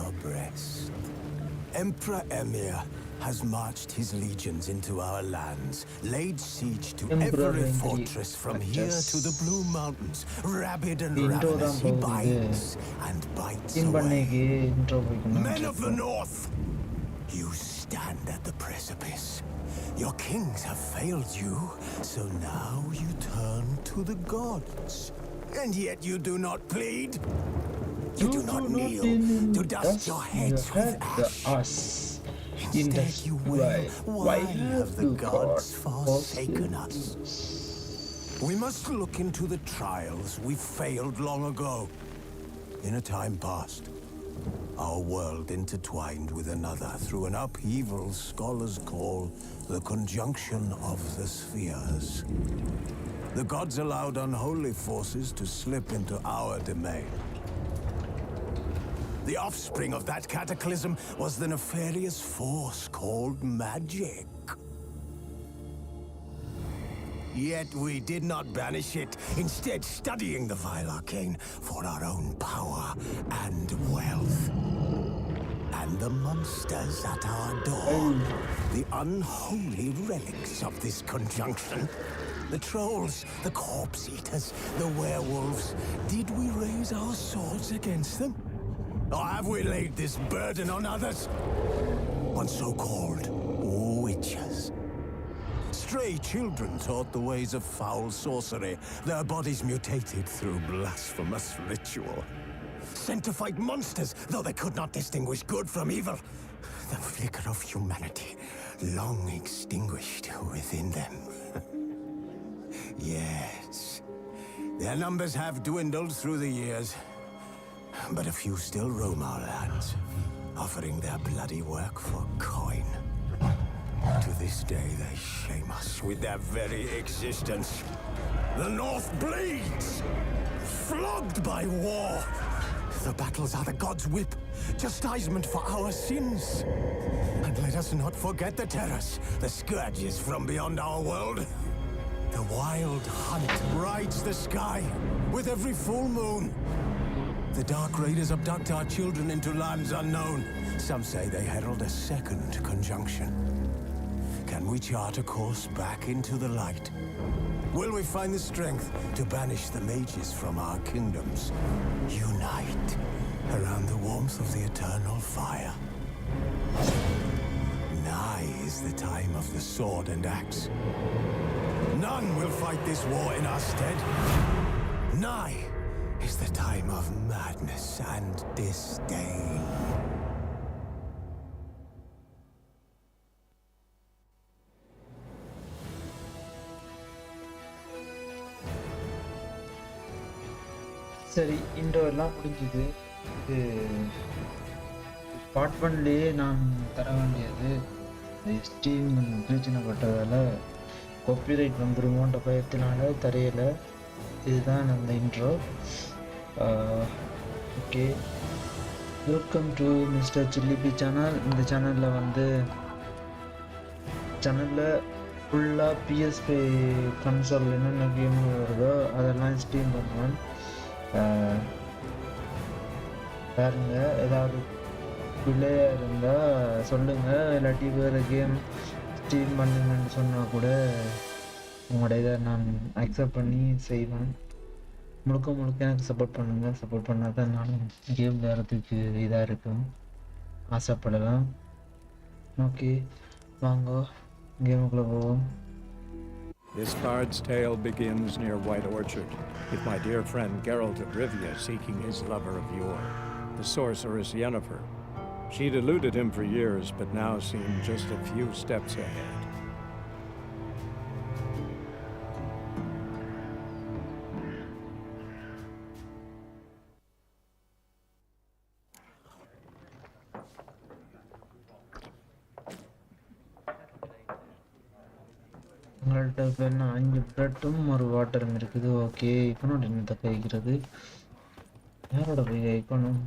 our breast. Emperor Emir has marched his legions into our lands, laid siege to every fortress from here to the Blue Mountains. Rabid and ravenous, he bites and bites away. Men of the North, you stand at the precipice. Your kings have failed you, so now you turn to the gods. And yet you do not plead. You do not kneel to dust your heads with ash. Instead you wail, why have the gods forsaken us? We must look into the trials we failed long ago. In a time past, our world intertwined with another through an upheaval scholars call the conjunction of the spheres. The gods allowed unholy forces to slip into our domain. The offspring of that cataclysm was the nefarious force called magic. Yet we did not banish it, instead studying the vile arcane for our own power and wealth. And the monsters at our door, the unholy relics of this conjunction. The trolls, the corpse eaters, the werewolves. Did we raise our swords against them? Or have we laid this burden on others? On so-called witches. Stray children taught the ways of foul sorcery, their bodies mutated through blasphemous ritual. Sent to fight monsters, though they could not distinguish good from evil. The flicker of humanity, long extinguished within them. Yes, their numbers have dwindled through the years. But a few still roam our lands, offering their bloody work for coin. To this day, they shame us with their very existence. The North bleeds, flogged by war. The battles are the gods' whip, chastisement for our sins. And let us not forget the terrors, the scourges from beyond our world. The wild hunt rides the sky with every full moon. The Dark Raiders abduct our children into lands unknown. Some say they herald a second conjunction. Can we chart a course back into the light? Will we find the strength to banish the mages from our kingdoms? Unite around the warmth of the eternal fire. Nigh is the time of the sword and axe. None will fight this war in our stead. Nigh is the time of madness and disdain. சரி, intro எல்லாம் முடிஞ்சுது. இது part 1லயே நான் தர வேண்டியது steam பிரச்சனைப்பட்டதால் copyright வந்துருமோன்ற பயத்தினால தரையில. இதுதான் அந்த intro. Okay, welcome to mister சில்லிபி சேனல். இந்த சேனலில் ஃபுல்லாக பிஎஸ்பி கன்சோல் என்னென்ன கேம் வருதோ அதெல்லாம் ஸ்ட்ரீம் பண்ணுவேன். பாருங்க, ஏதாவது பிள்ளையாக இருந்தால் சொல்லுங்கள், இல்லாட்டி வேறு கேம் ஸ்ட்ரீம் பண்ணுங்கன்னு சொன்னால் கூட உங்களோட இதை நான் அக்செப்ட் பண்ணி செய்வேன். முழுக்க எனக்கு சப்போர்ட் பண்ணுங்கள். சப்போர்ட் பண்ணால் தான் நானும் கேம் விளையாடுறதுக்கு இதாக இருக்கும், ஆசைப்படலாம். ஓகே, வாங்க கேமுக்குள்ளே போவோம். This bard's tale begins near White Orchard, with my dear friend Geralt of Rivia seeking his lover of yore, the sorceress Yennefer. She'd eluded him for years, but now seemed just a few steps ahead. உங்கள்கிட்ட இப்போ என்ன 5 பிரெட்டும் ஒரு வாட்டரும் இருக்குது. Okay, இப்போ நான் என்னத்தை கைக்கிறது? யாரோட போய் கைக்கணும்?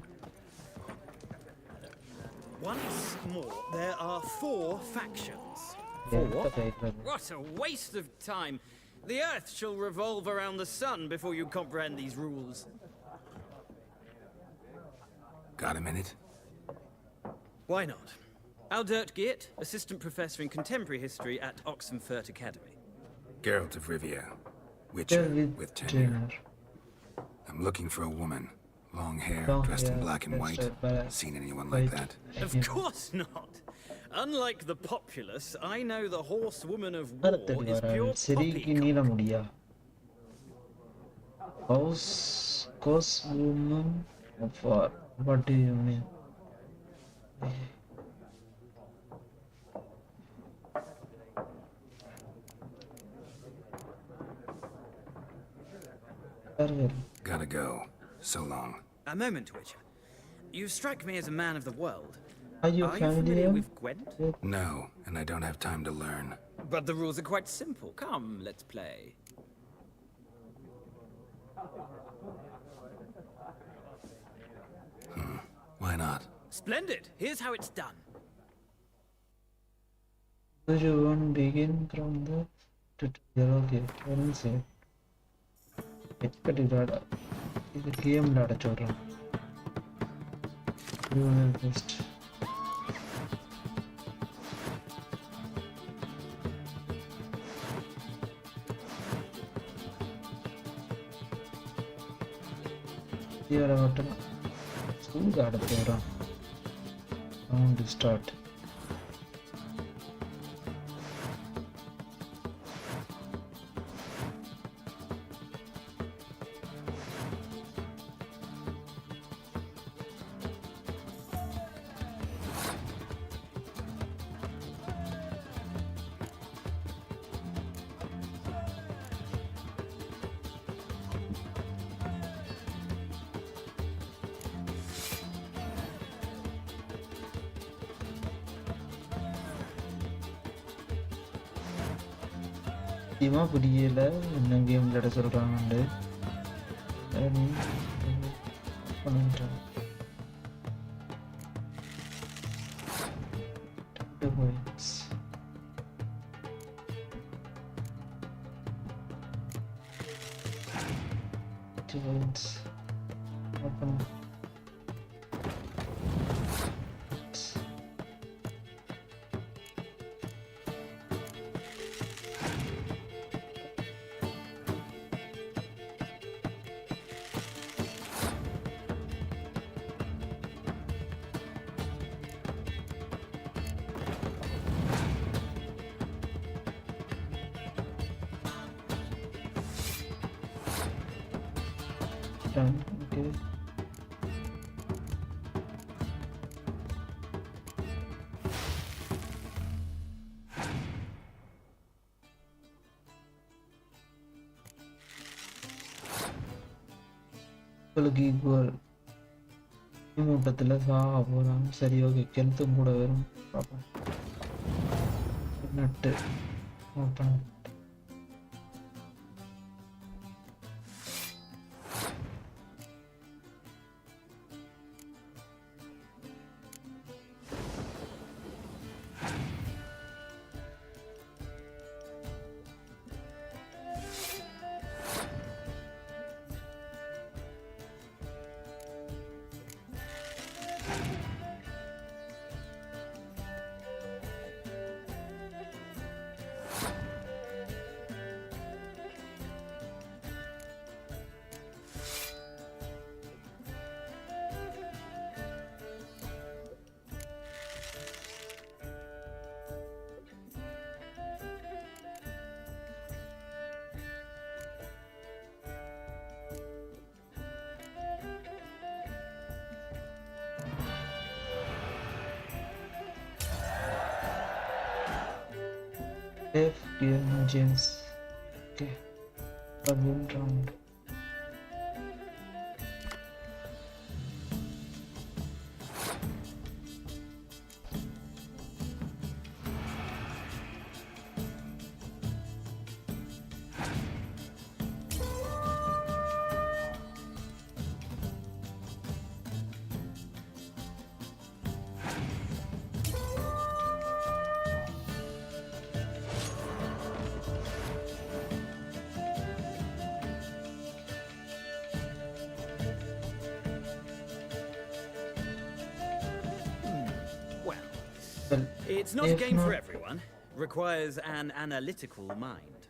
Once more, there are 4 factions. What a waste of time! The Earth shall revolve around the sun before you comprehend these rules. Got a minute? Why not? Aldert Geert, assistant professor in contemporary history at Oxenfurt Academy. Geralt of Rivia, Witcher with tenure. I'm looking for a woman. Long hair, dressed in black and white. Seen anyone like that? Of course not. Unlike the populace, I know the horsewoman of war is pure poppycock. Horsewoman of war. What do you mean? Gotta go. So long. A moment, Witcher. You strike me as a man of the world. Are you familiar familiar with Gwent? No, and I don't have time to learn. But the rules are quite simple. Come, let's play. Why not? Splendid. Here's how it's done. Would you want to begin from the tutorial? Okay, let me see. Expected இது game விளையாட சொல்றேன். Just here I school ஆட போறேன். Round start. சத்தியமா புரியல என்ன game விளையாட சொல்றாங்கன்னு. Done. Okay. உங்களுக்கு ஈக்குவல் மூட்டத்தில் சாக போகிறாங்க. சரி ஓகே, கெழுத்தும் கூட வரும் பார்ப்போம். நட்டு open. F James. Okay. One round. Well, It's not a if game for not- everyone. Requires an analytical mind.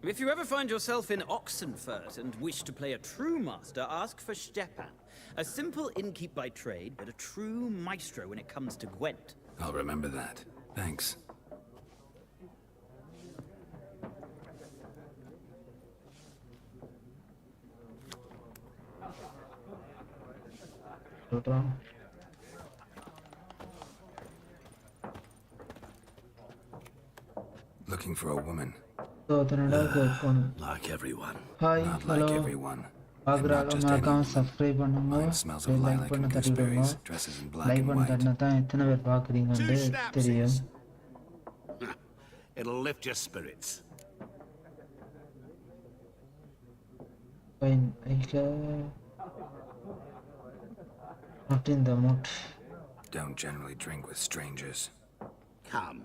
If you ever find yourself in Oxenfurt and wish to play a true master, ask for Stepan. A simple innkeep by trade, but a true maestro when it comes to Gwent. I'll remember that. Thanks. சொல்றான். Looking for a woman. So அதனடா கேட்கணும். Like everyone. Hi Not hello like everyone. And பார்க்குறாங்க not just any மறக்காம woman. Subscribe பண்ணுங்க Mine smells of like lilac பண்ண and தட்டி விடுங்க gooseberries, dresses in black like and பண்ண white. தட்டினா தான் எத்தனை பேர் பார்க்குறீங்கன்னு Two snapsies. தெரியும். It'll lift your spirits. Fine, I not in the mood. Don't generally drink with strangers. Come.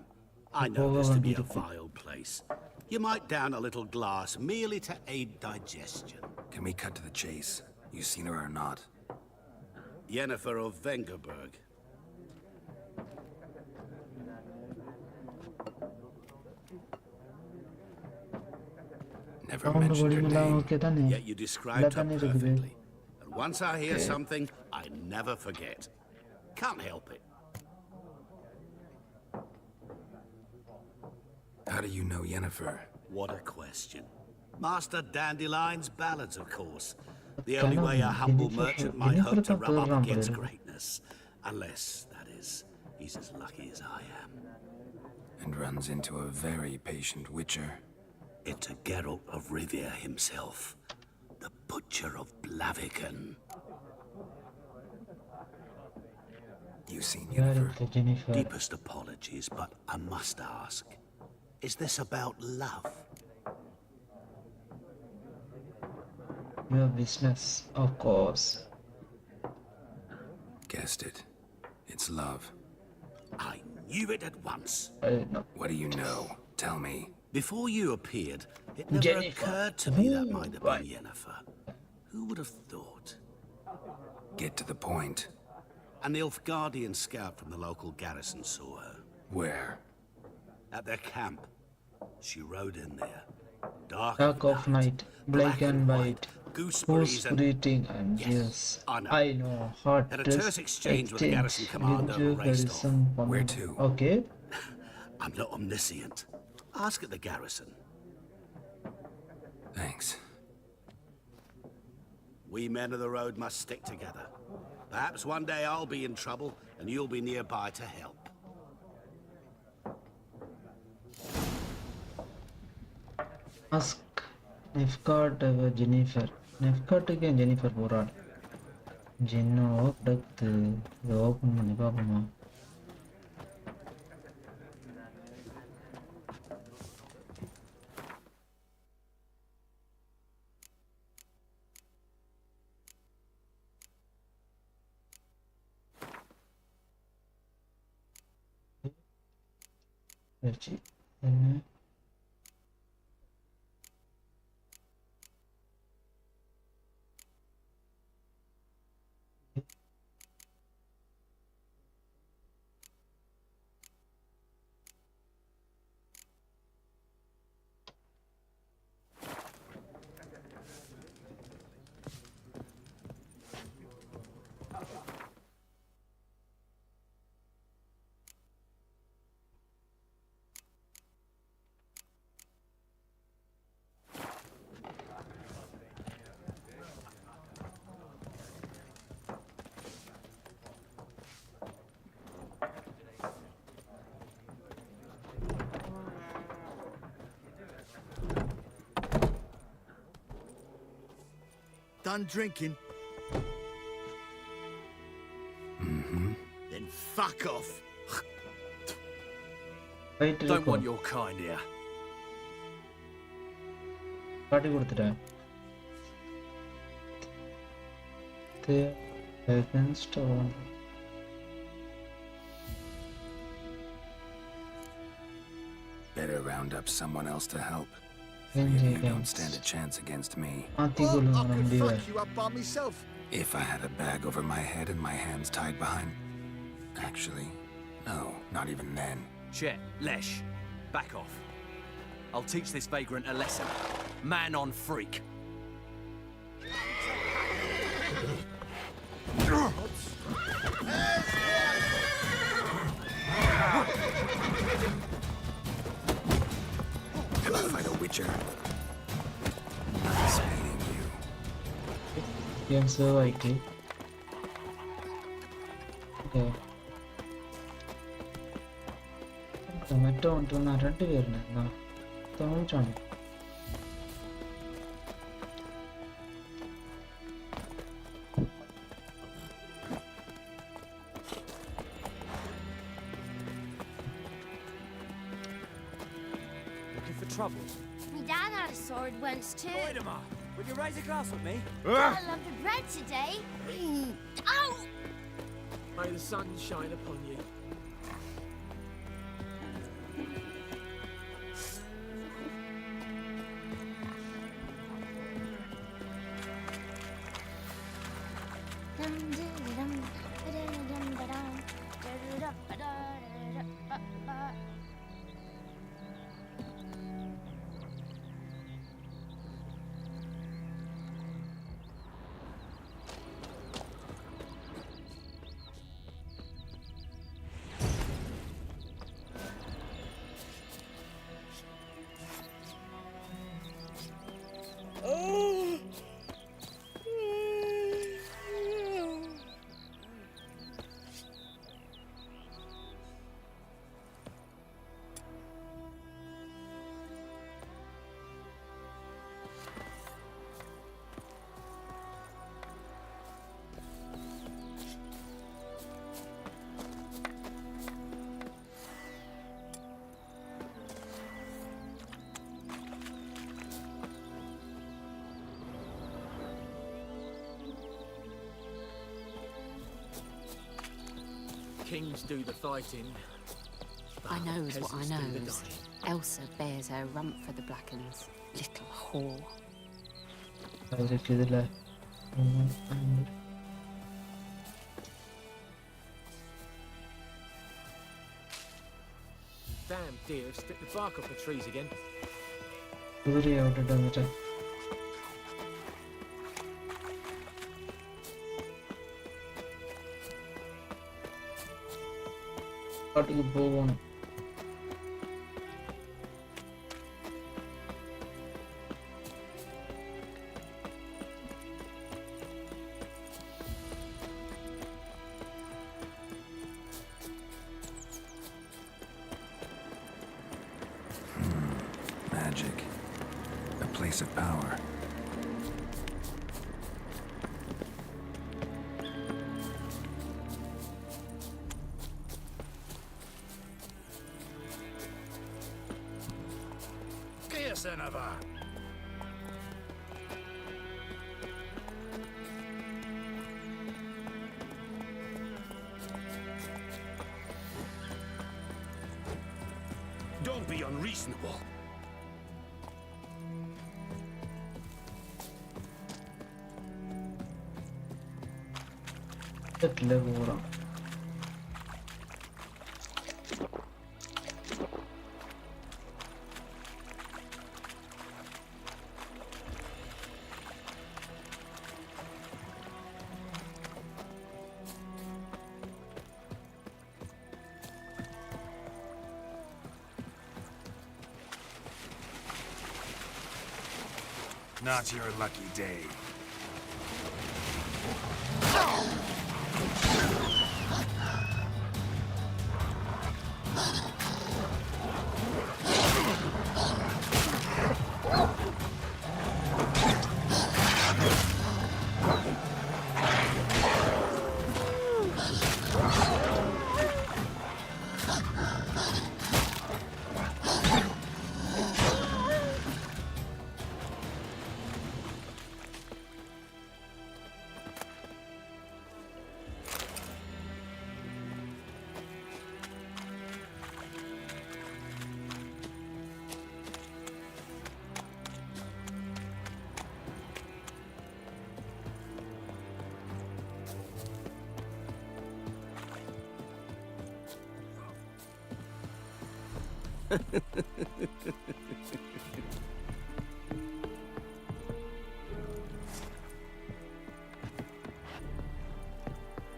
I know this to be a vile place. You might down a little glass merely to aid digestion. Can we cut to the chase? You seen her or not? Yennefer of Vengerberg. Never Sound mentioned her volume name. okay தானே? Yet you described her Latani இருக்குது. perfectly. And once I hear something, I never forget. Can't help it. How do you know Yennefer? What a question. Master Dandelion's ballads, of course. The only way a humble merchant might hope to rub up against greatness. Unless, that is, he's as lucky as I am. And runs into a very patient witcher. Into Geralt of Rivia himself. The Butcher of Blaviken. You seen யார் Yennefer? இந்த Jennifer? Deepest apologies, but I must ask. Is this about love? Your business, of course. Guessed it. It's love. I knew it at once. I know. What do you know? Tell me. Before you appeared, it never Jennifer. occurred to me that might have Right. been Yennefer. Who would have thought? Get to the point. An Nilfgaardian scout from the local garrison saw her. Where? At their camp. She rode in there. Dark, Dark of night, black and white, gooseberries who's and... greeting and Yes, yes, I know. I know. Hot Had a terse exchange with the garrison commander with and raced off. garrison commander. Where to? Okay. I'm not omniscient. Ask at the garrison. Thanks. We men of the road must stick together. Perhaps one day I'll be in trouble and you'll be nearby to help. Ask Nefcart Jennifer. Nefcart again Jennifer போறாள். ஜென்னோ டக்து இதை open பண்ணி பார்ப்போமா? சரி என்ன Done drinking? Mm-hmm. Then fuck off. Right Don't இருக்கும். want your kind here. காட்டி கொடுத்துட்டேன். Against all. Better round up someone else to help. Then Three of they you don't can- stand a chance against me. மாத்தி Well, கொள்ளுங்க I could நம்பிவா. fuck you up by myself. If I had a bag over my head and my hands tied behind... Actually, No, not even then. Chet, Lesh, back off. I'll teach this vagrant a lesson. Man on freak. Gonna fight a witcher. Nice meeting you. Game so IT. Okay. Tomato onto na രണ്ട് പേരുണ്ട് എന്നാ തോന്നിച്ചാണ് Looking for trouble? My dad had a sword once too. Voidemar, will you raise a glass with me? I love the bread today. Ow! May the sun shine upon you. Kings do the fighting. I knows what I peasants do the knows. dying. Elsa bears her rump for the Blackens. Little whore. അവർക്ക് ഇതില്ല Damn deer have stripped the bark off the trees again. കുതിരയെ വിട്ടിട്ട് വന്നിട്ട് കാട്ടിക്ക് പോകണം Magic. A place of power. Gearsenova! Don't be unreasonable. സെറ്റിലെ പോകണം Not your lucky day.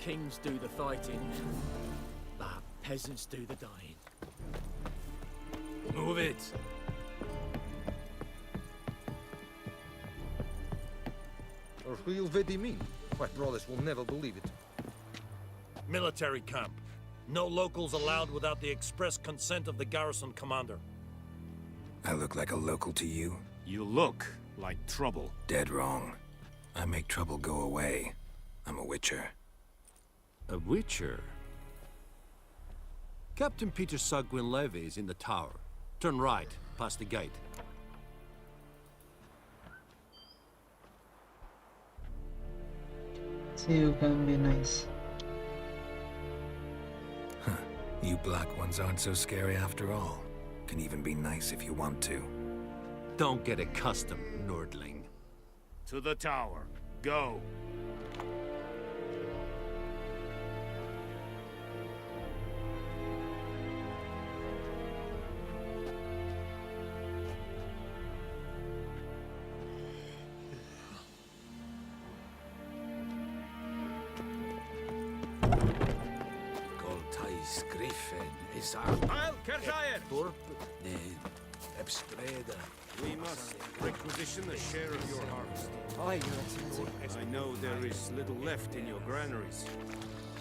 Kings do the fighting, but peasants do the dying. Move it! Or who'll mean? My brothers will never believe it. Military camp. No locals allowed without the express consent of the garrison commander. I look like a local to you? You look like trouble. Dead wrong. I make trouble go away. I'm a witcher. A witcher? Captain Peter Sagwin Levy is in the tower. Turn right, past the gate. See, you can be nice. Huh. You black ones aren't so scary after all. Can even be nice if you want to. Don't get accustomed, Nordling. To the tower. Go. Griffin is our I'll Kershire! Torp ne Ebstreda. We must requisition a share of your harvest. Aye, Your Excellency. I know there is little left in your granaries,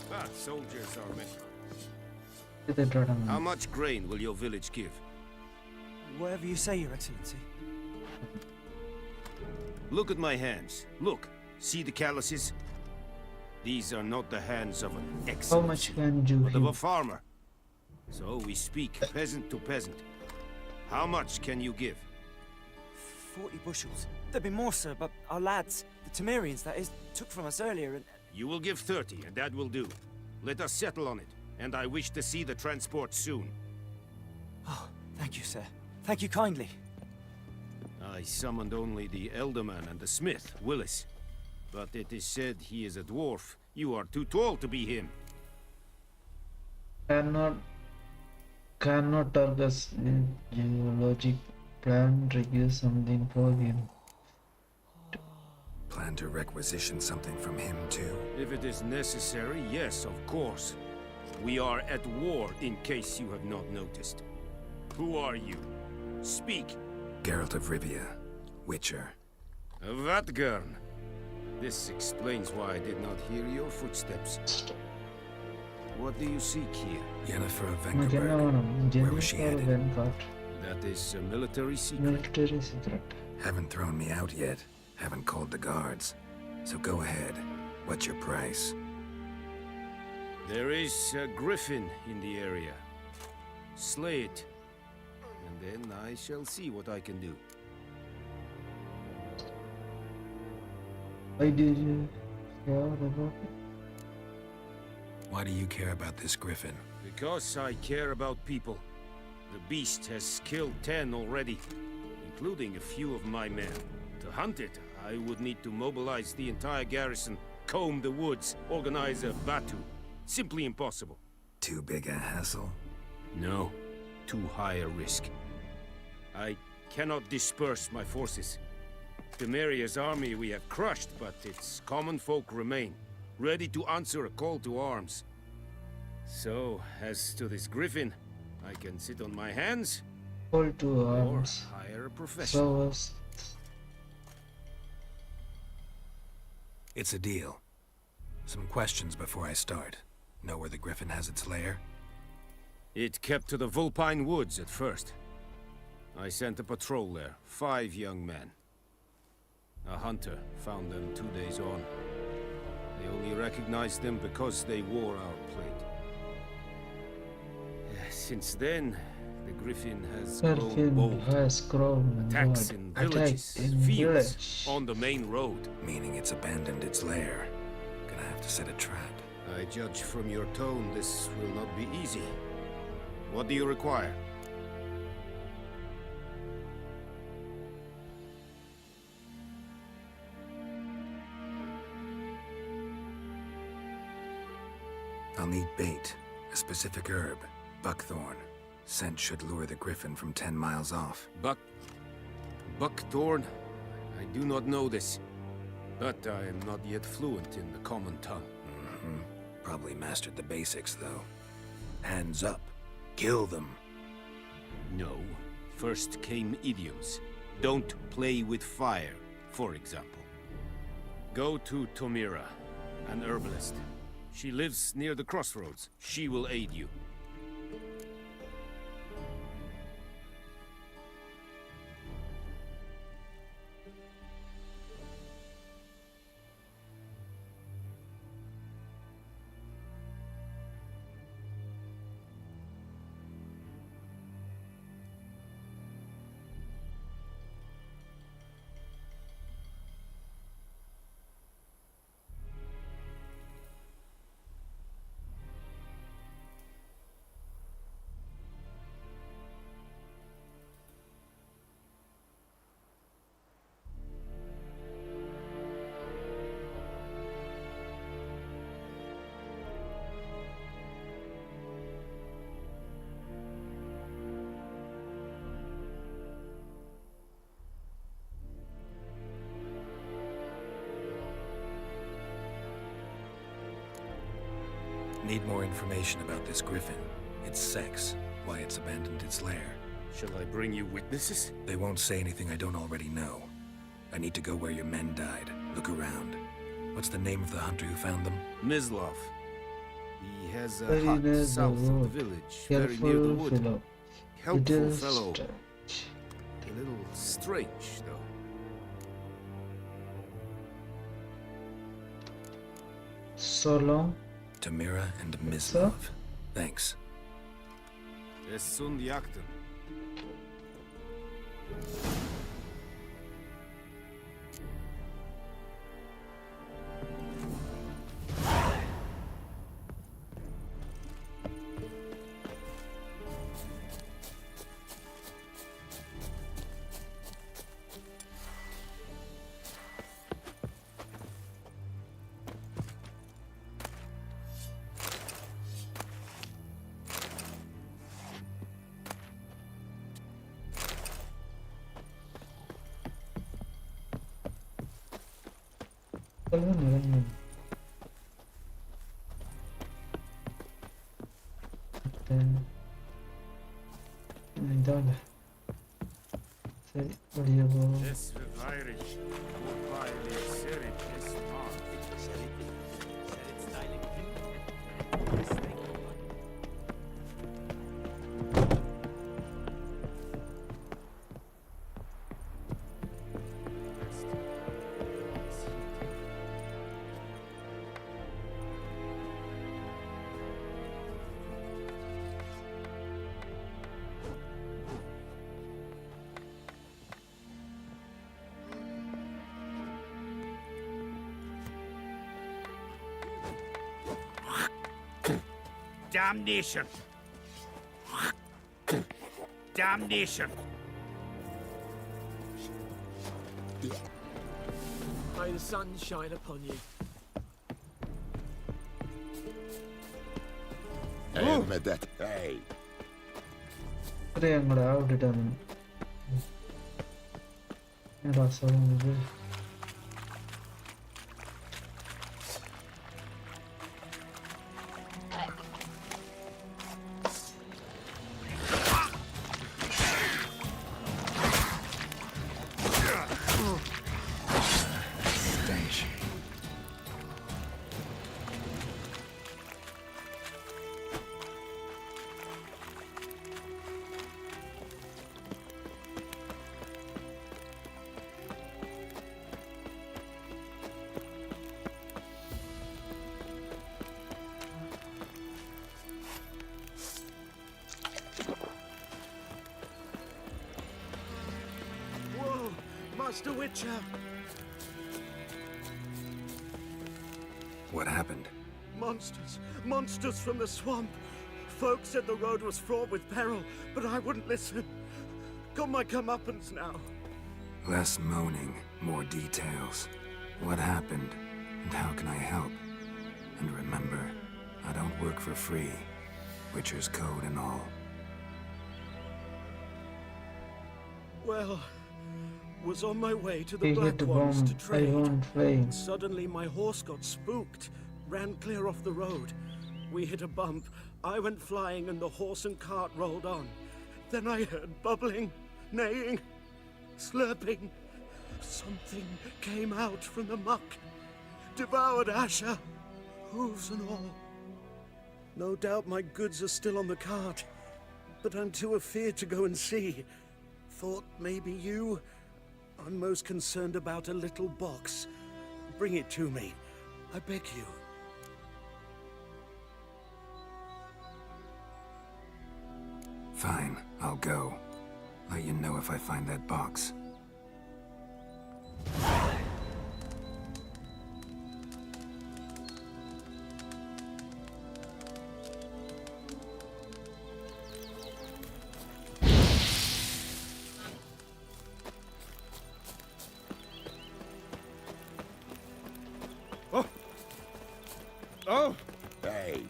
but soldiers are many. How much grain will your village give? Whatever you say, Your Excellency. Look at my hands. Look. See the calluses? These are not the hands of an excellency, How much can you but of a give? farmer. So we speak peasant to peasant. How much can you give? 40 bushels. There'd be more, sir, but our lads, the Temerians, that is, took from us earlier and... You will give 30, and that will do. Let us settle on it, and I wish to see the transport soon. Oh, thank you, sir. Thank you kindly. I summoned only the Elderman and the smith, Willis. But it is said he is a dwarf. You are too tall to be him. Cannot Turgus in geologic plan require something for him. Plan to requisition something from him too? If it is necessary, yes, of course. We are at war, in case you have not noticed. Who are you? Speak. Geralt of Rivia, Witcher. Vatgern. This explains why I did not hear your footsteps. What do you seek here? Yennefer of Vengerberg. Where was she headed? That is a military secret. Military secret. Haven't thrown me out yet. Haven't called the guards. So go ahead. What's your price? There is a griffin in the area. Slay it. And then I shall see what I can do. Why did you care about it? Why do you care about this griffin? Because I care about people. The beast has killed 10 already, including a few of my men. To hunt it, I would need to mobilize the entire garrison, comb the woods, organize a batu. Simply impossible. Too big a hassle? No, too high a risk. I cannot disperse my forces. Temeria's army we have crushed, but its common folk remain, ready to answer a call to arms. So, as to this griffin, I can sit on my hands, Call to or arms. hire a professional. So, It's a deal. Some questions before I start. Know where the griffin has its lair? It kept to the Vulpine Woods at first. I sent a patrol there, 5 young men. A hunter found them 2 days on. They only recognized them because they wore our plate. Since then, the griffin has grown bold. Attacks in villages, fields, on the main road. Meaning it's abandoned its lair. Gonna have to set a trap. I judge from your tone this will not be easy. What do you require? I'll need bait, a specific herb, buckthorn, Scent should lure the griffin from 10 miles off. Buckthorn? I do not know this. But I am not yet fluent in the common tongue. Probably mastered the basics, though. Hands up. Kill them. No. First came idioms. Don't play with fire, for example. Go to Tomira, an herbalist. She lives near the crossroads. She will aid you. Need more information about this griffin. Its sex, why it's abandoned its lair. Shall I bring you witnesses? They won't say anything I don't already know. I need to go where your men died. Look around. What's the name of the hunter who found them? Mislov. He has a Very hut near the south of the wood. village, very near the wood. Fellow. Helpful Little fellow. strange. A little strange, though. So long. Tomira and Mislov. Thanks. Es sunt jakten. ഇതാണ് ശരി വലിയ പോകും Damnation! Damnation! May the sun shine upon you. ഇത്രയും കൂടെ വിട്ടിട്ടാണ് ഇത് Master Witcher! What happened? Monsters! Monsters from the swamp! Folk said the road was fraught with peril, but I wouldn't listen. Got my comeuppance now. Less moaning, more details. What happened, and how can I help? And remember, I don't work for free. Witcher's code and all. Well, was on my way to He the hit Black the Ones to bomb. trade. Iron flame. Suddenly my horse got spooked, ran clear off the road. We hit a bump. I went flying and the horse and cart rolled on. Then I heard bubbling, neighing, slurping. Something came out from the muck, devoured Asher, hooves and all. No doubt my goods are still on the cart, but I'm too afeard to go and see. Thought maybe you. I'm most concerned about a little box. Bring it to me, I beg you. Fine, I'll go. Let you know if I find that box. Oh! Hey.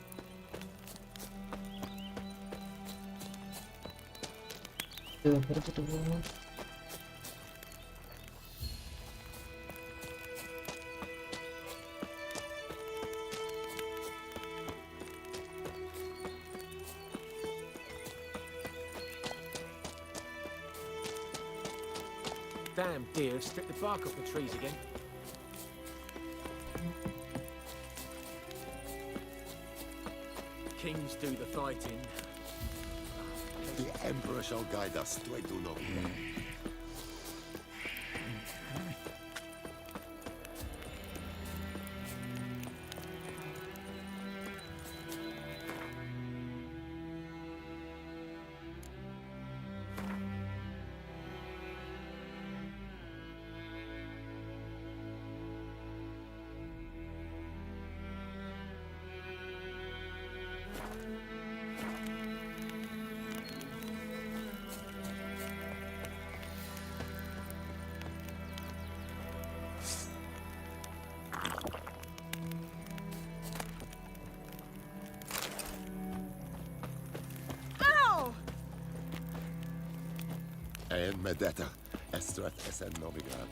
Damn deer stripped the bark off the trees again. Kings do the fighting. The Emperor shall guide us to I do not know. En med detta Estrat SN Novigrad.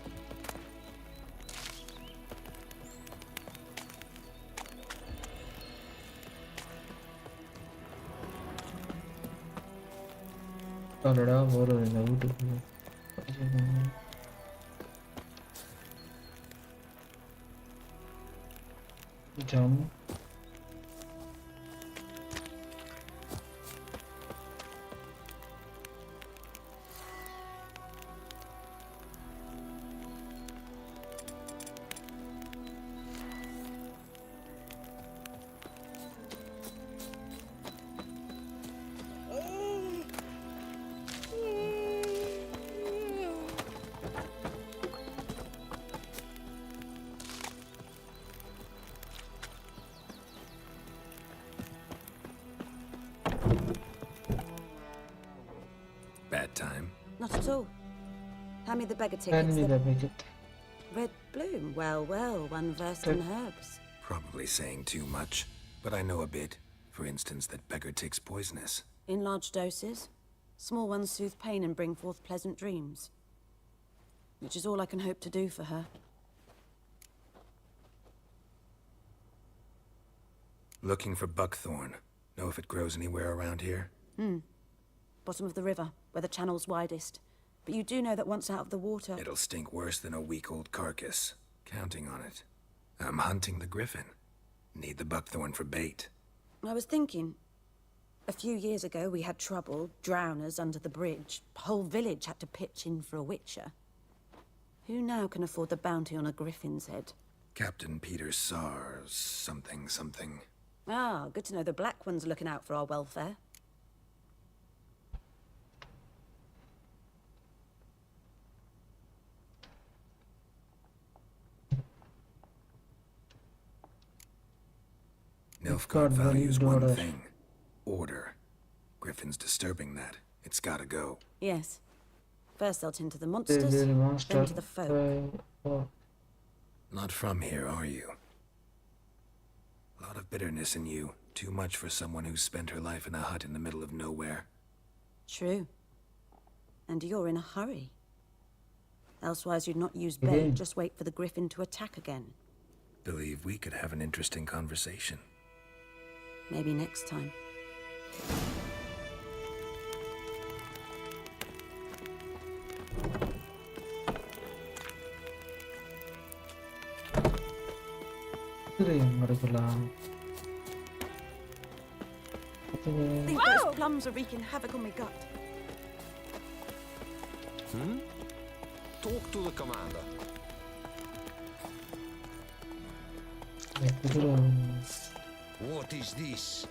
Already ஒரு இந்த வீட்டுக்கு ஜம் Bad time? Not at all. Hand me the beggar tickets. Hand me the beggar. Red bloom. Well, well, one versed in herbs. Probably saying too much, but I know a bit. For instance, that beggar tick's poisonous. In large doses. Small ones soothe pain and bring forth pleasant dreams. Which is all I can hope to do for her. Looking for buckthorn. Know if it grows anywhere around here? Bottom of the river, where the channel's widest. But you do know that once out of the water... It'll stink worse than a week-old carcass. Counting on it. I'm hunting the griffin. Need the buckthorn for bait. I was thinking... A few years ago, we had trouble, drowners under the bridge. Whole village had to pitch in for a witcher. Who now can afford the bounty on a griffin's head? Captain Peter Sars, something. Ah, good to know the Black One's looking out for our welfare. Nilfgaard values one thing. Order. Griffin's disturbing that. It's gotta go. Yes. First they'll tend to the monsters, then to the folk. Not from here, are you? A lot of bitterness in you. Too much for someone who's spent her life in a hut in the middle of nowhere. True. And you're in a hurry. Elsewise, you'd not use bait, just wait for the griffin to attack again. Believe we could have an interesting conversation. Maybe next time. Think those plums are wreaking havoc on my gut. Talk to the commander. What is this?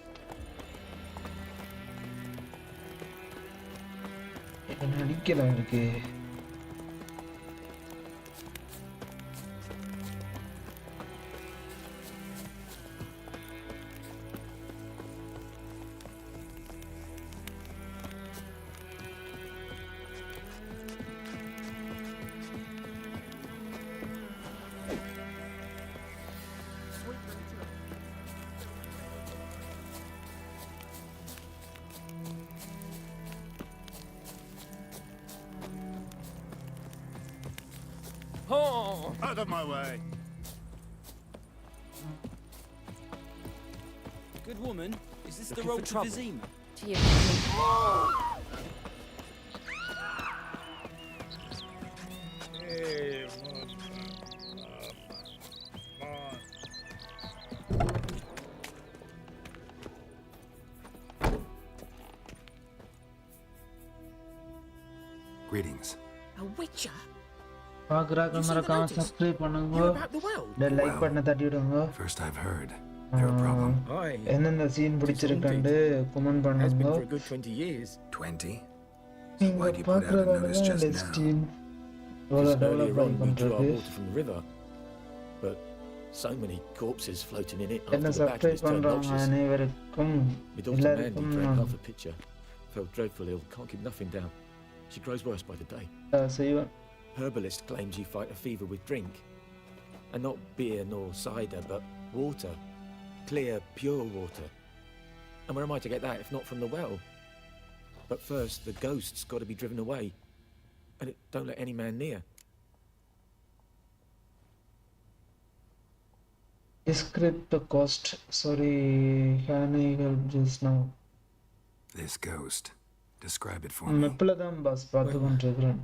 Oh! Out of my way! Good woman, is this the road to Vizima? To you. Greetings. A witcher? subscribe பண்ணுங்க tell like பட்டனை தட்டி விடுங்க First I've heard. You're a problem. என்னென்ன scene பிடிச்சிருக்கான்னு comment பண்ணுங்க 20? நீங்க பார்க்கறதெல்லாம் டெஸ்டின் எவ்வளவு develop பண்றது But so many corpses floating in it. என்ன சப்ஸ்கிரைப் பண்றவங்க அனைவருக்கும் எல்லாருக்கும் half a picture. Felt dreadful ill, can't keep nothing down. She grows worse by the day. செய்வேன் Herbalist claims you fight a fever with drink. And not beer nor cider, but water. Clear, pure water. And where am I to get that if not from the well? But first, the ghost's got to be driven away. And it don't let any man near. Describe the cost. Sorry, can I help just now? This ghost. Describe it for me. எப்பலதான் பாஸ் பார்த்து கொண்டிருக்கிறேன்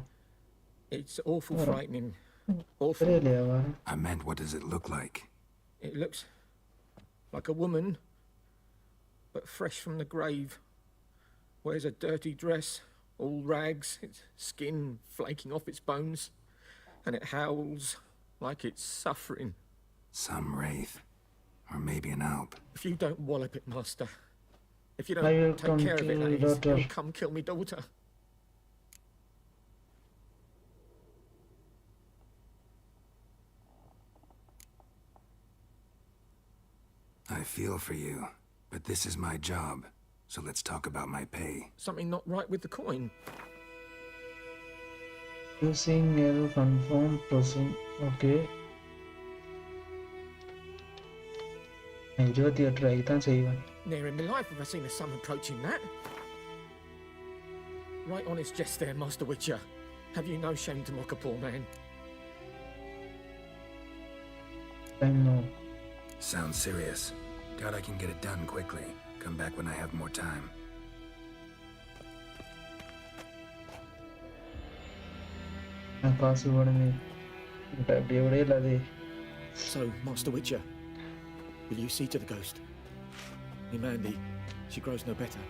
It's awful frightening. Awful. Really, I meant, what does it look like? It looks like a woman, but fresh from the grave. Wears a dirty dress, all rags, its skin flaking off its bones, and it howls like it's suffering. Some wraith, or maybe an alp. If you don't wallop it, Master, if you don't take care of it, it'll come kill me daughter. I feel for you, but this is my job, so let's talk about my pay. Something not right with the coin. Using L confirm pressing. Okay. 28 ரூபாய்க்கு தான் செய்வேன் Never in my life have I seen a sum approaching that. Right honest jest there, Master Witcher. Have you no shame to mock a poor man? I know. Sounds serious. Doubt I can get it done quickly. Come back when I have more time. நான் காசு போடுங்க அப்படியே விட இல்லாதே So, Master Witcher, will you see to the ghost? Your Mandy, she grows no better.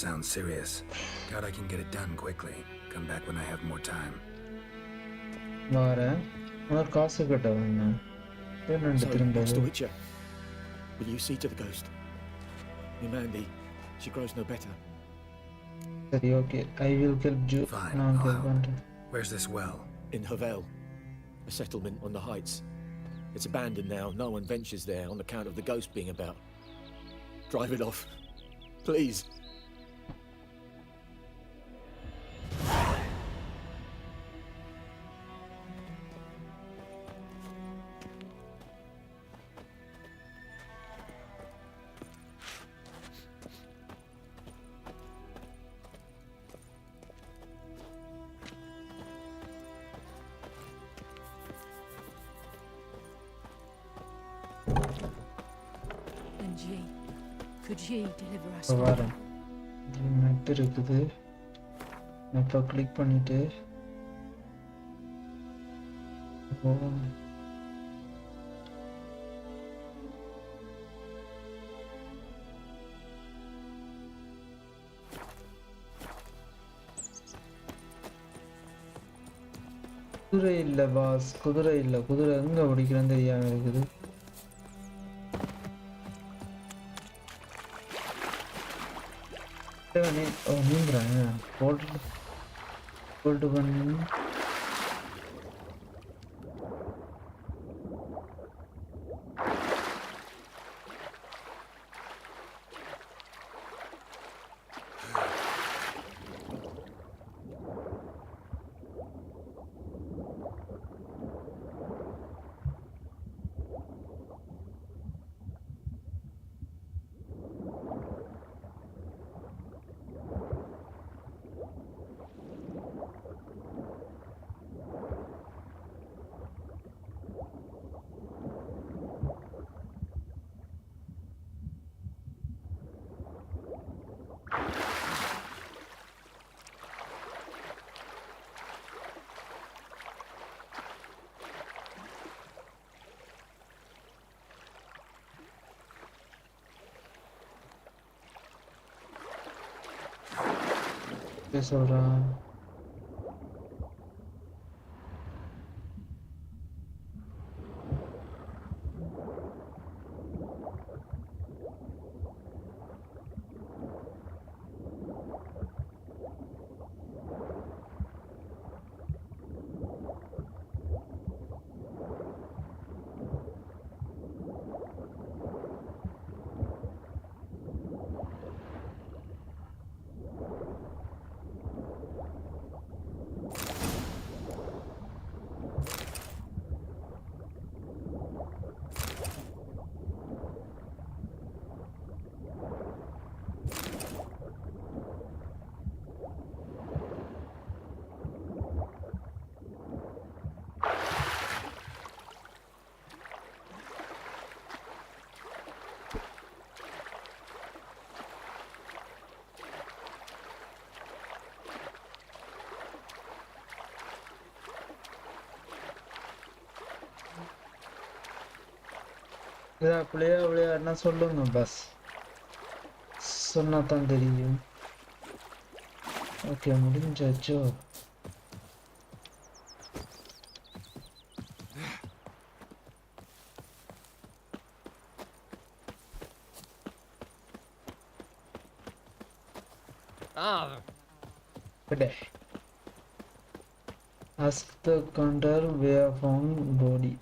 Sounds serious. Doubt I can get it done quickly. Come back when I have more time. வரேன் உனக்கு காசு கட்ட வேணும் என்னண்டு So, திரும்ப Master Witcher, will you see to the ghost? Your Mandy, she grows no better. சரி okay I will help you நான் help பண்றேன் Where's this well? In Havel, a settlement on the heights. It's abandoned now. No one ventures there on account of the ghost being about. Drive it off, please. Could ye deliver us? வரேன் map இருக்குது மேப்பை click பண்ணிட்டு போவோம். குதிரை இல்ல pass, குதிரை இல்ல. குதிரை எங்க பிடிக்கிறேன்னு தெரியாம இருக்குது. நீங்கிறேன் போட்டு பண்ணி சொல்றான். விளையாடுனா சொல்லுங்க பஸ், சொன்னா தான் தெரியும். Okay முடிஞ்சாச்சோ? Ask the counter where found body.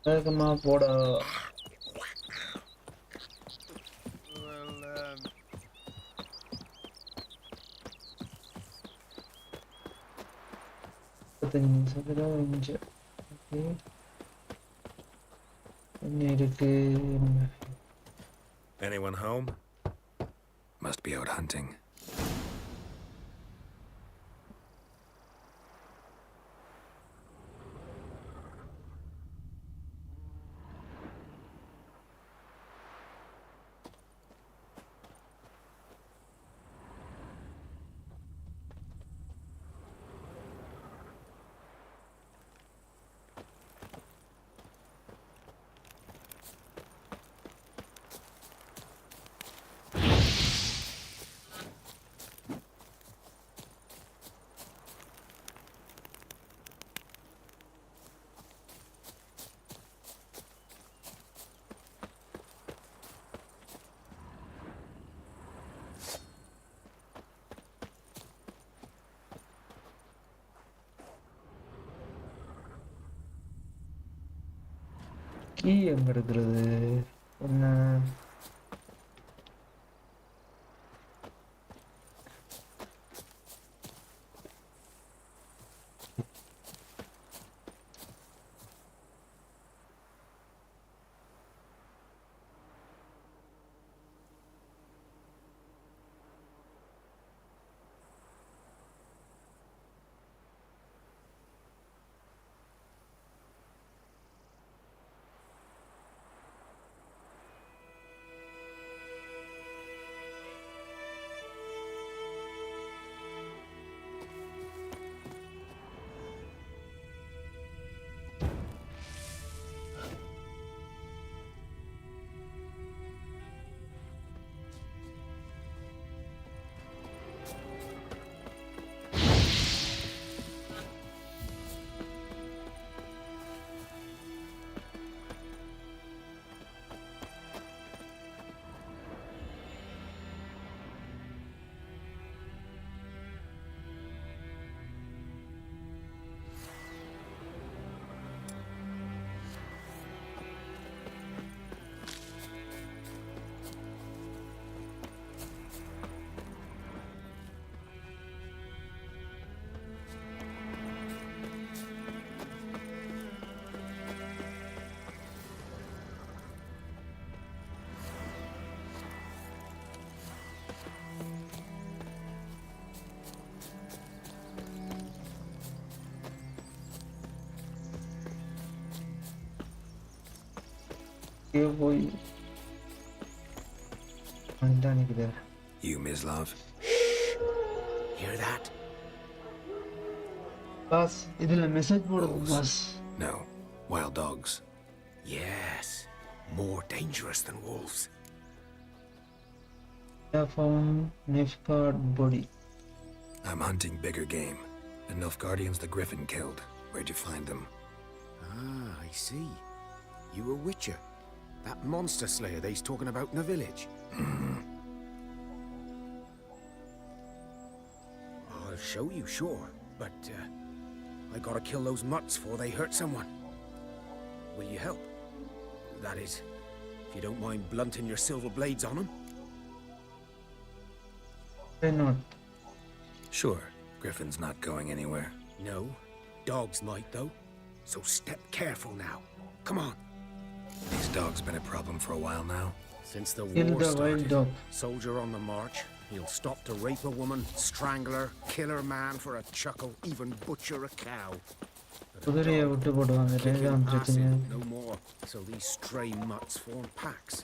வேகமா போடா. Anyone home? Must be out hunting. Key எங்க எடுக்கிறது? என்ன போய் அதான் நிக்குது. You, Mislav? Hear that? Boss இதுல மெசேஜ் போடுது boss. No. Wild dogs. Yes. More dangerous than wolves. I found Nilfgaard body. I'm hunting bigger game. The Nilfgaardians the Griffin killed. Where'd you find them? Ah, I see. You a witcher. That monster slayer they's talking about in the village. I'll show you, sure. But, I gotta kill those mutts before they hurt someone. Will you help? That is, if you don't mind blunting your silver blades on them. Why not? Sure. Griffin's not going anywhere. No. Dogs might, though. So step careful now. Come on. These dogs been a problem for a while now. Since the Kill war the wild started, dog. soldier on the march, he'll stop to rape a woman, strangle her, kill her man for a chuckle, even butcher a cow. குதிரையை விட்டு போடுவாங்க. இதுதான் பிரச்சனை. No more. So these stray mutts form packs.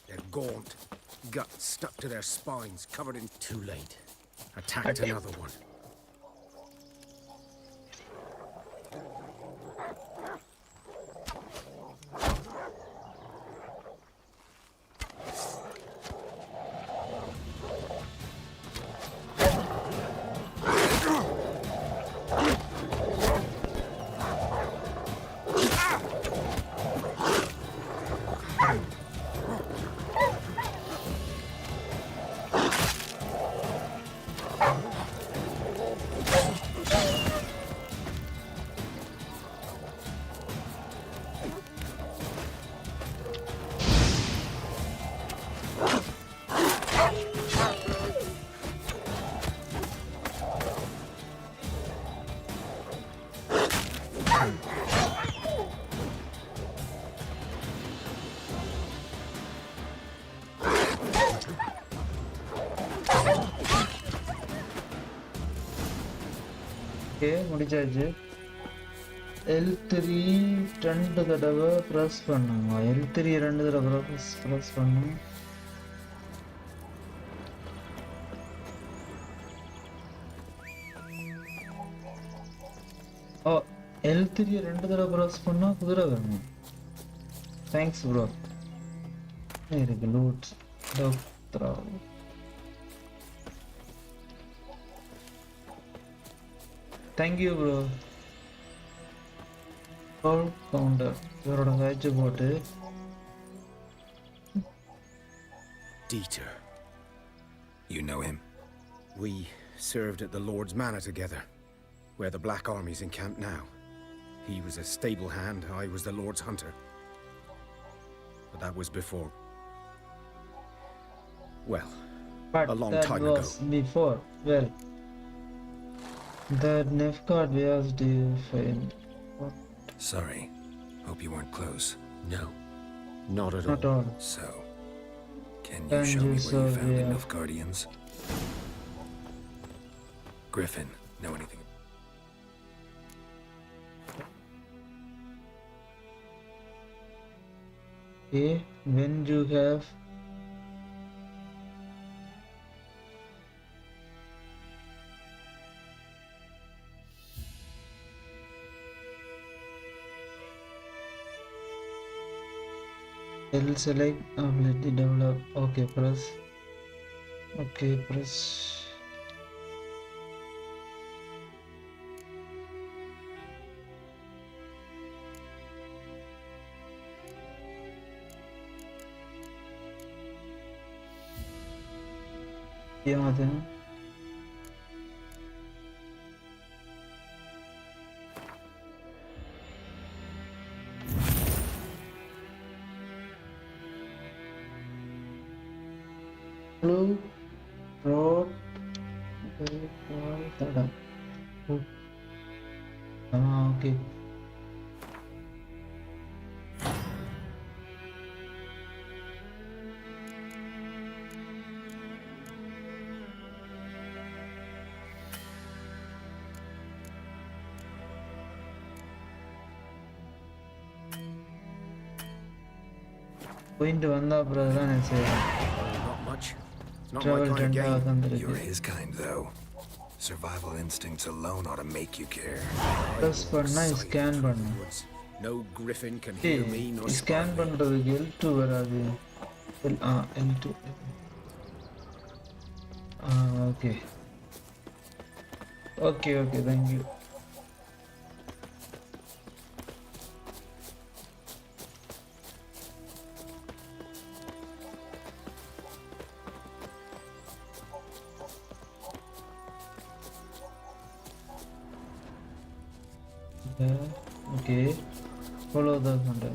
They're gaunt, guts stuck to their spines, covered in too late. Attacked another one. முடிச்சாச்சு. L3 ரெண்டு தடவை press பண்ணுங்க. L3 ரெண்டு தடவை ப்ரெஸ் பண்ணுங்க. ஓ L3 ரெண்டு தடவை ப்ரெஸ் பண்ணா குதிரை வரணும். Thanks bro. இருக்கு லூட் doctor. Thank you, bro. Call counter. You're on the boat. Dieter. You know him? We served at the Lord's Manor together, where the Black Army's encamped now. He was a stable hand, I was the Lord's hunter. But that was before. Well, a long time ago. That was before. Well. That Nilfgaard was defined. Sorry. Hope you weren't close. No. Not at Not all. So, can you show me where you found the yeah. Nilfgaardians? Griffin, know anything? Okay, when you have L select ability develop. Okay, press. Okay, press. क्या आते हैं? Blue, road, okay. போயிட்டு வந்தா அப்புறம் தானே செய்யலாம். Not much. It's not my Travel kind of game. வந்திருக்கு. You're his kind, though. Survival instincts alone ought to make you care. Press பண்ணா ஸ்கேன் பண்ணு. No griffin can hear me nor scan பண்றதுக்கு L2 வராது. L2. Okay. Okay, thank you. Okay, follow the hunter.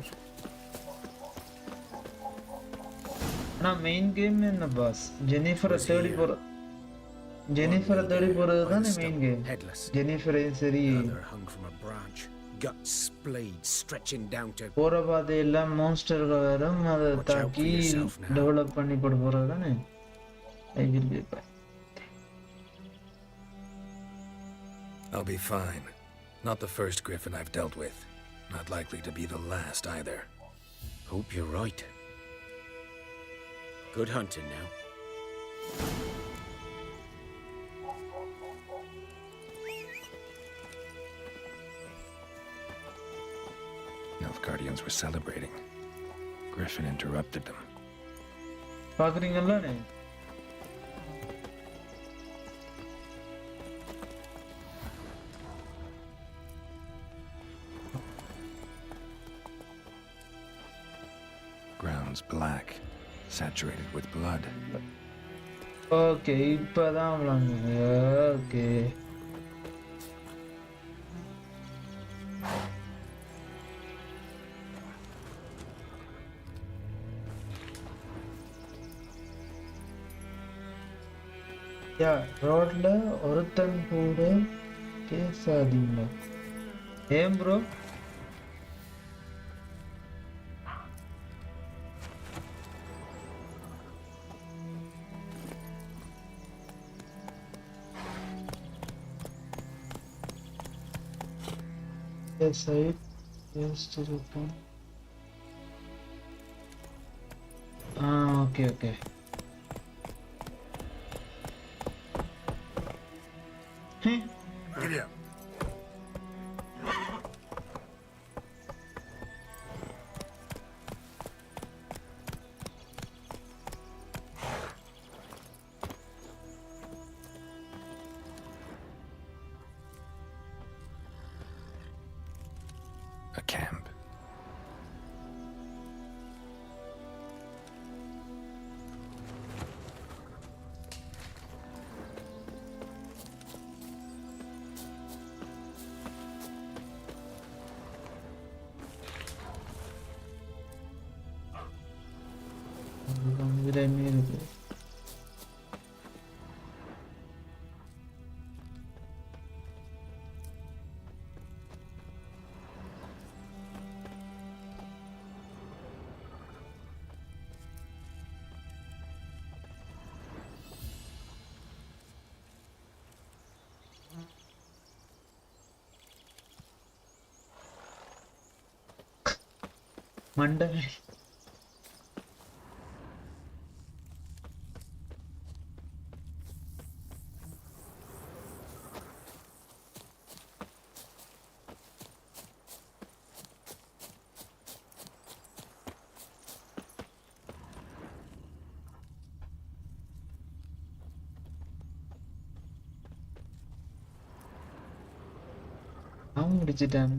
Now main game in the bus. Jennifer 34. Jennifer 34 is the main game. Jennifer is seri. Another hung from a branch, guts splayed, stretching down to. போற பாதையெல்லாம் monster வரும் அதை தாக்கி develop பண்ணி போட போறது தானே. I will be back. I'll be fine. Not the first griffin I've dealt with. Not likely to be the last either. Hope you're right. Good hunting now. Nilfgaardians were celebrating. Griffin interrupted them. பாக்குறீங்களா? Ground's black, saturated with blood. Okay, இப்பதான் விளங்குது. Okay. ரோட்ல ஒருத்தன் கூட பேசாதீங்க. ஏன் bro? Yes, I used to report. Okay. Get up. A camp. Monday. முடிச்சிட்டேன்.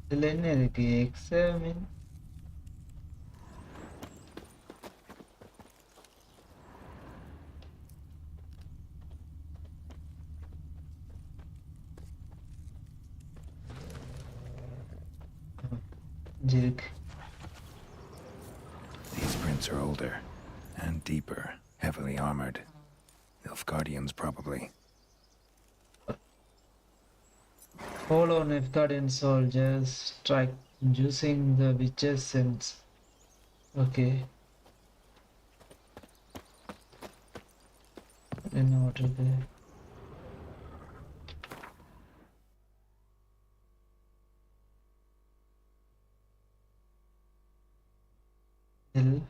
இதுல என்ன இருக்கு? Examine jerk. These prints are older and deeper, heavily armored. Nilfgaardians probably. Follow Nilfgaardian soldiers, strike using the witch's sense. Okay. Then what is there? Hill.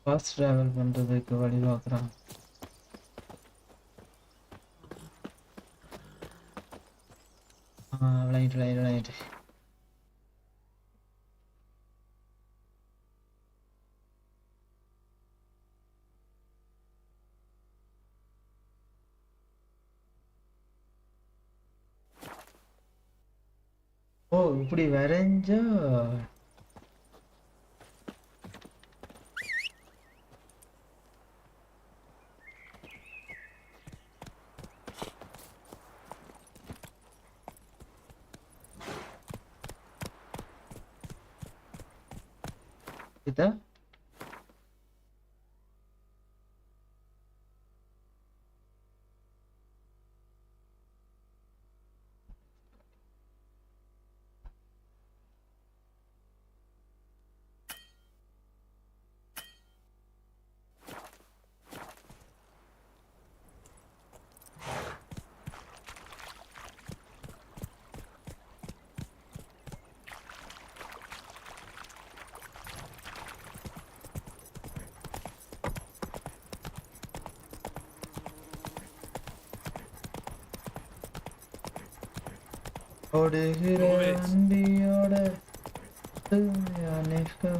Fast travel பண்றதுக்கு வழி பார்க்குறான். Right. ஓ இப்படி வரைஞ்சா இதா ஓடுகிற வண்டியோட அனைத்து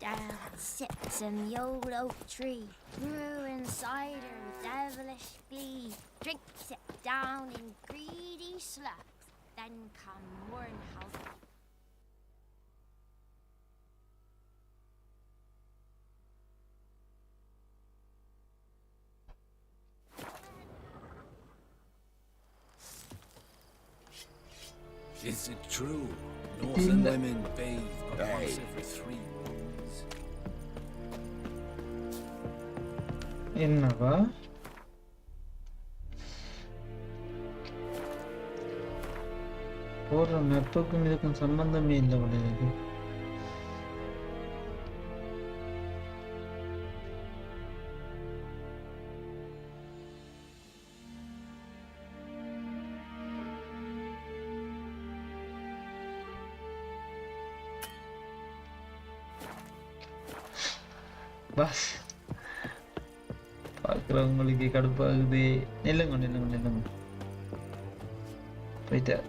Down sits in the old oak tree, brewing cider with devilish glee. Drinks it down in greedy slugs, then come mourn house. Is it true? Northern women bathe but once every 3 moons. என்னவா போற நட்புக்கும் இதுக்கும் சம்பந்தமே இல்லை உலகு. Bus பார்க்குறவங்களுக்கு கடுப்பாகுது. நில்லுங்க போயிட்ட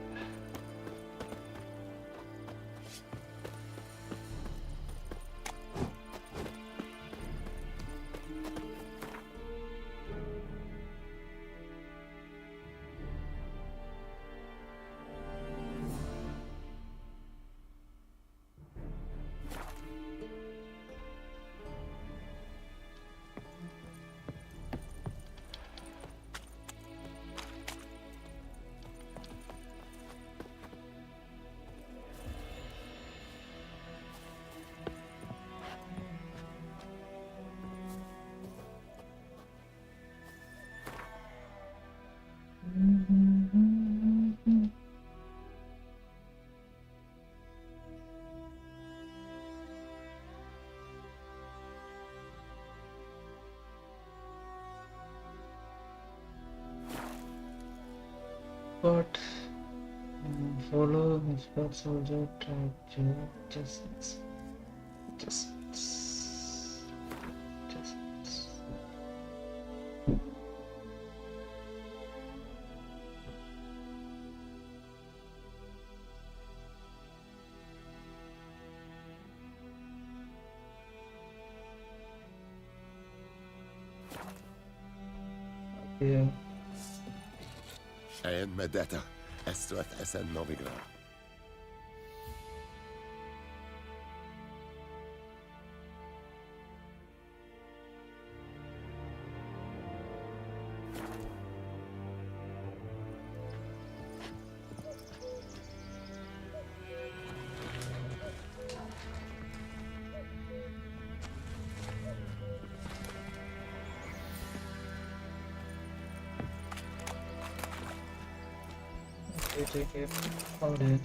But follow his path, soldier, try to just. Yeah. عين مداتا أسوأ أسن نوفيغراد. take care. All right.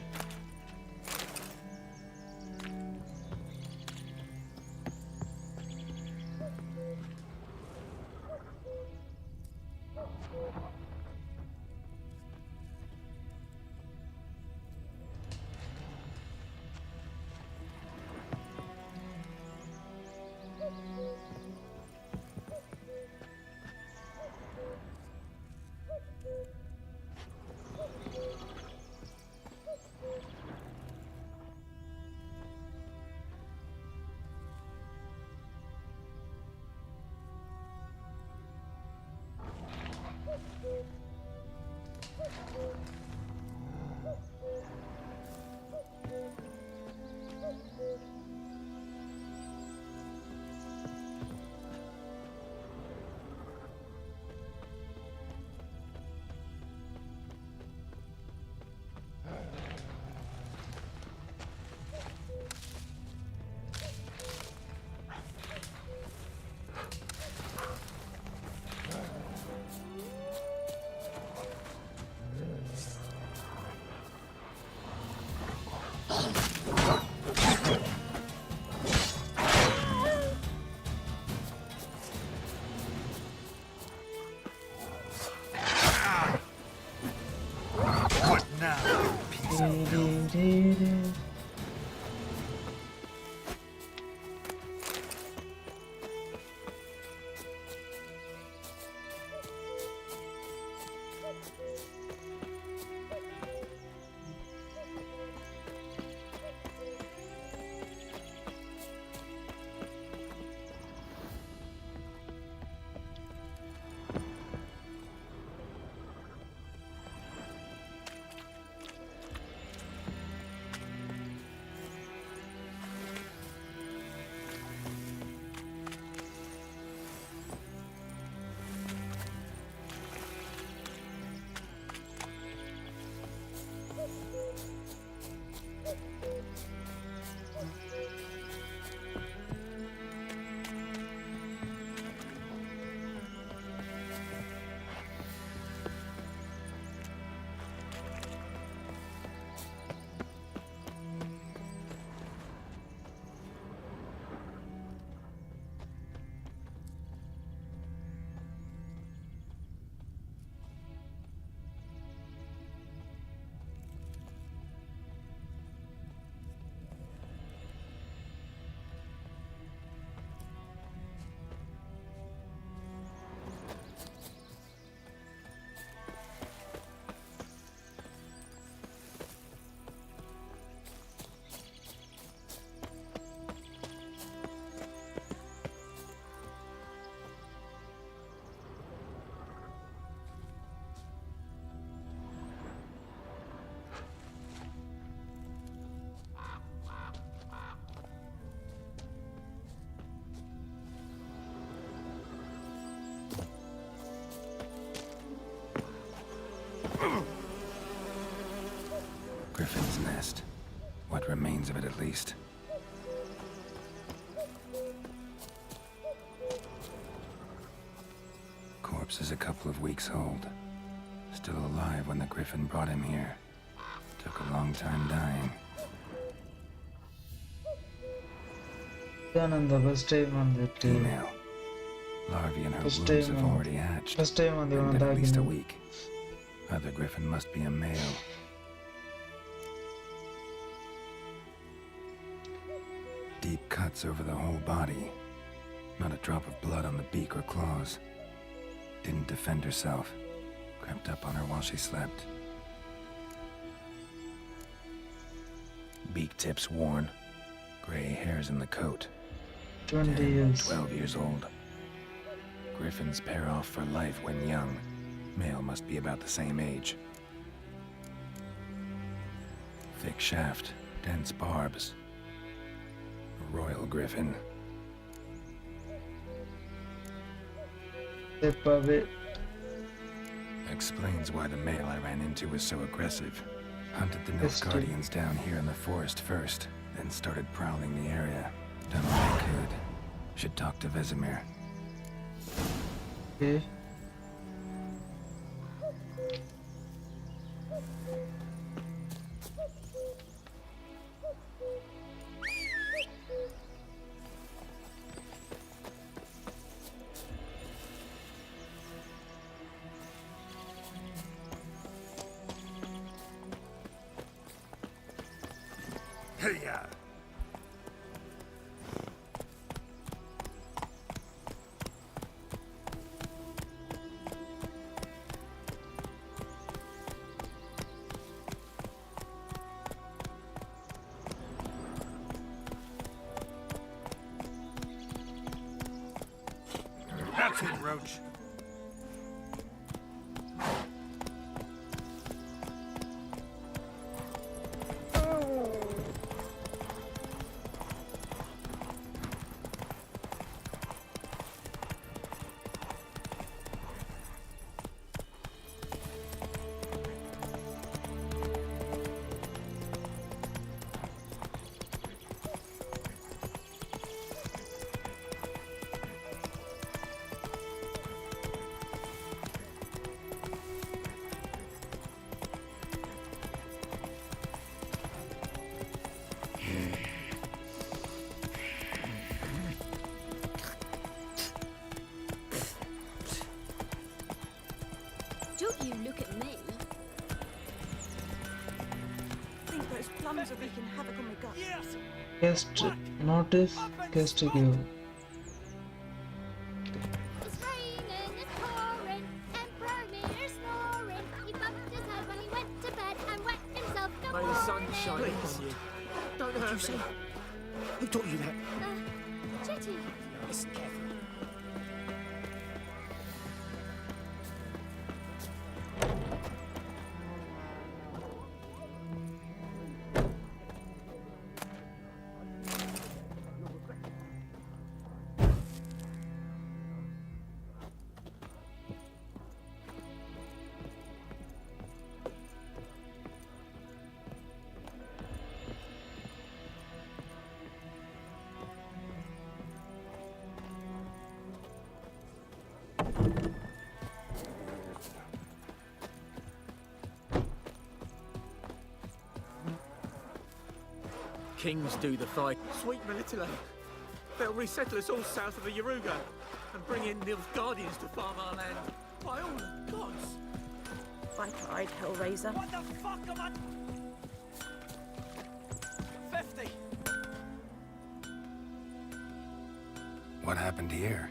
Griffin's nest. What remains of it, at least. Corpse is a couple of weeks old. Still alive when the Griffin brought him here. Took a long time dying. Female. Larvae in her wombs have already hatched. Been at least a week. Other Griffin must be a male. Deep cuts over the whole body. Not a drop of blood on the beak or claws. Didn't defend herself. Crept up on her while she slept. Beak tips worn. Gray hairs in the coat. 20 years. 12 years old. Griffins pair off for life when young. Male must be about the same age. Thick shaft, dense barbs. A royal griffin. Explains why the male I ran into was so aggressive. Hunted the Nilfgaardians down here in the forest first, then started prowling the area. Done what I could. Should talk to Vesemir. Okay. Yeah. That's it, Roach. Don't you look at me. Think those plums are wreaking havoc on my gut. Guest notice guest give. It's raining, it's pouring, Emperor Meter's snoring. He bumped his head when he went to bed and wet himself. Good May the sun morning. shine upon you. Don't hurt me. Who taught you that? Chitty. Listen carefully. Kings do the fight. Sweet Melitele. They'll resettle us all south of the Yaruga and bring in Nilfgaardians to farm our land. By all the gods! Viper-eyed Hellraiser. What the fuck am I... 50! What happened here?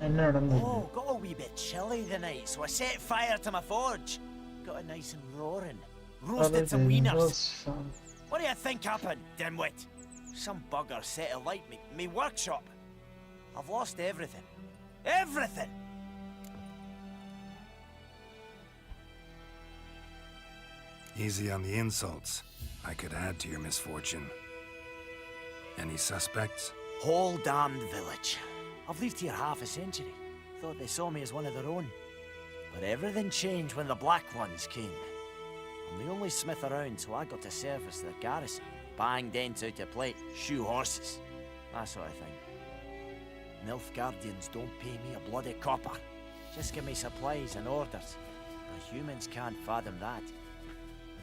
Oh, got a wee bit chilly the night, so I set fire to my forge. Got it nice and roaring. Roasted some wieners. What do you think happened, dimwit? Some bugger set alight me workshop. I've lost everything. Everything! Easy on the insults. I could add to your misfortune. Any suspects? Whole damned village. I've lived here half a century. Thought they saw me as one of their own. But everything changed when the Black Ones came. I'm the only smith around, so I got to service the garrison. Bang dents out of plate, shoe horses, that sort of thing. Nilfgaardians don't pay me a bloody copper. Just give me supplies and orders. The humans can't fathom that.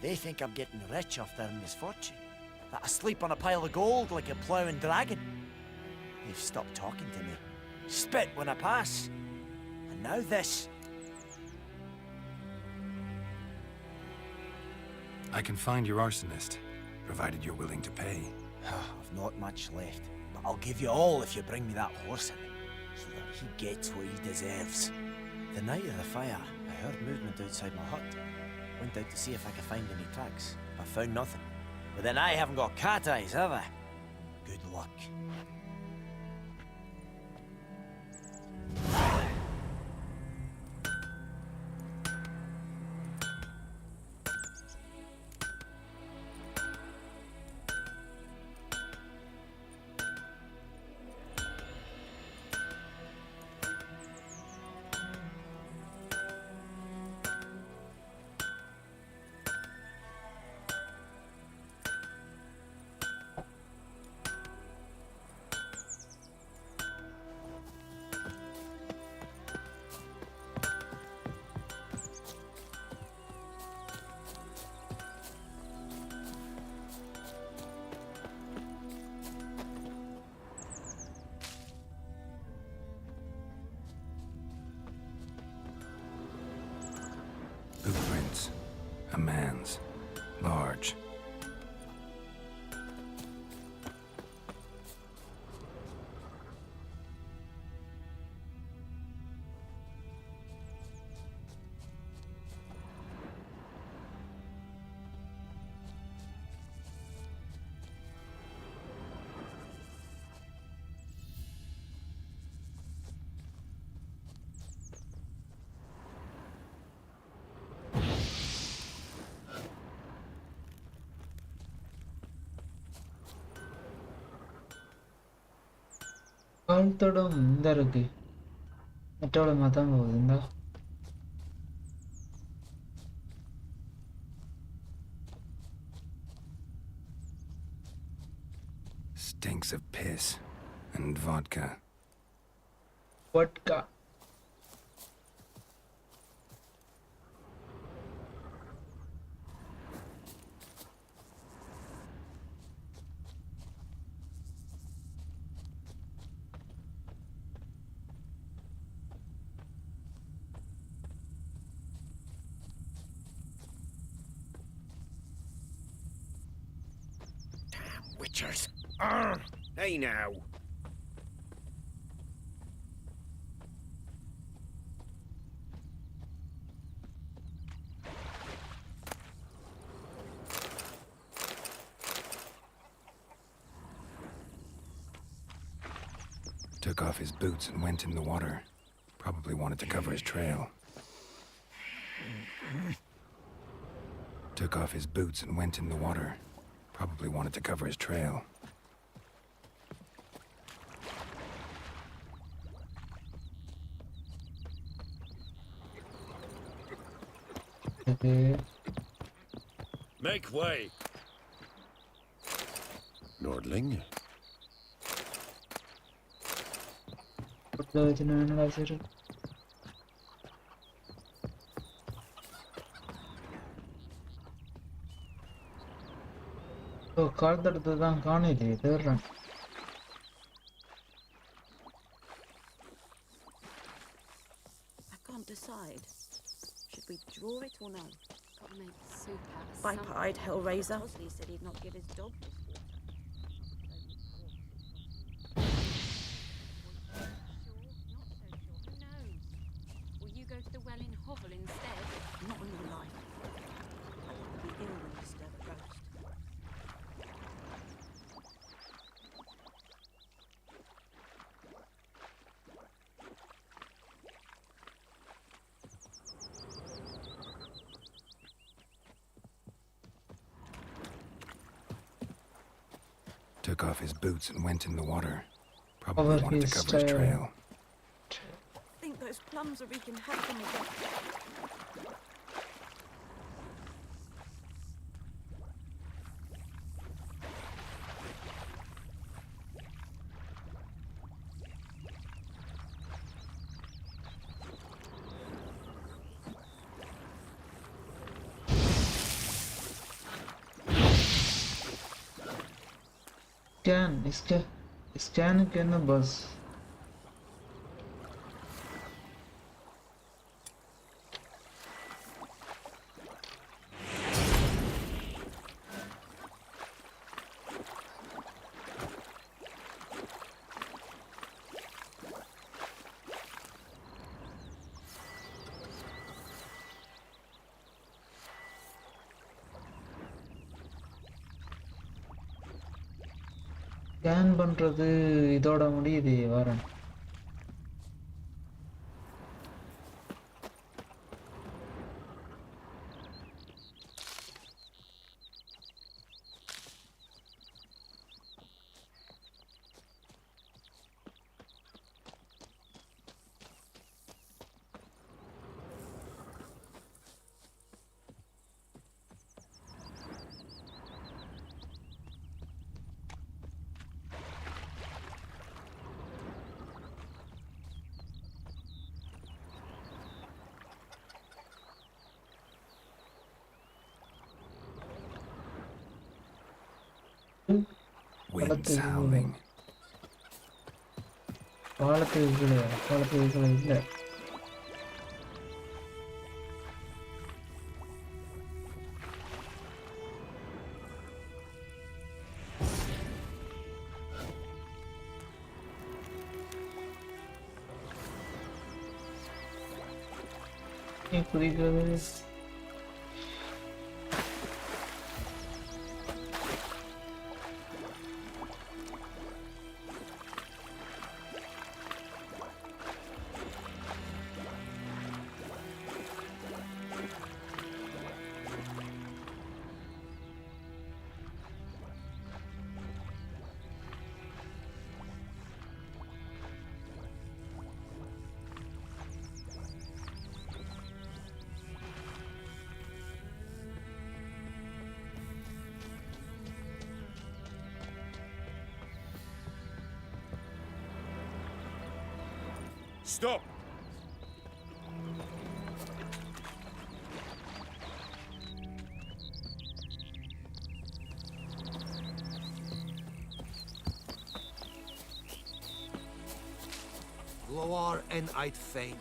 They think I'm getting rich off their misfortune. That I sleep on a pile of gold like a ploughing dragon. They've stopped talking to me. Spit when I pass. And now this. I can find your arsonist, provided you're willing to pay. I've not much left, but I'll give you all if you bring me that horse in, so that he gets what he deserves. The night of the fire, I heard movement outside my hut. Went out to see if I could find any tracks. I found nothing. But then I haven't got cat eyes, have I? Good luck. Footprints. A man's. Large. கால்தடம் இந்த இருக்கு மற்றவளமா தான் போகுது இந்த Stinks of piss and vodka. vodka. Witchers! Arr! Hey now! Took off his boots and went in the water. Probably wanted to cover his trail. Took off his boots and went in the water. Probably wanted to cover his trail. Make way! Nordling? கால்தடத்தை தான் காணலையே தேடுறேன் I can't decide. Should we draw it or no? Gotta make soup out of Viper-eyed Hellraiser. Bosley said he'd not give his dog this water. Who knows? Will you go to the well in Hovel instead? Not on your life. I will be ill when you stir the roast. Took off his boots and went in the water. Probably wanted to cover his trail. I think those plums are wreaking havoc on me. ஸ்கேனுக்கு என்ன bus scan பண்றது இதோட முடியுது வரேன் Winds howling. பாலத்துக்கு இல்லை குதிக்கிறது Stop! Loar en uit fame.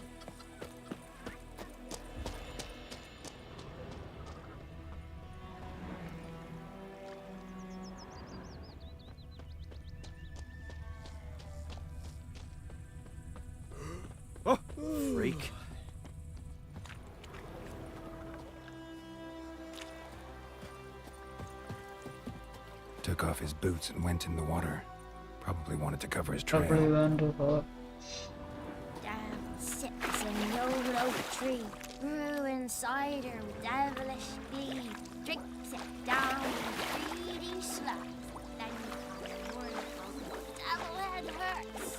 Oh, freak. Took off his boots and went in the water. Probably wanted to cover his trail. Probably wonderful. Down sits an old oak tree, brewing cider with devilish glee. Drinks it down in greedy slugs, then comes word from the devil head hurts.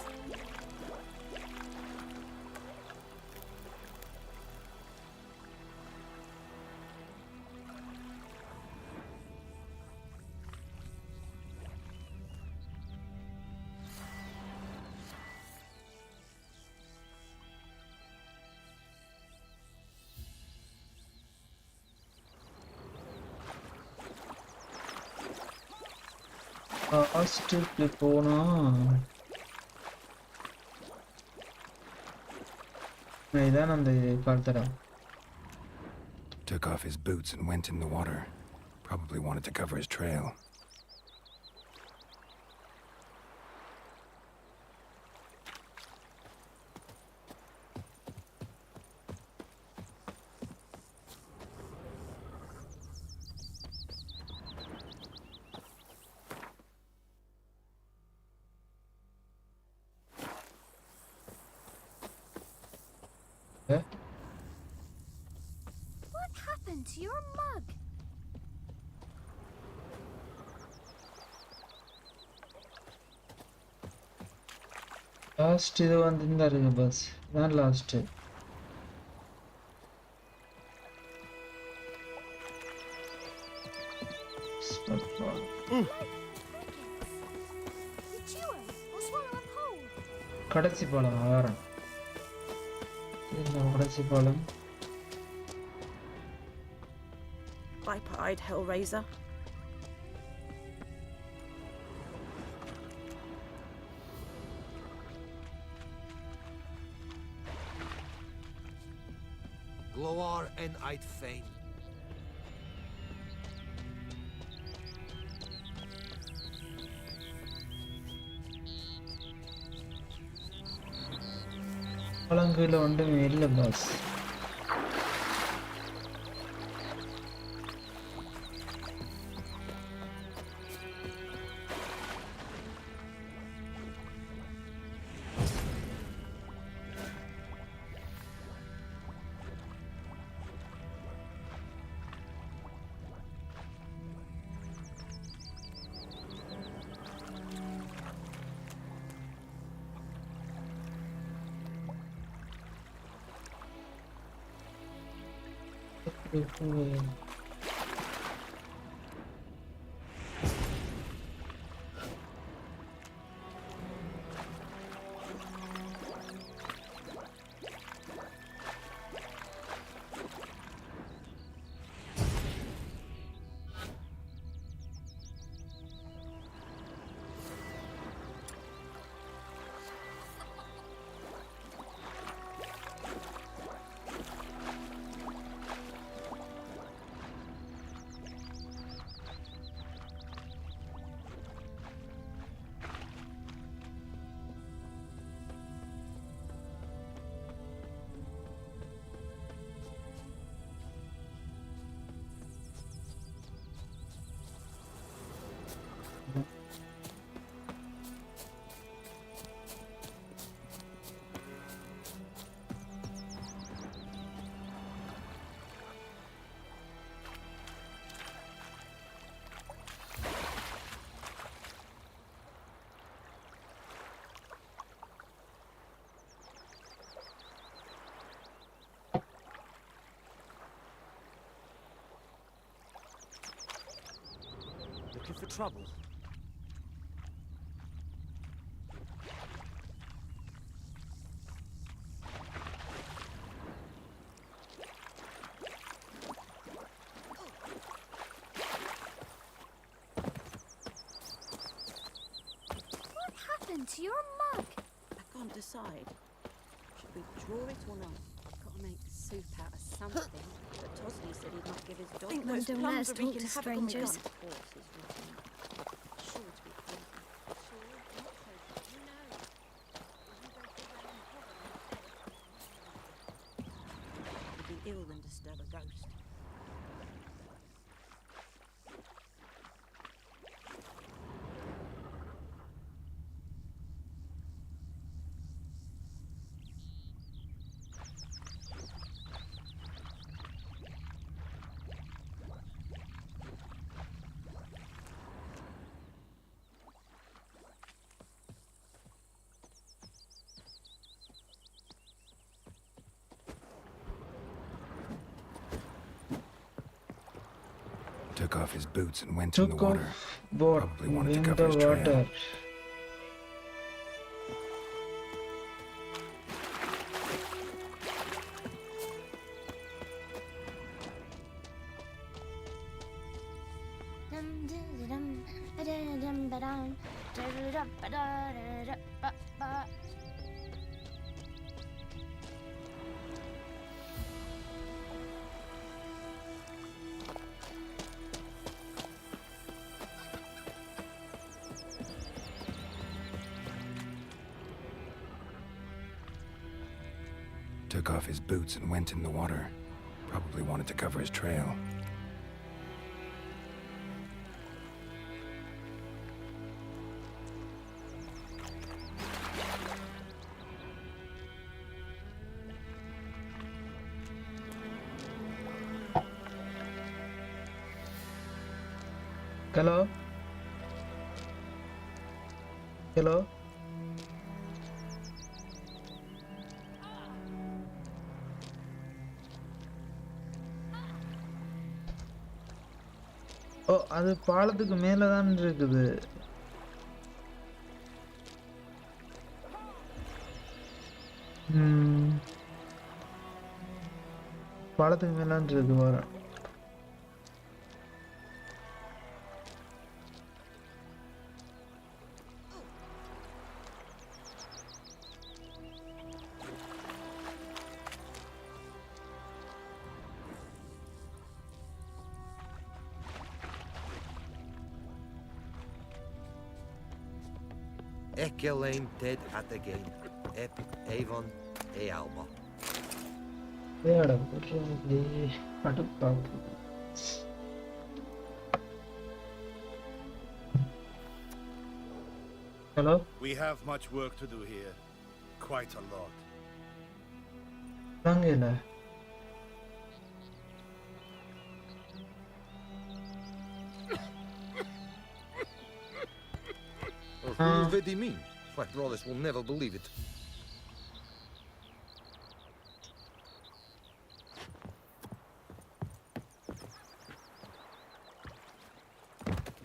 ஹாஸ்டலுக்கு போனா இதான் அந்த கால்தடா. Took off his boots and went in the water. Probably wanted to cover his trail. What happened to your mug? Last இது வந்து இந்த இருக்கு bus. இதான் last. கடைசி பாலம் ஆரம். இந்த கடைசி பாலம். Viper-eyed Hellraiser. Loar en uit fame. பழங்குல ஒன்றுமே இல்லை pass. Looking for trouble? happened to your mug? I can't decide. Should we draw it or not? Gotta make soup out of something. But Tosley said he'd not give his dog Think those them don't plums let us are wreaking talk to havoc on my strangers. gun. Horses written. Sure to be poison. Sure, not so bad. Who knows? Will you go to the well in Hovel instead? It'd be ill than disturb a ghost. Took off his boots and went in the Took water. off what? Probably wanted to In cover his the trail. water. Dum dum dum ba-dum ba-dum da-da-dum ba-da-da-da-ba-ba. Took off his boots and went in the water. Probably wanted to cover his trail. Hello? Hello? ஓ அது பாலத்துக்கு மேல தான் இருக்குது. பாலத்துக்கு மேல தான் இருக்கு வர. Ekelane dead at the game. Ep Avon e Alba. ஏடா போடுறீங்களே அடுப்பா. Hello? We have much work to do here. Quite a lot. வாங்கல. Who vedi mean? My brothers will never believe it.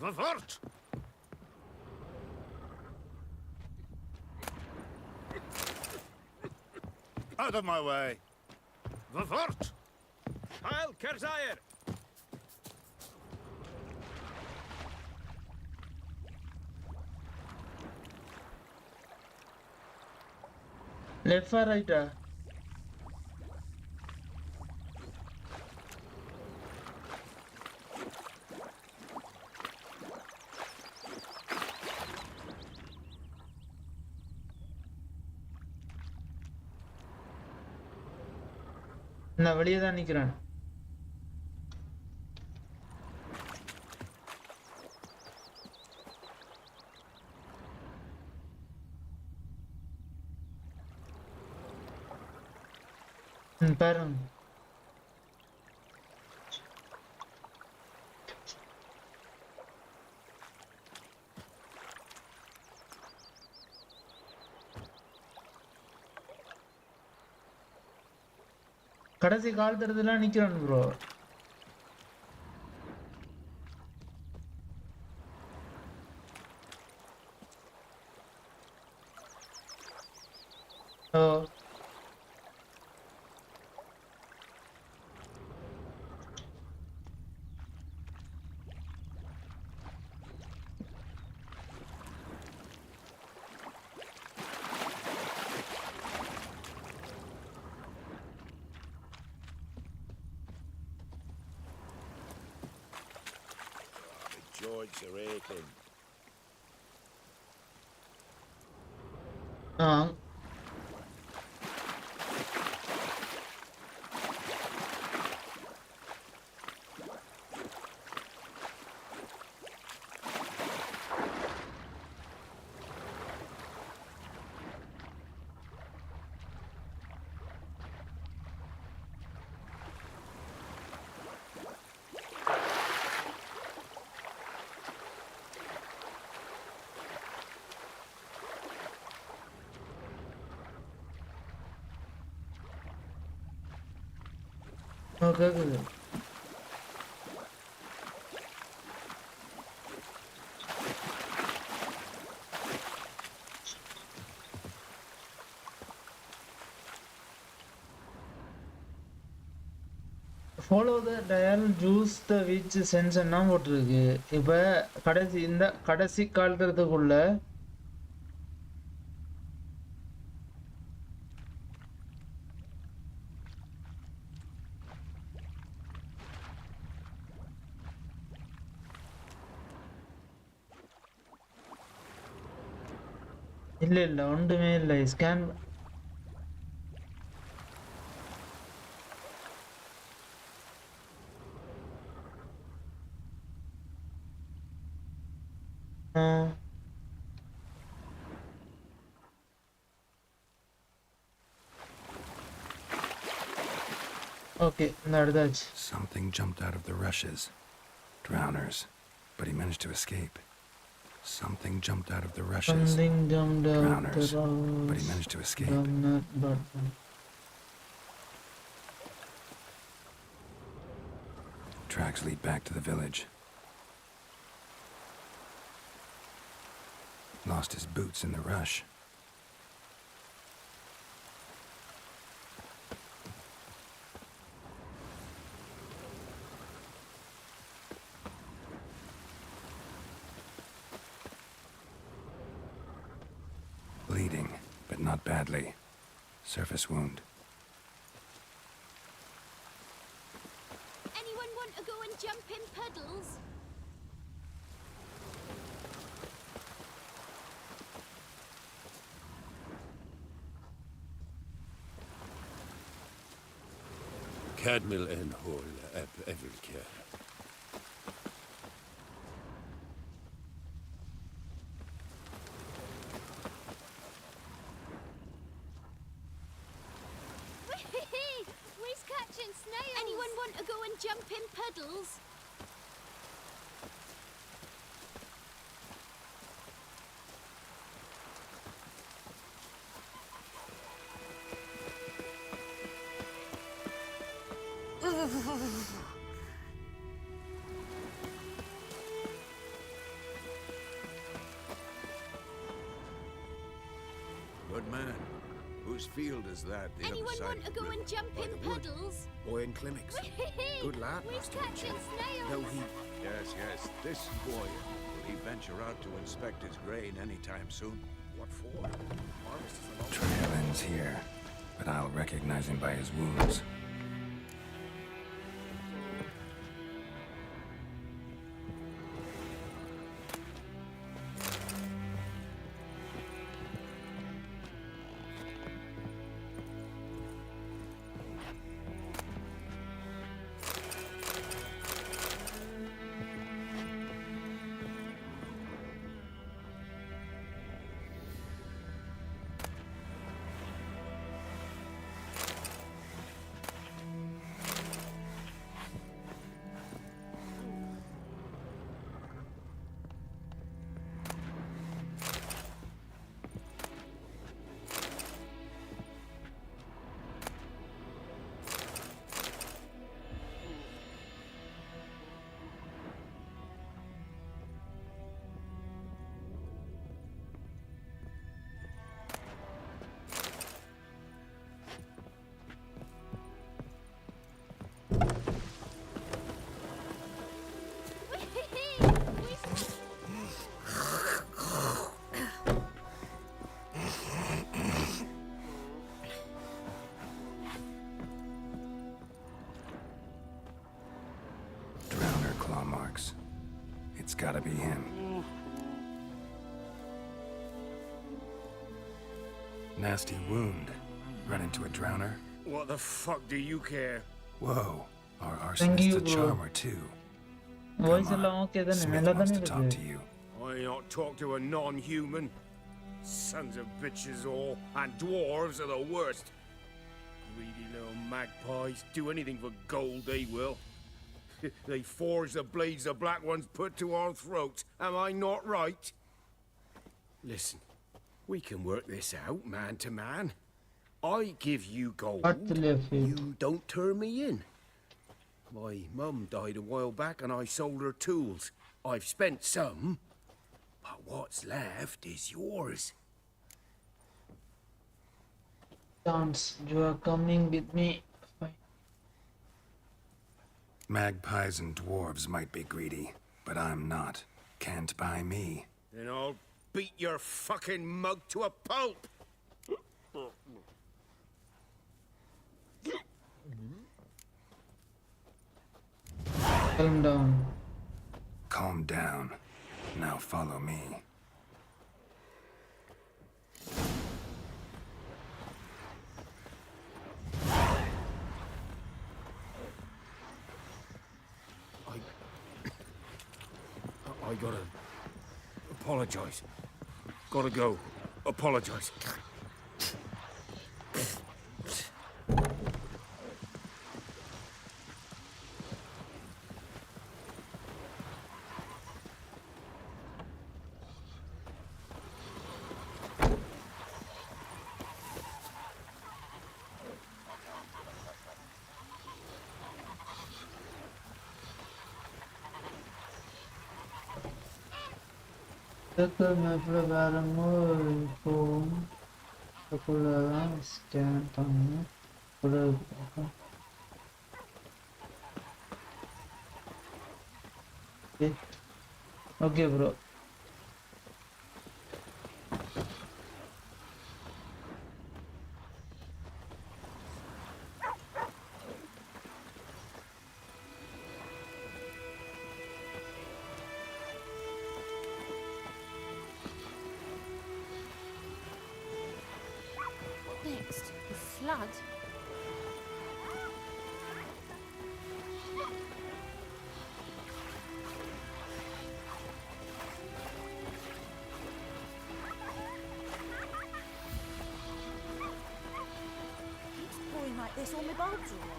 Vavort! Out of my way! Vavort! Heil Kerzaier! Left or right? நான் வெளியே தான் நிக்கிறேன். பாருங்க. கடைசி கால் தரதுலாம் நிக்கிறான் bro. Oh joints are aching. கேக்குது. Follow the dial choose the which சென்ஸ்னா போட்டிருக்கு. இப்போ கடைசி காலத்துக்குள்ள இல்ல ஒன்றுமே இல்லை. ஸ்கேன் ஓகே இந்த அடுத்தாச்சு. Something jumped out of the rushes. Drowners. But he managed to escape. Something jumped out of the rushes. Something jumped out Drowners. the But he managed to escape. Tracks lead back to the village. Lost his boots in the rush. Bleeding, but not badly. Surface wound. Anyone want to go and jump in puddles? Cadmil en hol eb evelker. We's catching snails. Anyone want to go and jump in puddles? Good man. Whose field is that? The Anyone other side want of to the go river? and jump By in the wood? puddles? Or in clinics? Good lad, We's Master catching Chillibee. snails. No, he... Yes. This boy, will he venture out to inspect his grain anytime soon? What for? Harvest is a long Trail ends here, but I'll recognize him by his wounds. gotta be him. Nasty wound. Run into a drowner? What the fuck do you care? Whoa, our Thank you, arsonist's a bro. charmer too. Voice எல்லாம் okay தானே? Smith நல்லா wants தானே to talk இருக்கு? to you. I not talk to a non-human. Sons of bitches all, and dwarves are the worst. Greedy little magpies do anything for gold, they will. They forge the blades the black ones put to our throats. Am I not right? Listen, we can work this out, man to man. I give you gold, you don't turn me in. My mum died a while back and I sold her tools. I've spent some, but what's left is yours. Chance, you are coming with me. Magpies and dwarves might be greedy, but I'm not. Can't buy me. Then I'll beat your fucking mug to a pulp. Calm down. Calm down. Now follow me. I gotta apologize. Gotta go. Apologize. Circle map barangmu phone popular scan tangan boleh apa? Okay bro. Next, the flood. It's pouring like this, all my bulbs are wet.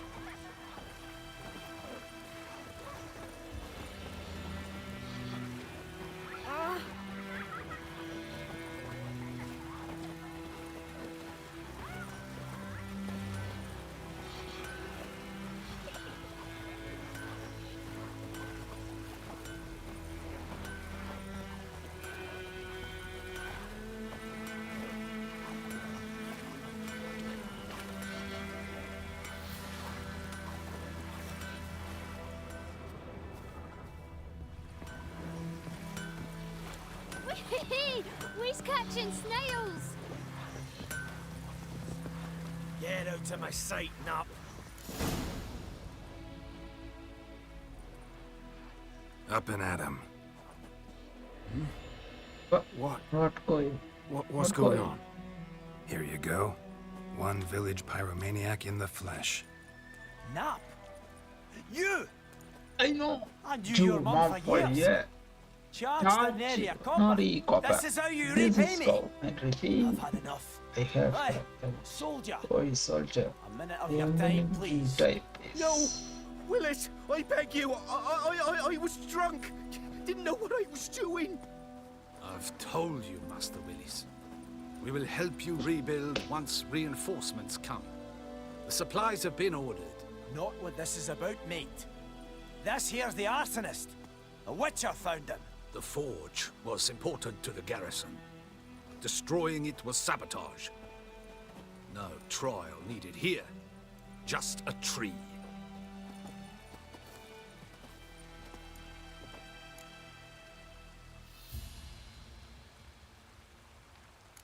We's catching snails. Get out of my sight, Nop. Up and at him. What's going on? Here you go. One village pyromaniac in the flesh. Nap? You? I know. I knew your mum for years. Charged an area copper. This is how you repay me. I've had enough. I have Right, soldier. Boy, soldier. A minute of your time, please. No, Willis, I beg you. I was drunk. Didn't know what I was doing. I've told you, Master Willis. We will help you rebuild once reinforcements come. The supplies have been ordered. Not what this is about, mate. This here's the arsonist. A witcher found him. The forge was important to the garrison. Destroying it was sabotage. No trial needed here. Just a tree.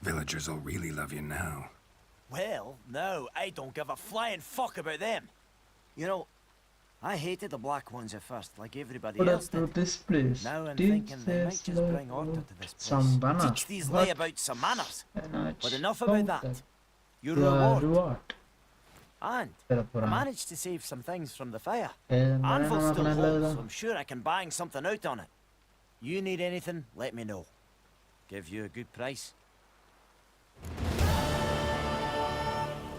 Villagers will really love you now. Well, no, I don't give a flying fuck about them. You know, I hated the black ones at first, like everybody What else up to did. this place? Now I'm Teach thinking they might this just bring order to this some place. manners. Teach these What? layabouts some manners. But enough Oh, about that. Your reward. Reward. And I managed to save some things from the fire. And Anvil's still whole, so I'm sure I can bang something out on it. You need anything, let me know. Give you a good price.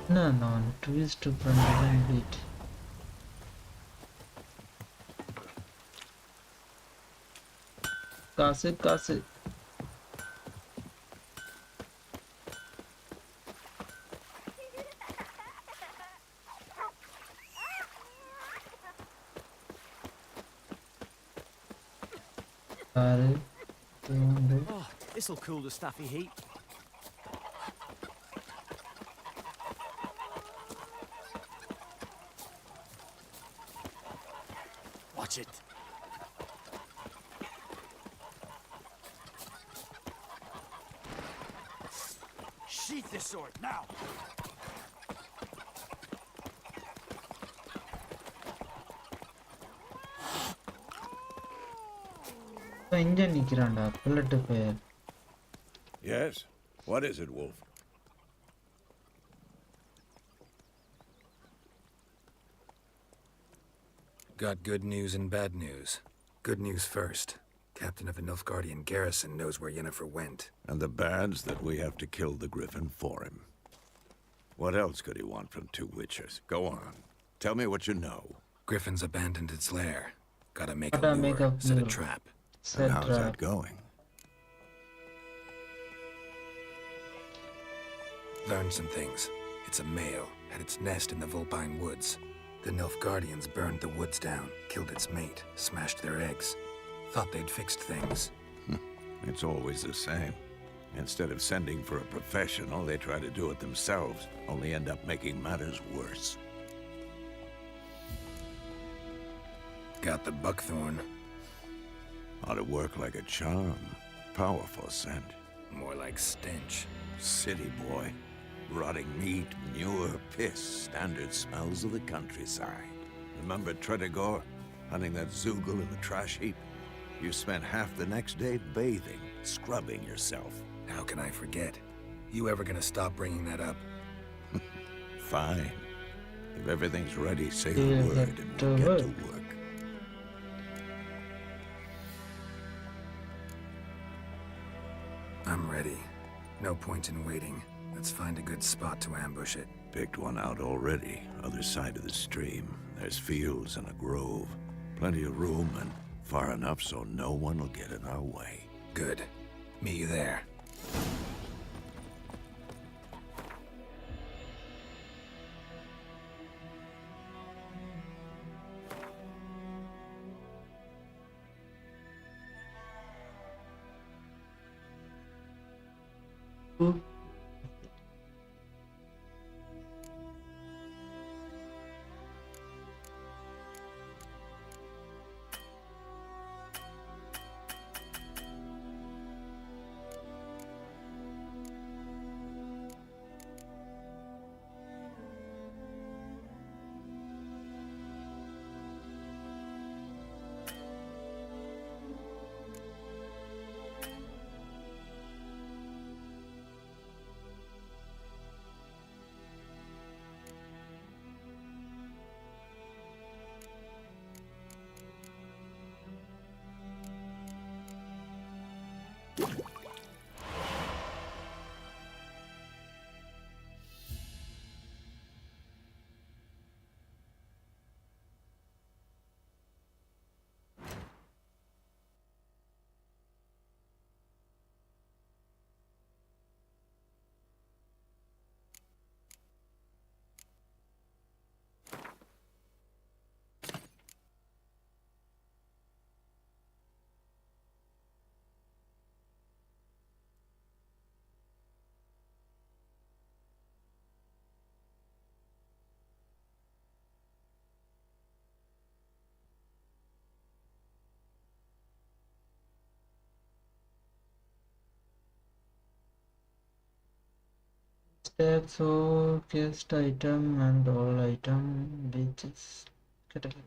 No, twist to front and beat. Kaase. Oh, this'll cool the stuffy heat. Watch it. Sheath the sword now. Yes? What is it, Wolf? Got good news and bad news. Good news first. Captain of the Nilfgaardian garrison knows where Yennefer went. And the bad's that we have to kill the griffin for him. What else could he want from two witchers? Go on. Tell me what you know. Griffin's abandoned its lair. Gotta make a Gotta lure, make a set a lure. trap. And how's that going? Learned some things. It's a male, had its nest in the Vulpine Woods. The Nilfgaardians burned the woods down, killed its mate, smashed their eggs. Thought they'd fixed things. It's always the same. Instead of sending for a professional, they try to do it themselves, only end up making matters worse. Got the buckthorn. Ought to work like a charm. Powerful scent. More like stench. City boy. Rotting meat, manure, piss, standard smells of the countryside. Remember Tredegor? Hunting that Zoogle in the trash heap? You spent half the next day bathing, scrubbing yourself. How can I forget? You ever gonna stop bringing that up? Fine. If everything's ready, say the word and we'll get to work. I'm ready. No point in waiting. Let's find a good spot to ambush it. Picked one out already. Other side of the stream. There's fields and a grove. Plenty of room and far enough so no one will get in our way. Good. Meet you there. Step so guest item and all item beaches category.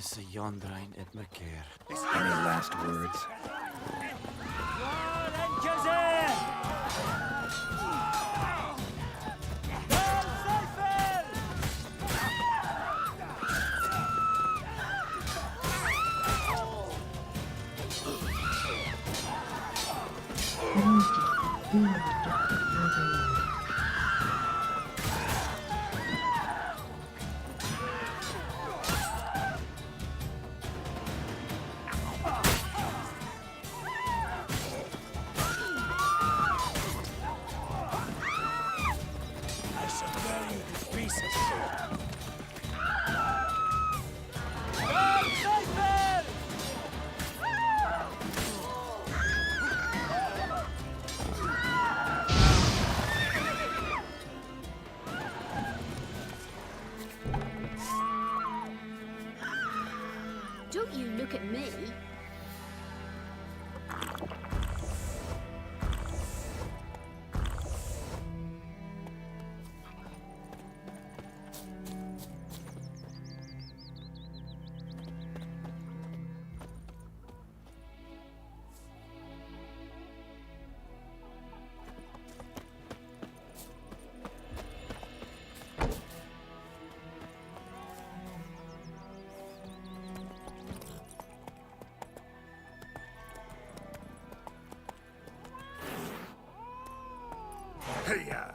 is a yondrain at Macair. Any last words? Don't you look at me. Hey-ya!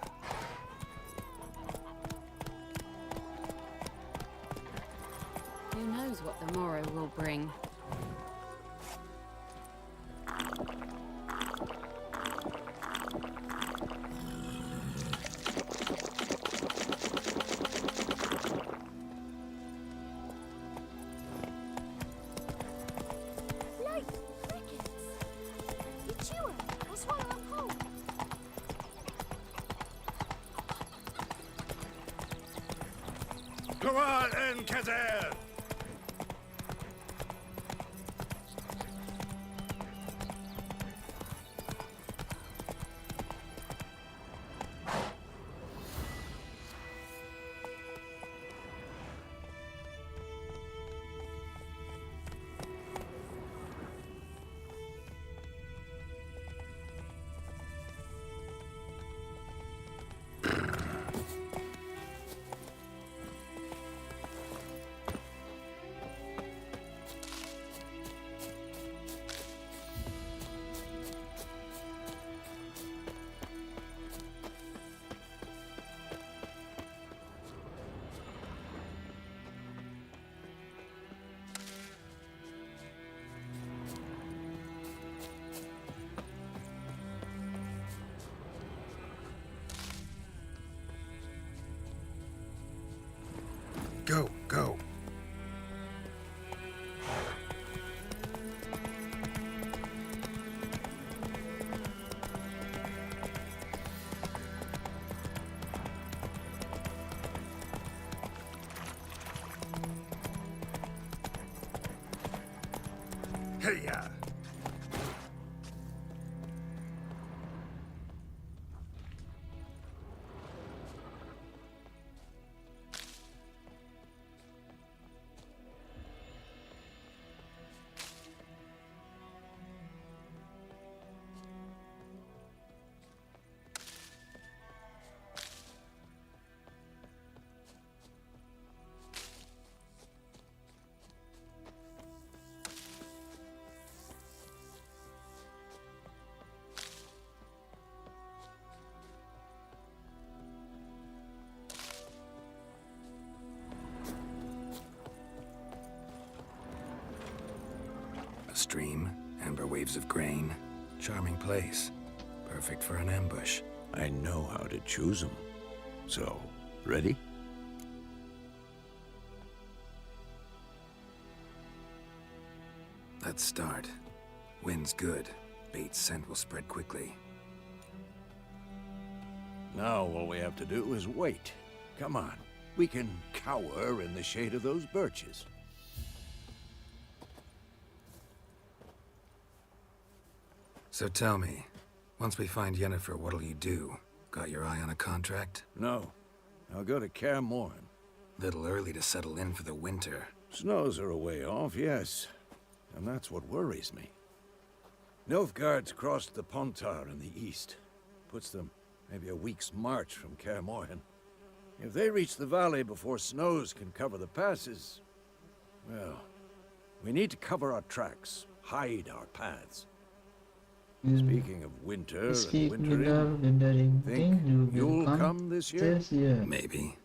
Who knows what the morrow will bring? Light, crickets! You chew it. I'll swallow them whole. Come on, Kazan! Go, go. Hey-ya! A stream, amber waves of grain. Charming place. Perfect for an ambush. I know how to choose them. So, ready? Let's start. Wind's good. Bait's scent will spread quickly. Now all we have to do is wait. Come on. We can cower in the shade of those birches. So tell me, once we find Yennefer, what'll you do? Got your eye on a contract? No. I'll go to Kaer Morhen. Little early to settle in for the winter. Snows are a way off, yes. And that's what worries me. Nilfgaard's crossed the Pontar in the east. Puts them maybe a week's march from Kaer Morhen. If they reach the valley before snows can cover the passes, well, we need to cover our tracks, hide our paths. Speaking of winter and wintering, think you'll come this year? Maybe.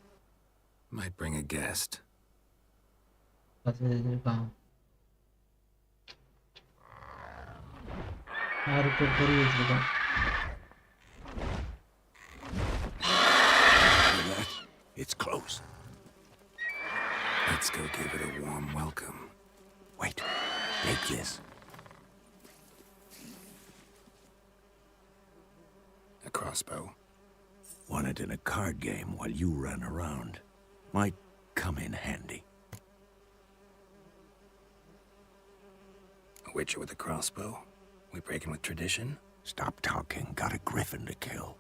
Might bring a guest. It's close. Let's go give it a warm welcome. Wait, take this. A crossbow. Won it in a card game while you ran around. Might come in handy. A witcher with a crossbow? We breaking with tradition? Stop talking. Got a griffin to kill.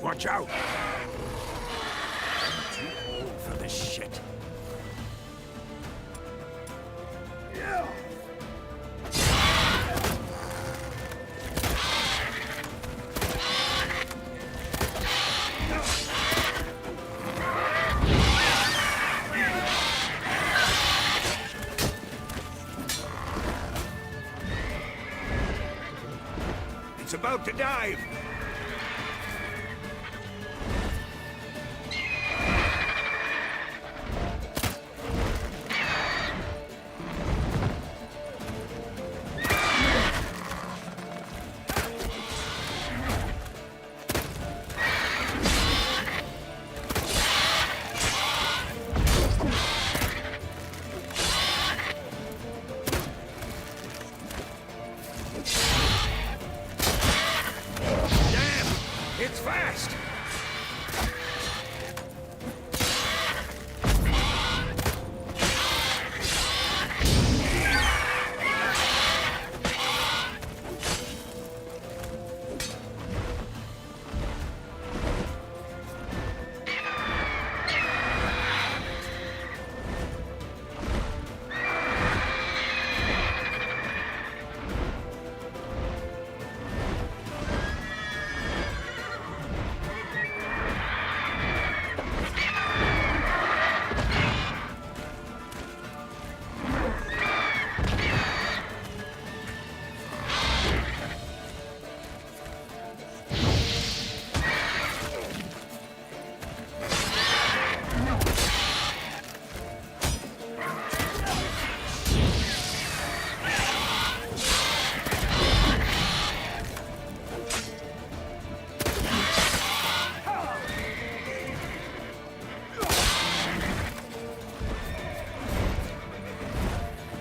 Watch out! I'm too old for this shit. It's about to dive! It's fast!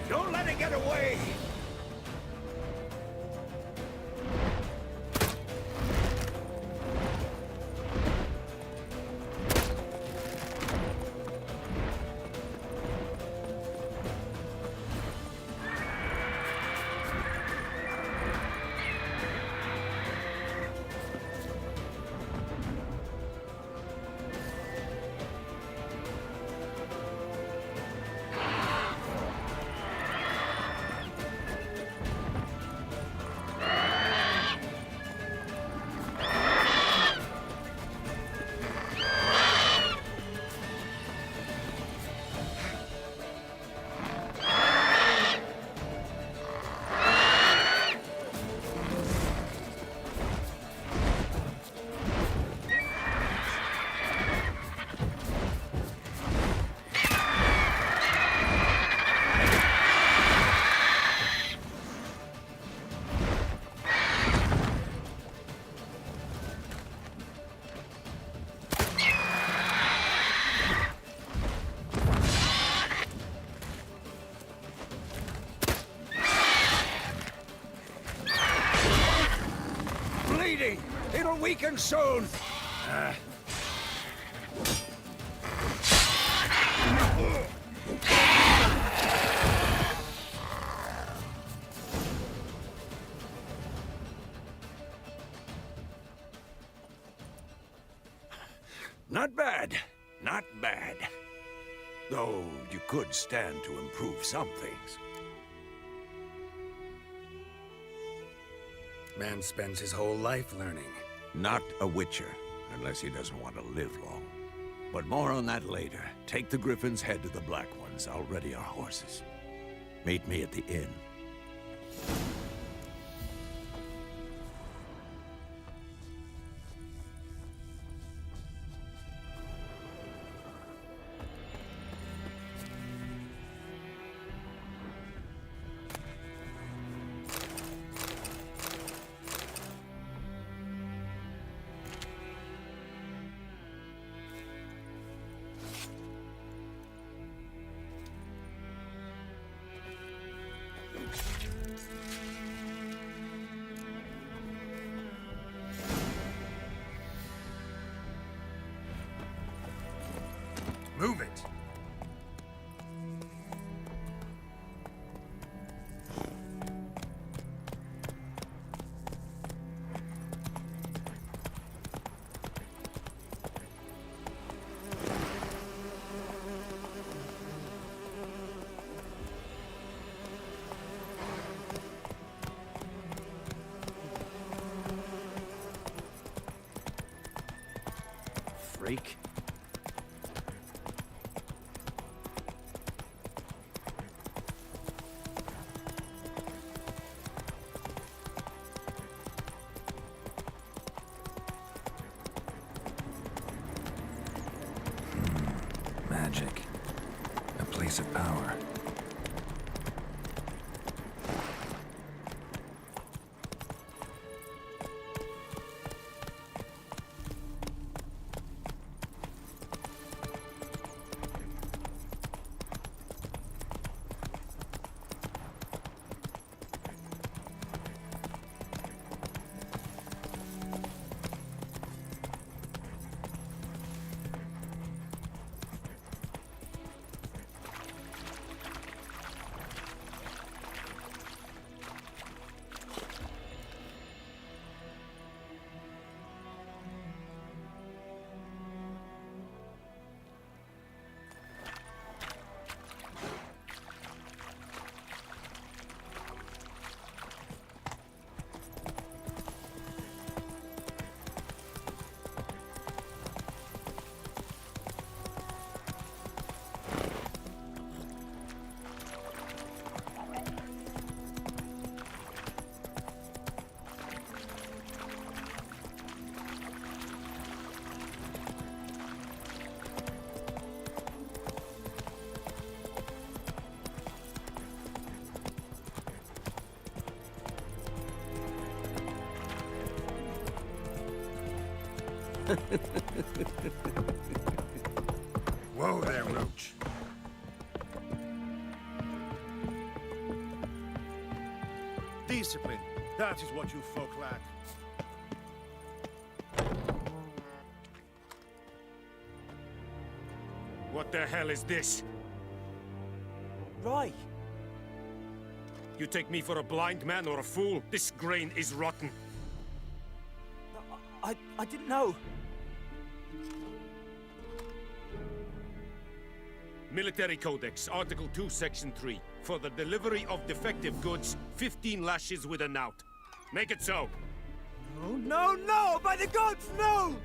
Don't let it get away! Bleeding! It'll weaken soon! Not bad. Not bad. Though you could stand to improve some things. Man spends his whole life learning. Not a witcher, unless he doesn't want to live long. But more on that later. Take the Griffin's head to the Black Ones. I'll ready our horses. Meet me at the inn. Move it! Freak. Magic. A place of power. Whoa there, Roach. Discipline. That is what you folk lack. What the hell is this? Roy! You take me for a blind man or a fool? This grain is rotten. I didn't know. Military Codex, Article 2, Section 3. For the delivery of defective goods, 15 lashes with a knout. Make it so. No, no, no! By the gods, no!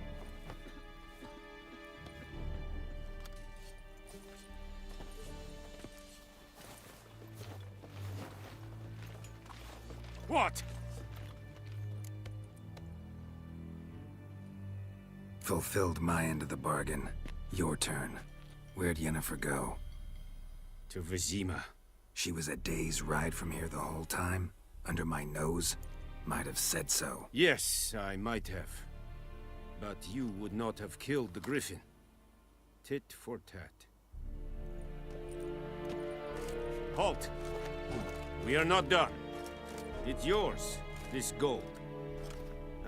What? Fulfilled my end of the bargain. Your turn. Where'd Yennefer go? To Vizima. She was a day's ride from here the whole time? Under my nose? Might have said so. Yes, I might have. But you would not have killed the griffin. Tit for tat. Halt! We are not done. It's yours, this gold.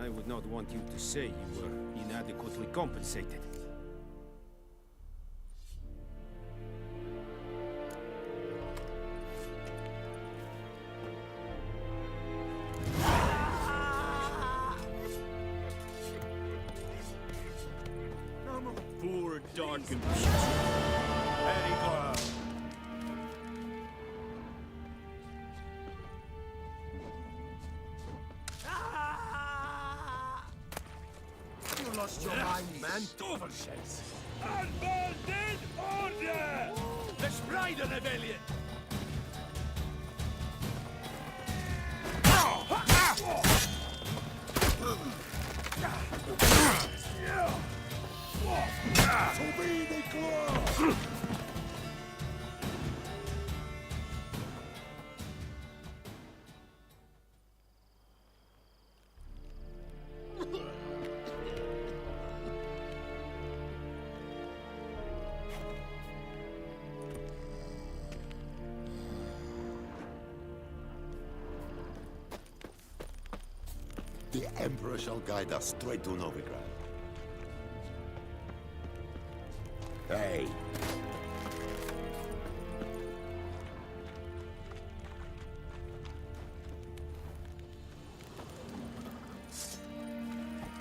I would not want you to say you were inadequately compensated. darkened future. Eivor! You lost your mind, man. Oversheds! Unbounded order! Let's ride a rebellion! The Emperor shall guide us straight to Novigrad. Hey!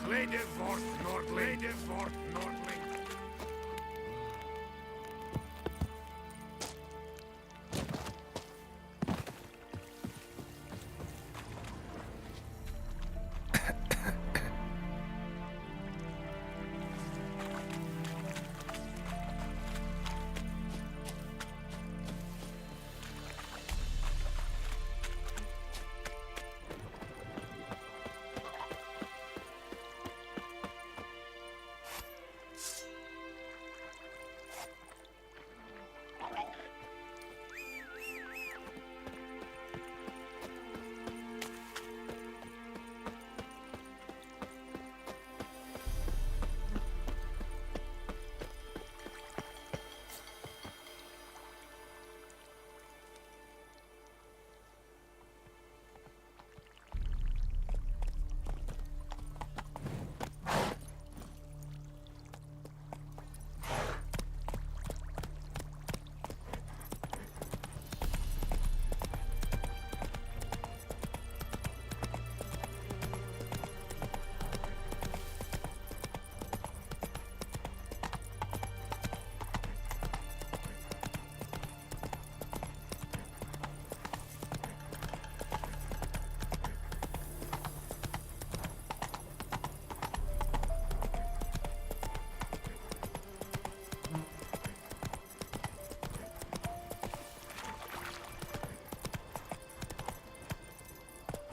Glede vort Nordling! Glede vort Nordling!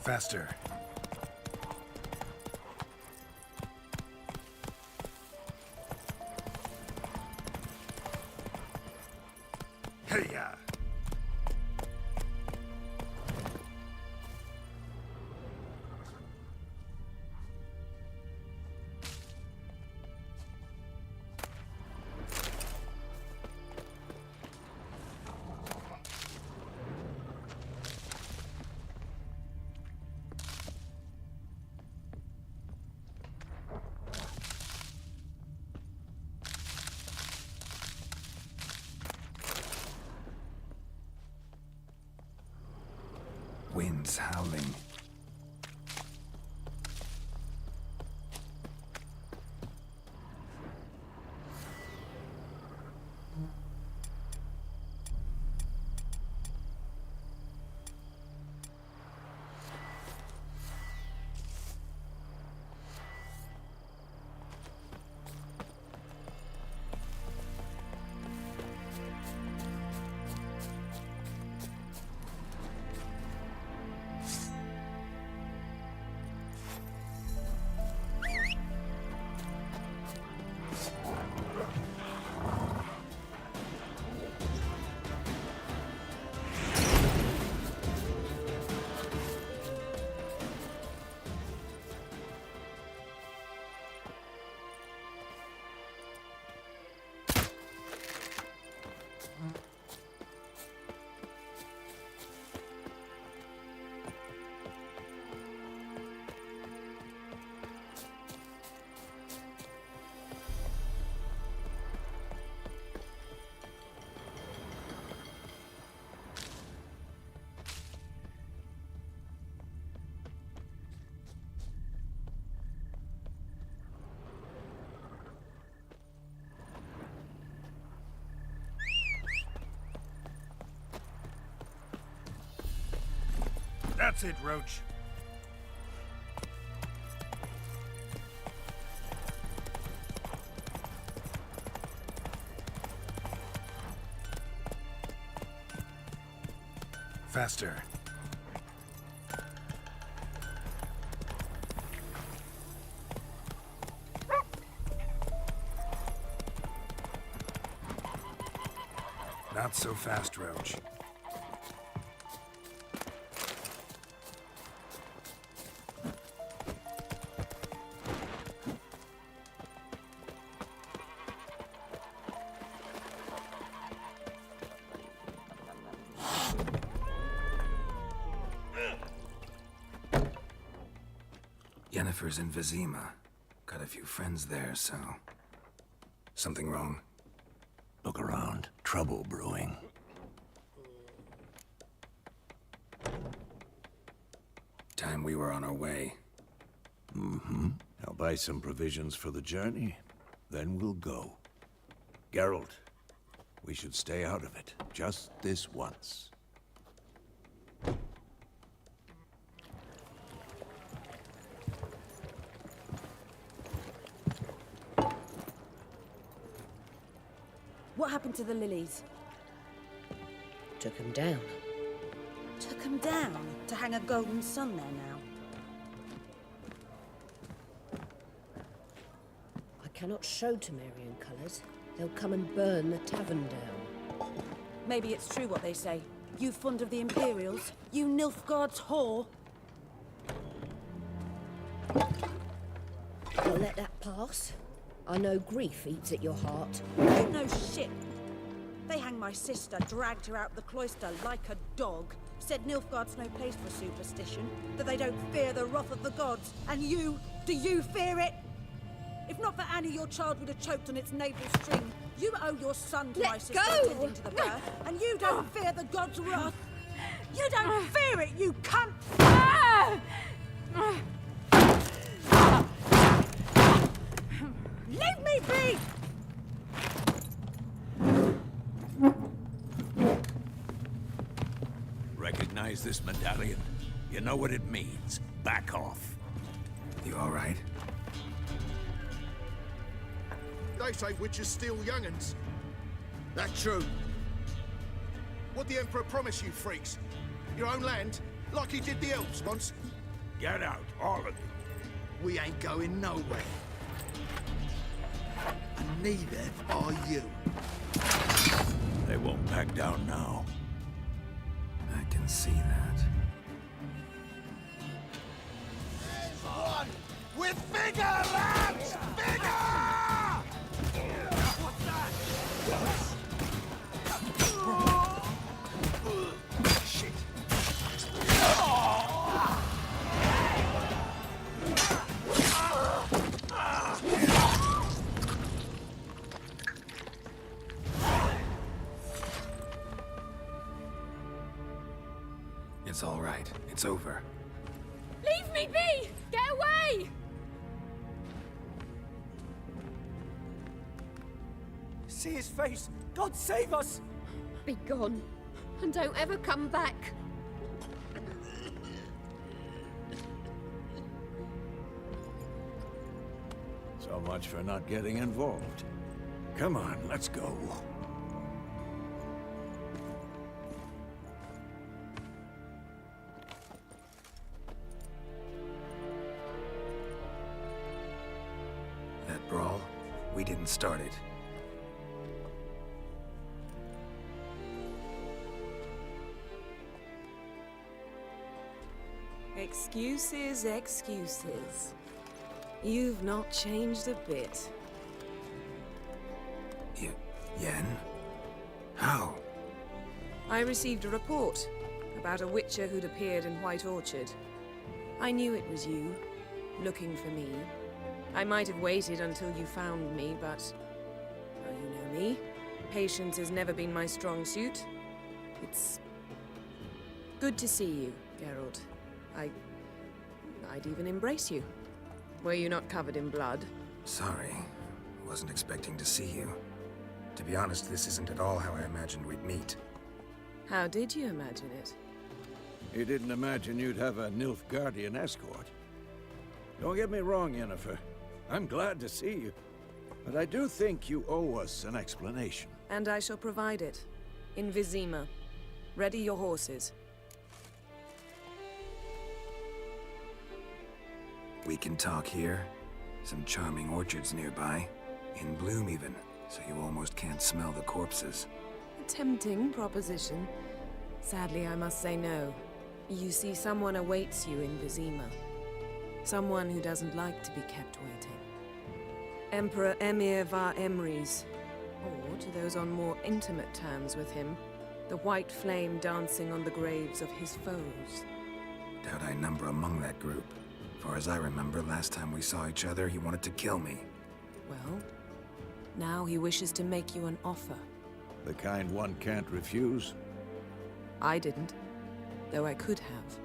Faster. Hey-ya! Winds howling. That's it, Roach. Faster. Not so fast, Roach. Yennefer's in Vizima. Got a few friends there, so... Something wrong? Look around. Trouble brewing. Time we were on our way. Mm-hmm. I'll buy some provisions for the journey, then we'll go. Geralt, we should stay out of it, just this once. What happened to the lilies? Took him down. Took them down to hang a golden sun there now. I cannot show Temerian colours. They'll come and burn the tavern down. Maybe it's true what they say. You fond of the Imperials? You Nilfgaard's whore? I'll let that pass. I know grief eats at your heart. You know shit. They hanged my sister, dragged her out the cloister like a dog. Said Nilfgaard's no place for superstition, that they don't fear the wrath of the gods. And you, do you fear it? If not for Annie, your child would have choked on its navel string. You owe your son to my sister attending to the birth, and you don't fear the gods' wrath. You don't fear it, you cunt! Leave me be! Recognize this medallion? You know what it means. Back off. You all right? They say witches steal young'uns. That's true. What the Emperor promised you, freaks? Your own land? Like he did the elves once? Get out, all of you. We ain't going nowhere. And neither are you. They won't back down now. I can see that. There's one with bigger lambs! Bigger! What's that? Shit. It's all right. It's over. Leave me be! Get away! See his face! God save us! Be gone, and don't ever come back. So much for not getting involved. Come on, let's go. That brawl, we didn't start it. Excuses, excuses. You've not changed a bit. Yen? How? I received a report about a witcher who'd appeared in White Orchard. I knew it was you, looking for me. I might have waited until you found me, but... well, you know me. Patience has never been my strong suit. It's... good to see you, Geralt. I'd even embrace you. Were you not covered in blood? Sorry. Wasn't expecting to see you. To be honest, this isn't at all how I imagined we'd meet. How did you imagine it? You didn't imagine you'd have a Nilfgaardian escort. Don't get me wrong, Yennefer. I'm glad to see you. But I do think you owe us an explanation. And I shall provide it. In Vizima. Ready your horses. We can talk here. Some charming orchards nearby. In bloom even, so you almost can't smell the corpses. A tempting proposition. Sadly, I must say no. You see, someone awaits you in Vizima. Someone who doesn't like to be kept waiting. Emperor Emir var Emrys. Or, to those on more intimate terms with him, the white flame dancing on the graves of his foes. Doubt I number among that group. Far as I remember, last time we saw each other, he wanted to kill me. Well, now he wishes to make you an offer. The kind one can't refuse? I didn't, though I could have.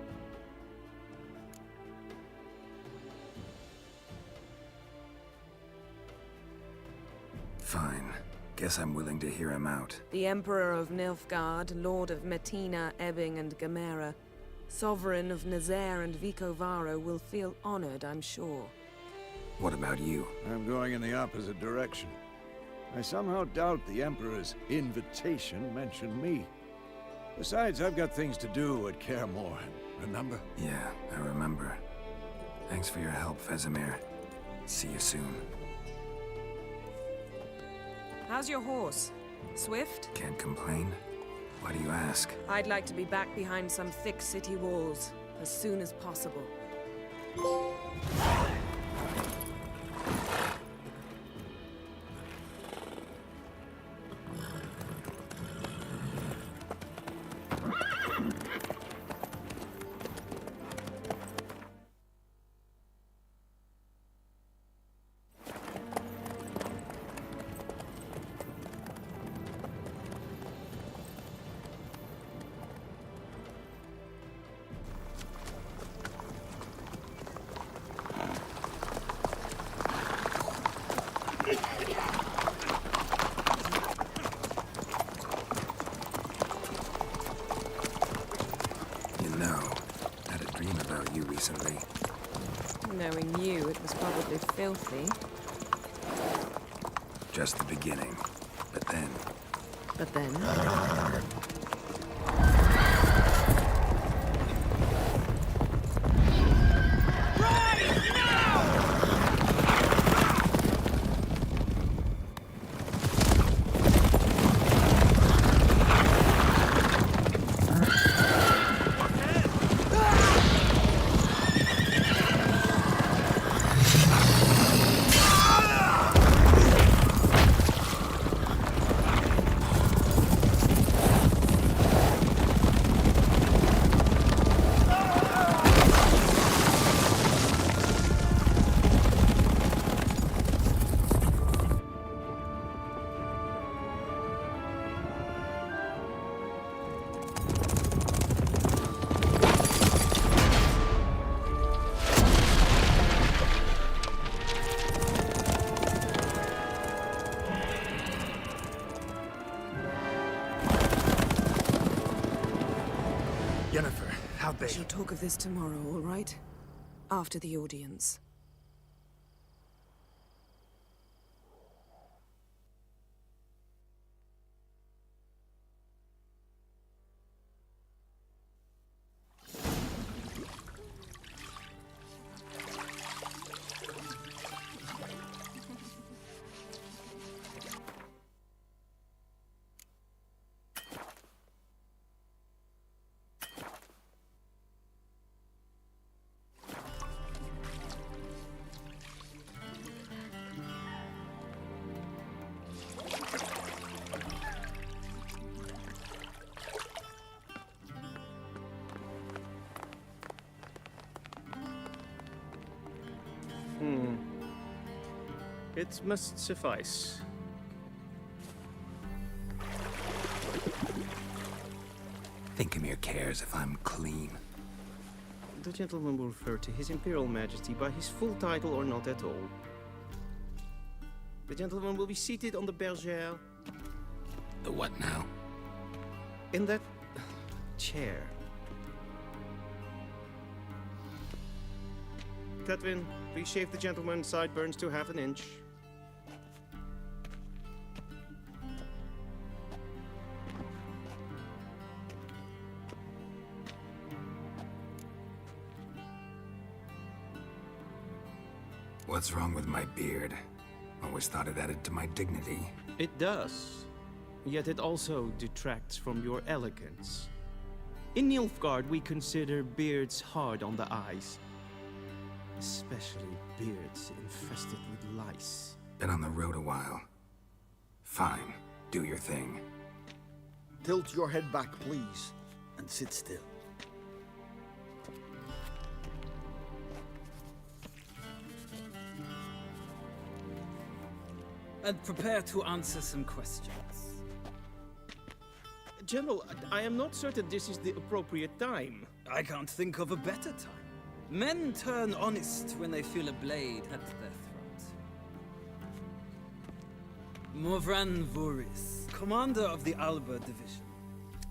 Fine. Guess I'm willing to hear him out. The Emperor of Nilfgaard, Lord of Metina, Ebbing, and Gamera, Sovereign of Nazaire and Vicovaro will feel honored, I'm sure. What about you? I'm going in the opposite direction. I somehow doubt the Emperor's invitation mentioned me. Besides, I've got things to do at Kaer Morhen, remember? Yeah, I remember. Thanks for your help, Vesemir. See you soon. How's your horse? Swift? Can't complain. Why do you ask? I'd like to be back behind some thick city walls as soon as possible. Recently. Knowing you, it was probably filthy. Just the beginning. But then... But then? Yennefer, how'd they... We shall talk of this tomorrow, all right? After the audience. It must suffice. Think Emir cares if I'm clean. The gentleman will refer to His Imperial Majesty by his full title or not at all. The gentleman will be seated on the bergère. The what now? In that chair. Cutwin, please shave the gentleman's sideburns to half an inch. What's wrong with my beard? Always thought it added to my dignity. It does. Yet it also detracts from your elegance. In Nilfgaard, we consider beards hard on the eyes. Especially beards infested with lice. Been on the road a while. Fine, do your thing. Tilt your head back, please, and sit still. And prepare to answer some questions. General, I am not certain this is the appropriate time. I can't think of a better time. Men turn honest when they feel a blade at their throat. Morvran Voris, commander of the Alba Division.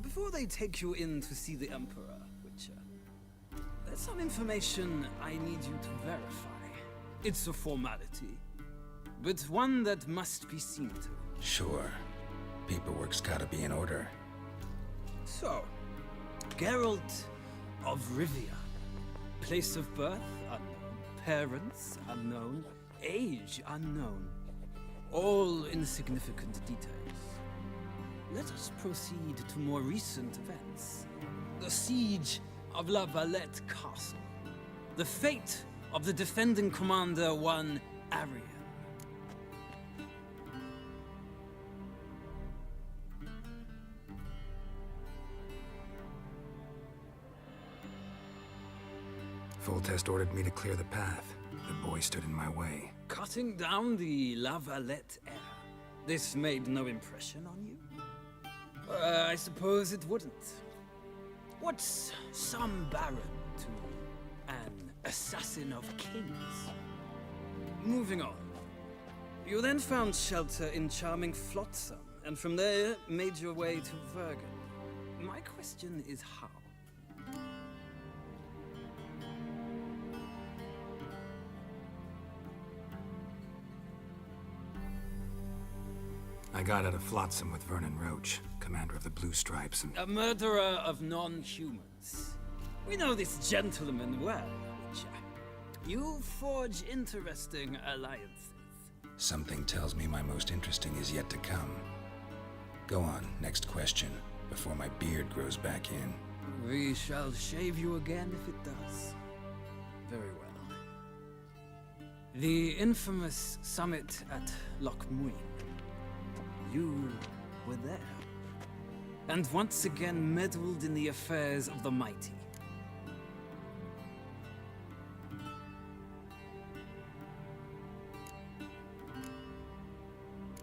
Before they take you in to see the Emperor, Witcher, there's some information I need you to verify. It's a formality, but one that must be seen to. Sure. Paperwork's gotta be in order. So, Geralt of Rivia. Place of birth unknown. Parents unknown. Age unknown. All insignificant details. Let us proceed to more recent events. The siege of La Valette Castle. The fate of the defending commander, one Arian. Foltest ordered me to clear the path. The boy stood in my way. Cutting down the La Valette heir. This made no impression on you? I suppose it wouldn't. What's some baron to an assassin of kings? Moving on. You then found shelter in charming Flotsam, and from there made your way to Vergen. My question is how? I got out of Flotsam with Vernon Roach, commander of the Blue Stripes, and... A murderer of non-humans. We know this gentleman well, Witcher. You forge interesting alliances. Something tells me my most interesting is yet to come. Go on, next question, before my beard grows back in. We shall shave you again if it does. Very well. The infamous summit at Loch Muin. You were there. And once again meddled in the affairs of the mighty.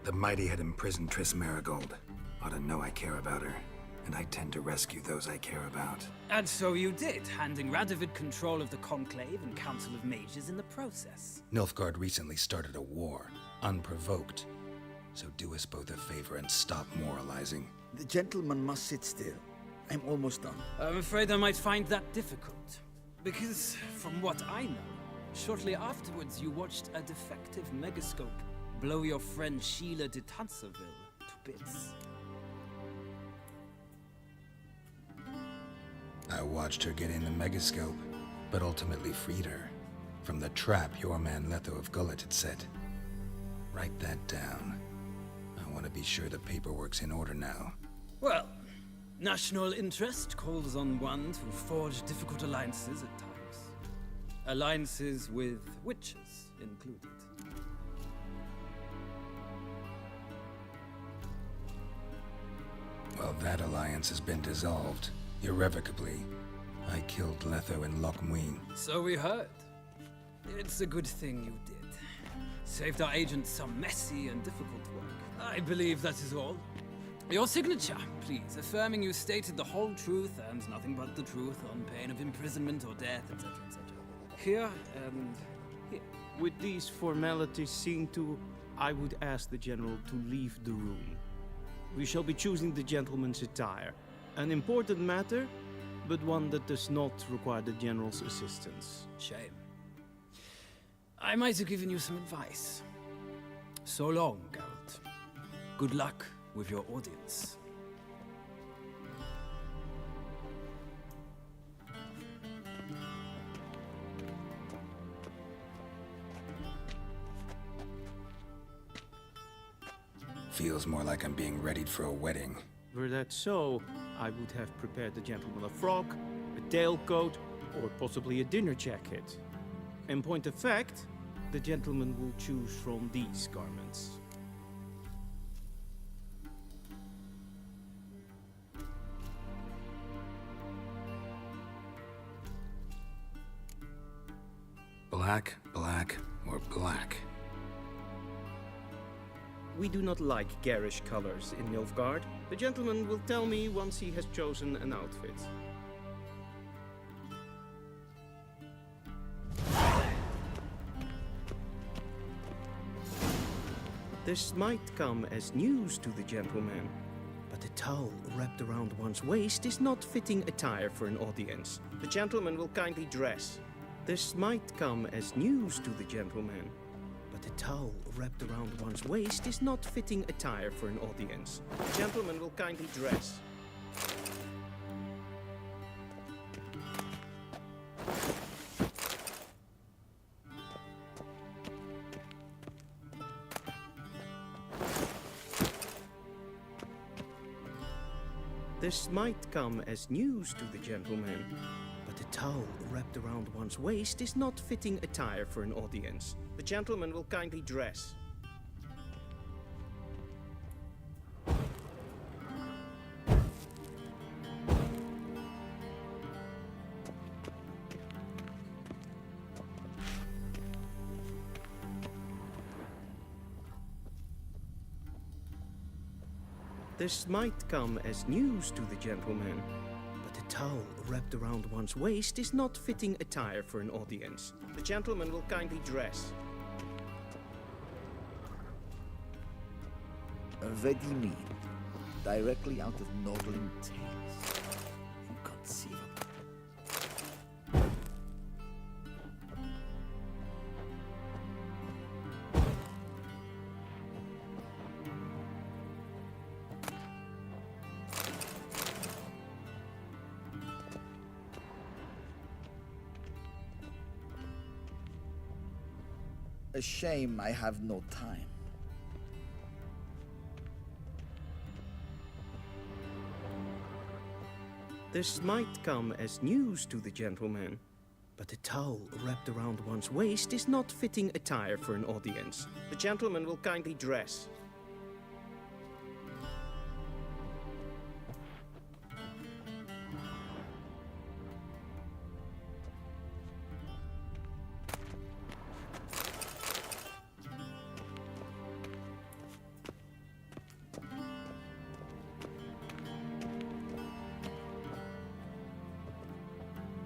The mighty had imprisoned Triss Marigold. Ought to know I care about her, and I tend to rescue those I care about. And so you did, handing Radovid control of the Conclave and Council of Mages in the process. Nilfgaard recently started a war, unprovoked. So do us both a favor and stop moralizing. The gentleman must sit still. I'm almost done. I'm afraid I might find that difficult. Because, from what I know, shortly afterwards you watched a defective megascope blow your friend Sheila de Tanserville to bits. I watched her get in the megascope, but ultimately freed her from the trap your man Letho of Gullet had set. Write that down. I want to be sure the paperwork's in order now. Well, national interest calls on one to forge difficult alliances at times. Alliances with witches included. Well, that alliance has been dissolved, irrevocably. I killed Letho in Loch Muin. So we heard. It's a good thing you did. Saved our agent some messy and difficult work. I believe that is all. Your signature, please, affirming you stated the whole truth and nothing but the truth on pain of imprisonment or death, etc., etc. Here and here. With these formalities seen to, I would ask the General to leave the room. We shall be choosing the gentleman's attire. An important matter, but one that does not require the General's assistance. Shame. I might have given you some advice. So long, Geralt. Good luck with your audience. Feels more like I'm being readied for a wedding. Were that so, I would have prepared the gentleman a frock, a tailcoat, or possibly a dinner jacket. In point of fact, the gentleman will choose from these garments. Black, black, or black. We do not like garish colors in Nilfgaard. The gentleman will tell me once he has chosen an outfit. This might come as news to the gentleman, but a towel wrapped around one's waist is not fitting attire for an audience. The gentleman will kindly dress. This might come as news to the gentleman, but a towel wrapped around one's waist is not fitting attire for an audience. The gentleman will kindly dress. This might come as news to the gentleman, but a towel wrapped around one's waist is not fitting attire for an audience. The gentleman will kindly dress. This might come as news to the gentleman, but a towel wrapped around one's waist is not fitting attire for an audience. The gentleman will kindly dress. Vedimi, directly out of Nordling Tales. Inconceivable. A shame I have no time. This might come as news to the gentleman, but a towel wrapped around one's waist is not fitting attire for an audience. The gentleman will kindly dress.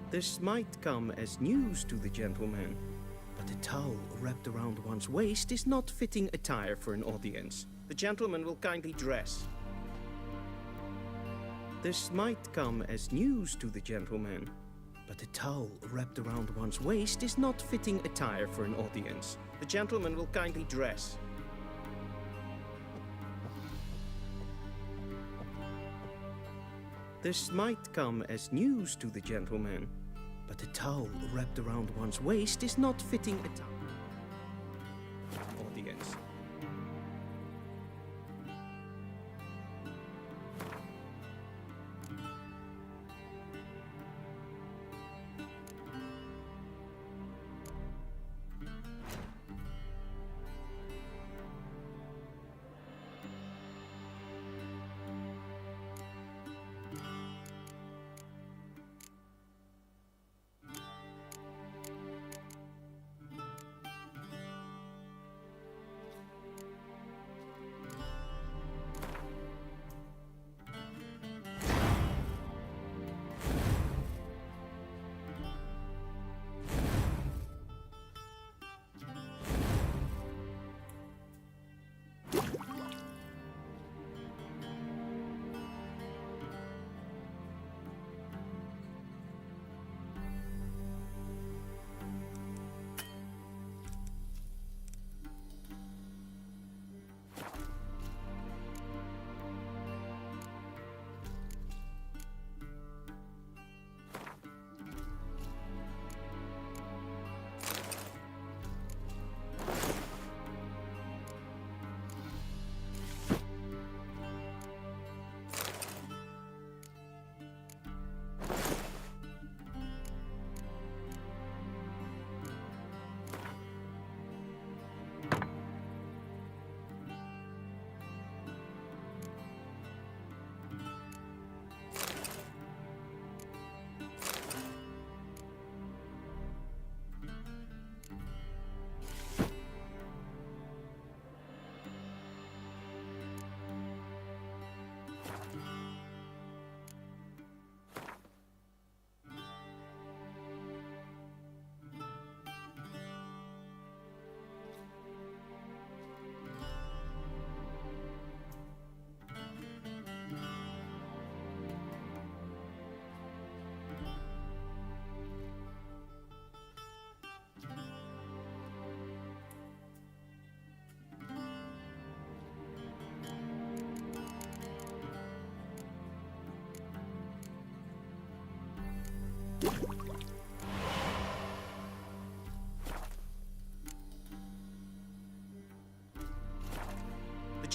This might come as news to the gentleman, but a towel wrapped around one's waist is not fitting attire for an audience. The gentleman will kindly dress. This might come as news to the gentleman, but a towel wrapped around one's waist is not fitting attire for an audience. The gentleman will kindly dress. This might come as news to the gentleman, but a towel wrapped around one's waist is not fitting attire for an audience.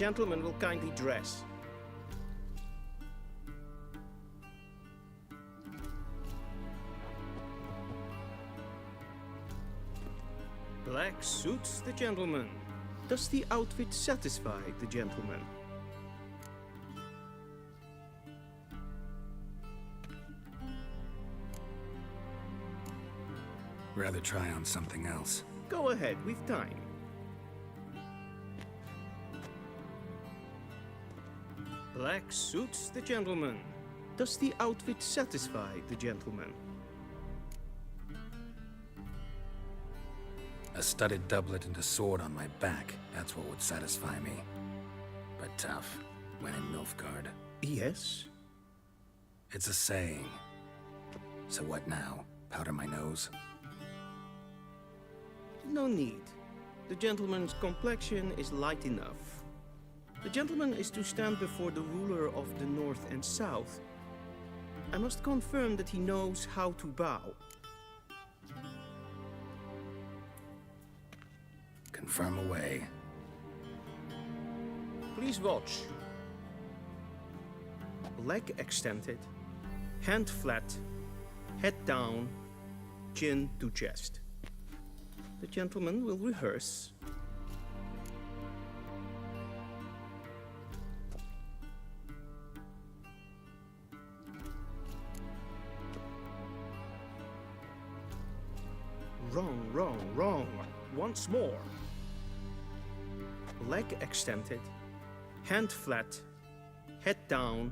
gentleman will kindly dress. Black suits the gentleman. Does the outfit satisfy the gentleman? Rather try on something else. Go ahead, we've time. Black suits the gentleman. Does the outfit satisfy the gentleman? A studded doublet and a sword on my back, that's what would satisfy me. But tough, when in Nilfgaard. Yes? It's a saying. So what now? Powder my nose? No need. The gentleman's complexion is light enough. The gentleman is to stand before the ruler of the North and South. I must confirm that he knows how to bow. Confirm away. Please watch. Leg extended, hand flat, head down, chin to chest. The gentleman will rehearse. Wrong, wrong, wrong. Once more. Leg extended, hand flat, head down,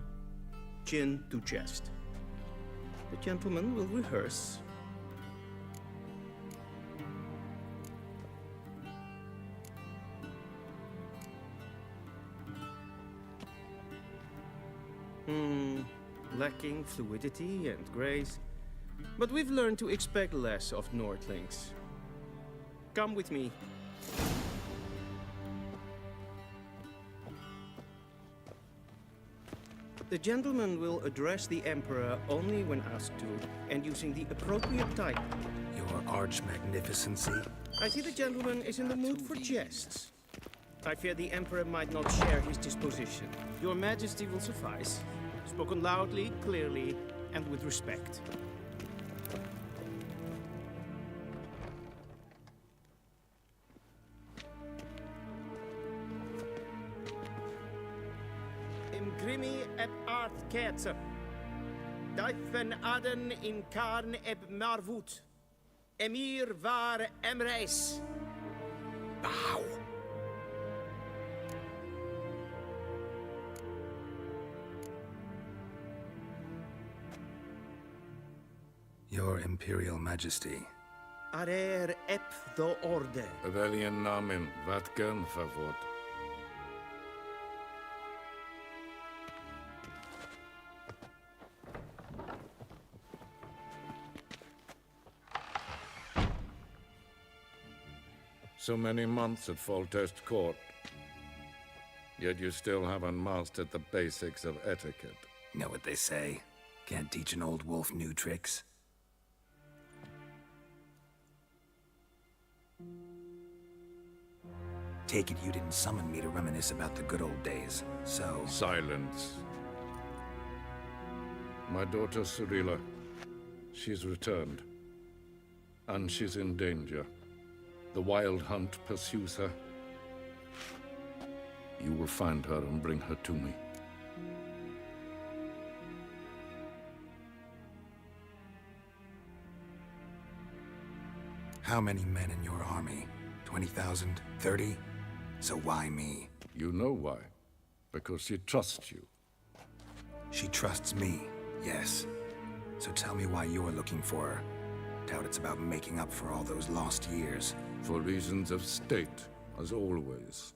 chin to chest. The gentleman will rehearse. Lacking fluidity and grace. But we've learned to expect less of Nordlings. Come with me. The gentleman will address the Emperor only when asked to, and using the appropriate title. Your arch-magnificency? I see the gentleman is in the mood for jests. I fear the Emperor might not share his disposition. Your Majesty will suffice. Spoken loudly, clearly, and with respect. Imgrimi eb art ketzer. Dijfen aden in karn eb marvoet. Emir var Emreis. Bow. Your Imperial Majesty. Arer ep the orde. Weljen namen, wat kan favor? So many months at Foltest Court, yet you still haven't mastered the basics of etiquette. Know what they say? Can't teach an old wolf new tricks. Take it you didn't summon me to reminisce about the good old days, so... Silence. My daughter Cyrilla, she's returned. And she's in danger. The Wild Hunt pursues her. You will find her and bring her to me. How many men in your army? 20,000? 30? So why me? You know why. Because she trusts you. She trusts me, yes. So tell me why you're looking for her. Doubt it's about making up for all those lost years. For reasons of state, as always.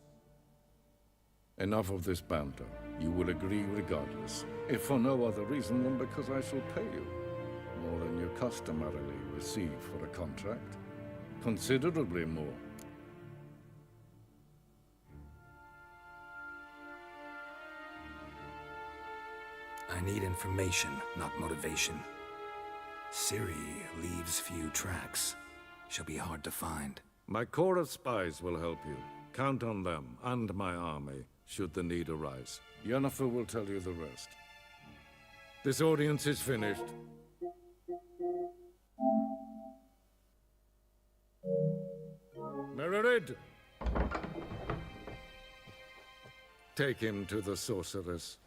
Enough of this banter. You will agree regardless. If for no other reason than because I shall pay you. More than you customarily receive for a contract. Considerably more. I need information, not motivation. Ciri leaves few tracks. She'll be hard to find. My corps of spies will help you. Count on them, and my army. should the need arise. Yennefer will tell you the rest. This audience is finished. Mererid! Take him to the sorceress.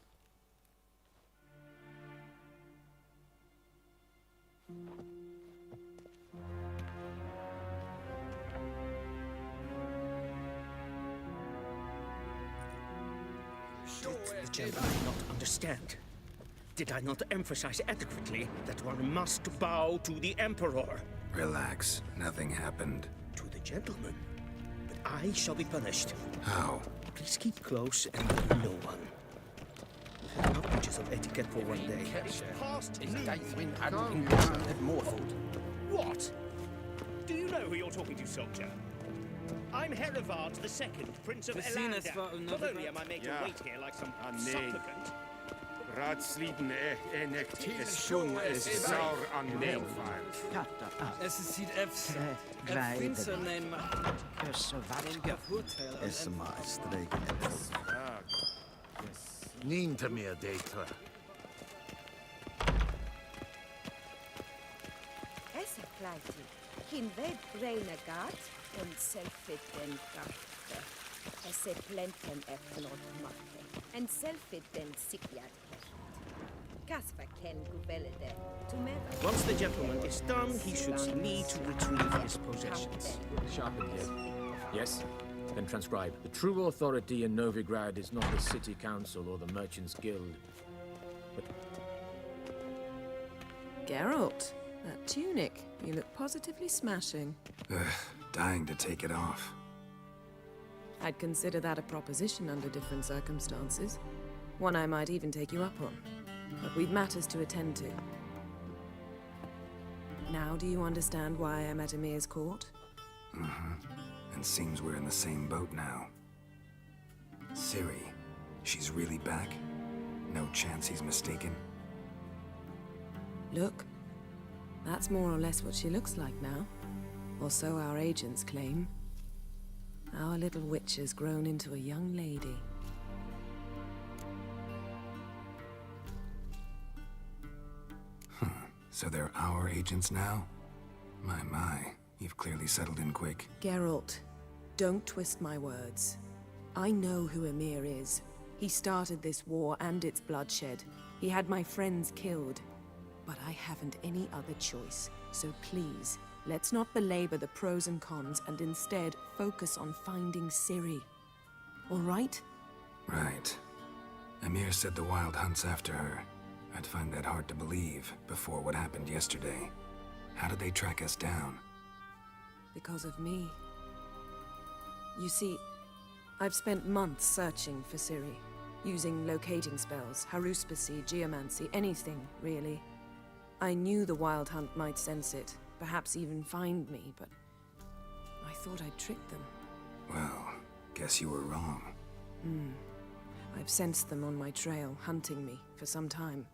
Did the gentleman not understand? Did I not emphasize adequately that one must bow to the Emperor? Relax. Nothing happened. To the gentleman. But I shall be punished. How? Please keep close and tell no one. We've had outrages of etiquette for one day. Past more food. What? Do you know who you're talking to, soldier? I'm Herivard II, Prince of Elandar. Not only am I made to wait here like some supplicant. Raadsleden enekt schon is saur aan neelvaart. Es is hier even. Het vindt zijn naam. Is maar streken. Niet meer data. Essa pleiti. Kin ved breine gat und selfit den gatte. Esse plenten efnod matte. En selfit den sikjad. Kasper ken gubelede. Once the gentleman is done, he should need to retrieve his possessions. Sharpen here. Yes? Then transcribe. The true authority in Novigrad is not the city council or the merchants guild, but... Geralt, that tunic. You look positively smashing. Dying to take it off. I'd consider that a proposition under different circumstances. One I might even take you up on. But we've matters to attend to. Now do you understand why I'm at Ymir's court? Mm-hmm. And seems we're in the same boat now. Ciri, she's really back? No chance he's mistaken? Look, that's more or less what she looks like now. Or so our agents claim. Our little witch has grown into a young lady. So they're our agents now? My, you've clearly settled in quick. Geralt, don't twist my words. I know who Ymir is. He started this war and its bloodshed. He had my friends killed. But I haven't any other choice. So please, let's not belabor the pros and cons and instead focus on finding Ciri. All right? Right. Ymir said the Wild Hunt's after her. I'd find that hard to believe before what happened yesterday. How did they track us down? Because of me. You see, I've spent months searching for Ciri, using locating spells, haruspicy, geomancy, anything, really. I knew the Wild Hunt might sense it, perhaps even find me, but I thought I'd tricked them. Well, guess you were wrong. I've sensed them on my trail, hunting me, for some time.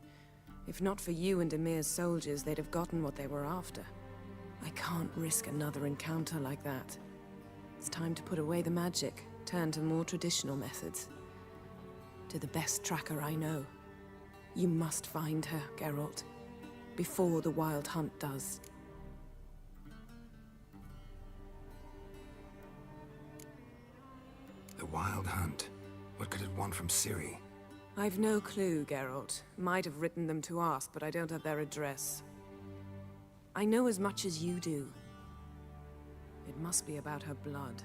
If not for you and Ymir's soldiers, they'd have gotten what they were after. I can't risk another encounter like that. It's time to put away the magic, turn to more traditional methods. To the best tracker I know. You must find her, Geralt. Before the Wild Hunt does. The Wild Hunt? What could it want from Ciri? I've no clue, Geralt. Might have written them to ask, but I don't have their address. I know as much as you do. It must be about her blood.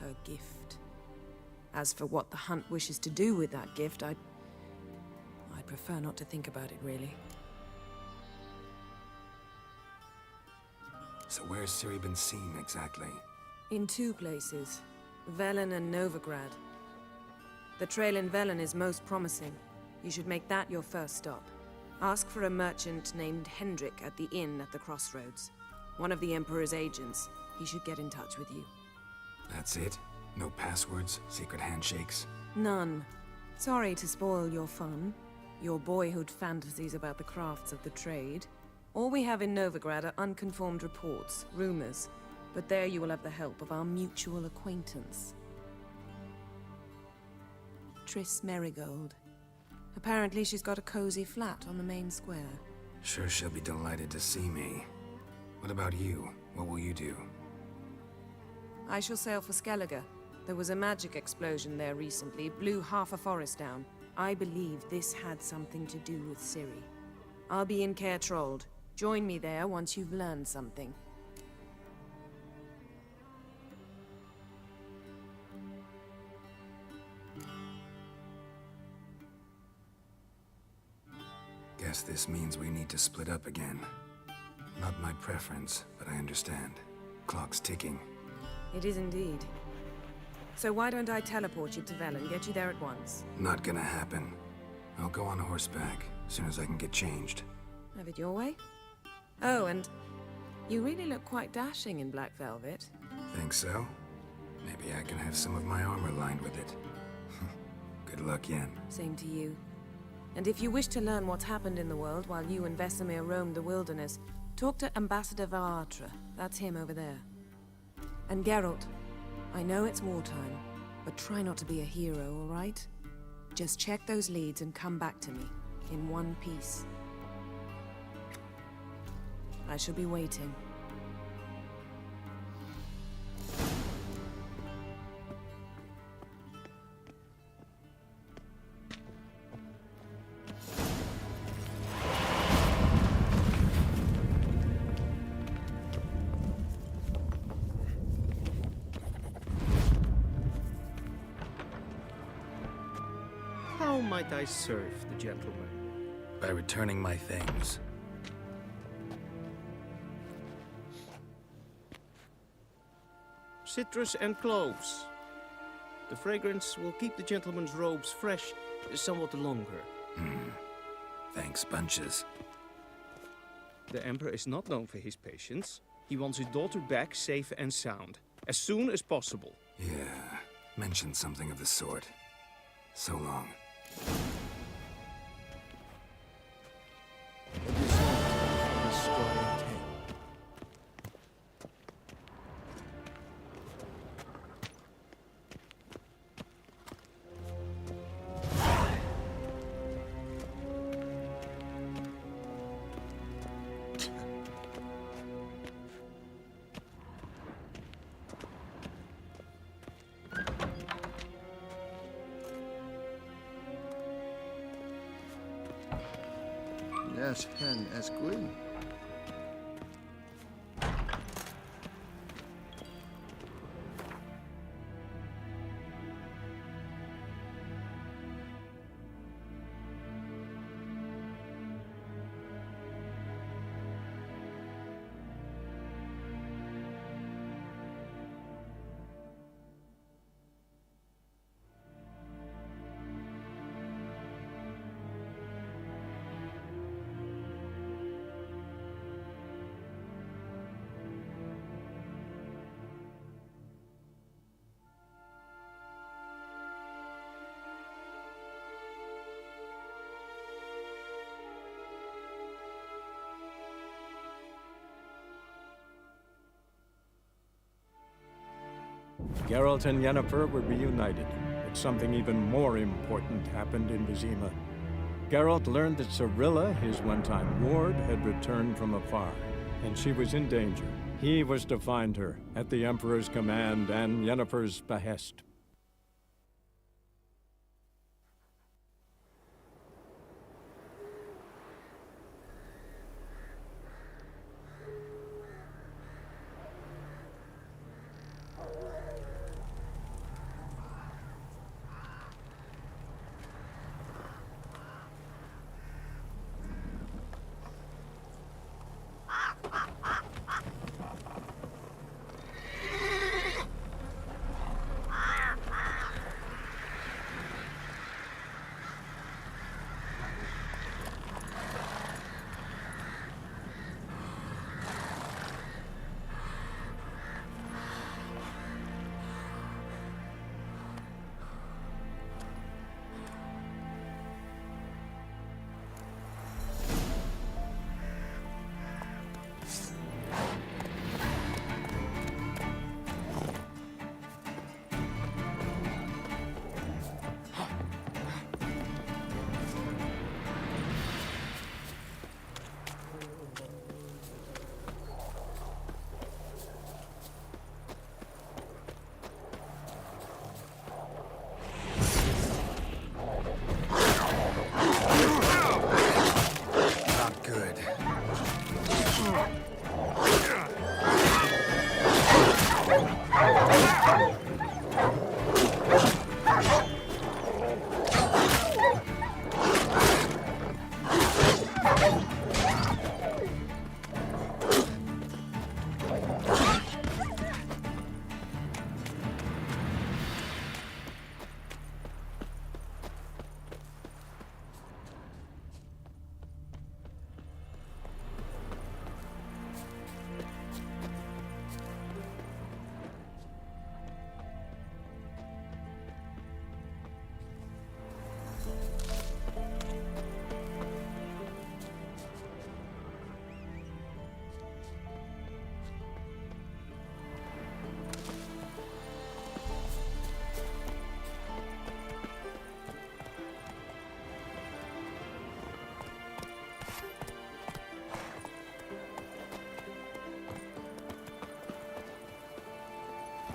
Her gift. As for what the Hunt wishes to do with that gift, I'd prefer not to think about it, really. So where's Ciri been seen, exactly? In two places. Velen and Novigrad. The trail in Velen is most promising. You should make that your first stop. Ask for a merchant named Hendrik at the inn at the crossroads. One of the Emperor's agents. He should get in touch with you. That's it? No passwords, secret handshakes? None. Sorry to spoil your fun. Your boyhood fantasies about the crafts of the trade. All we have in Novigrad are unconfirmed reports, rumors. But there you will have the help of our mutual acquaintance. Triss Merigold. Apparently she's got a cozy flat on the main square. Sure she'll be delighted to see me. What about you? What will you do? I shall sail for Skellige. There was a magic explosion there recently, blew half a forest down. I believe this had something to do with Ciri. I'll be in Caer Trold. Join me there once you've learned something. Guess this means we need to split up again. Not my preference, but I understand. Clock's ticking. It is indeed. So why don't I teleport you to Vel and get you there at once? Not gonna happen. I'll go on horseback, as soon as I can get changed. Have it your way? Oh, and you really look quite dashing in black velvet. Think so? Maybe I can have some of my armor lined with it. Good luck, Yen. Same to you. And if you wish to learn what's happened in the world while you and Vesemir roamed the wilderness, talk to Ambassador Varatra. That's him over there. And Geralt, I know it's wartime, but try not to be a hero, all right? Just check those leads and come back to me, in one piece. I shall be waiting. How might I serve the gentleman? By returning my things. Citrus and cloves. The fragrance will keep the gentleman's robes fresh somewhat longer. Thanks, bunches. The Emperor is not known for his patience. He wants his daughter back safe and sound, as soon as possible. Yeah, mentioned something of the sort. So long. Yes, hen as Gwyn. Geralt and Yennefer were reunited, but something even more important happened in Vizima. Geralt learned that Cirilla, his one-time ward, had returned from afar, and she was in danger. He was to find her, at the Emperor's command and Yennefer's behest.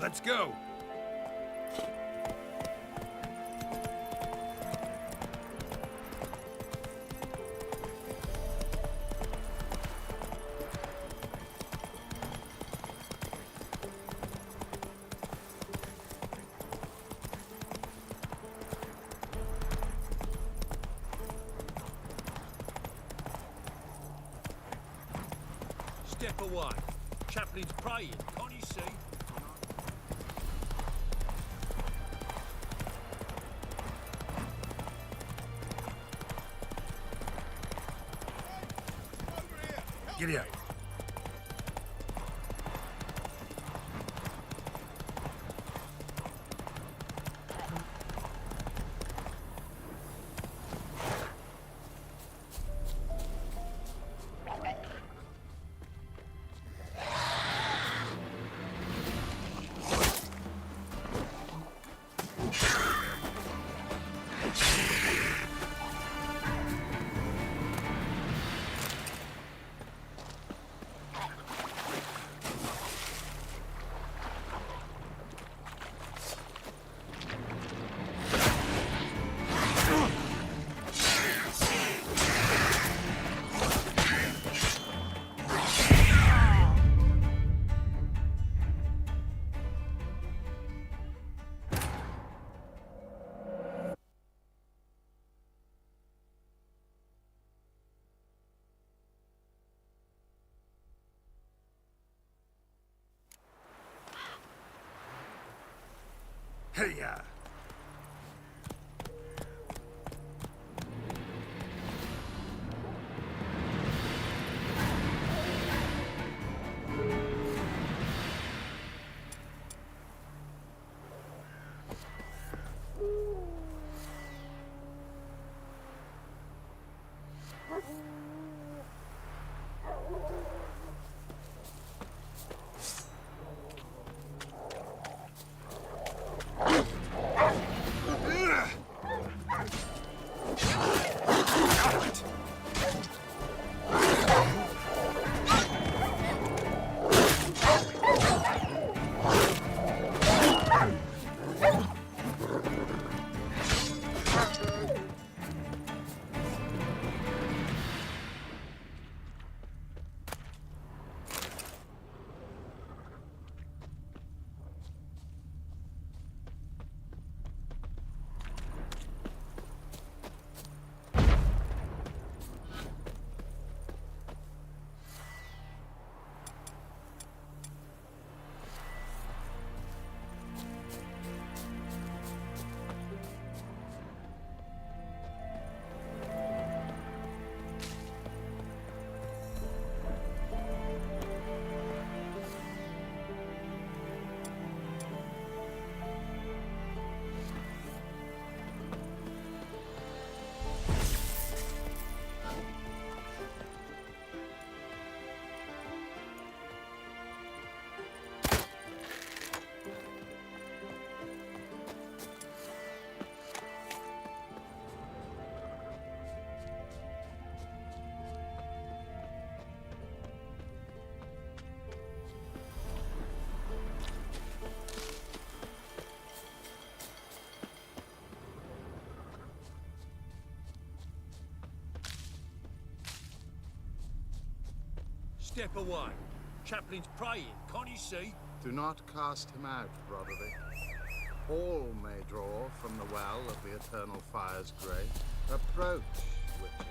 Let's go! Step away. Chaplain's praying, can't you see? Giddy up. Hey-ya! Step away. Chaplain's praying, can't you see? Do not cast him out, Brotherly. All may draw from the well of the eternal fire's grate. Approach, Witcher.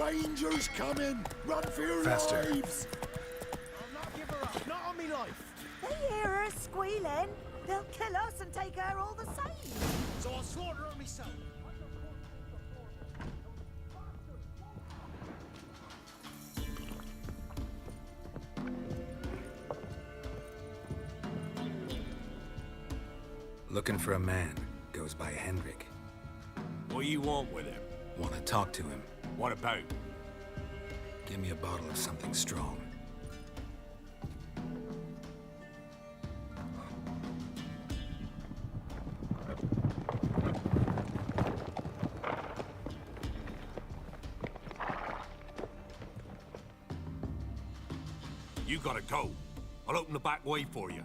Ranger's coming! Run for your Faster. lives! I'll not give her up, not on me life. They hear her squealing. They'll kill us and take her all the same. So I'll slaughter her myself. Looking for a man. Goes by Hendrik. What do you want with him? Want to talk to him. What about? Give me a bottle of something strong. You gotta go. I'll open the back way for you.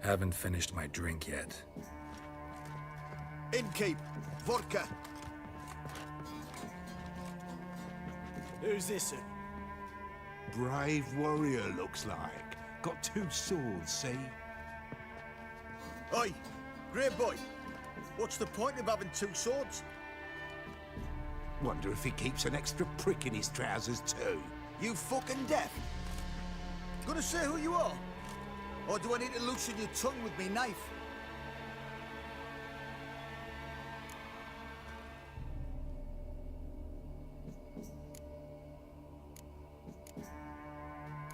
Haven't finished my drink yet. Innkeep, vodka. Who's this? Brave warrior, looks like. Got 2 swords, see? Oi, great boy. What's the point of having 2 swords? Wonder if he keeps an extra prick in his trousers too. You fucking deaf? Gonna say who you are? Or do I need to loosen your tongue with me knife?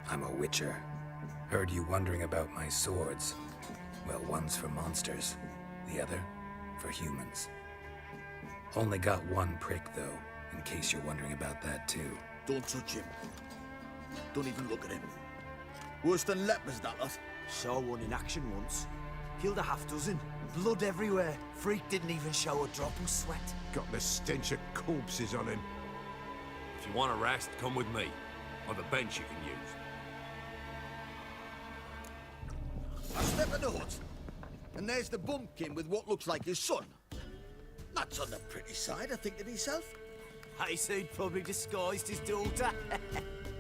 I'm a witcher. Heard you wondering about my swords. Well, one's for monsters, the other for humans. Only got 1 prick, though, in case you're wondering about that, too. Don't touch him. Don't even look at him. Worse than lepers, that lot. Saw one in action once. Killed a half-dozen. Blood everywhere. Freak didn't even show a drop of sweat. Got the stench of corpses on him. If you want a rest, come with me. I've a bench you can use. I step in the hut, and there's the bumpkin with what looks like his son. That's on the pretty side, I think to myself. Hey, so he'd probably disguised his daughter.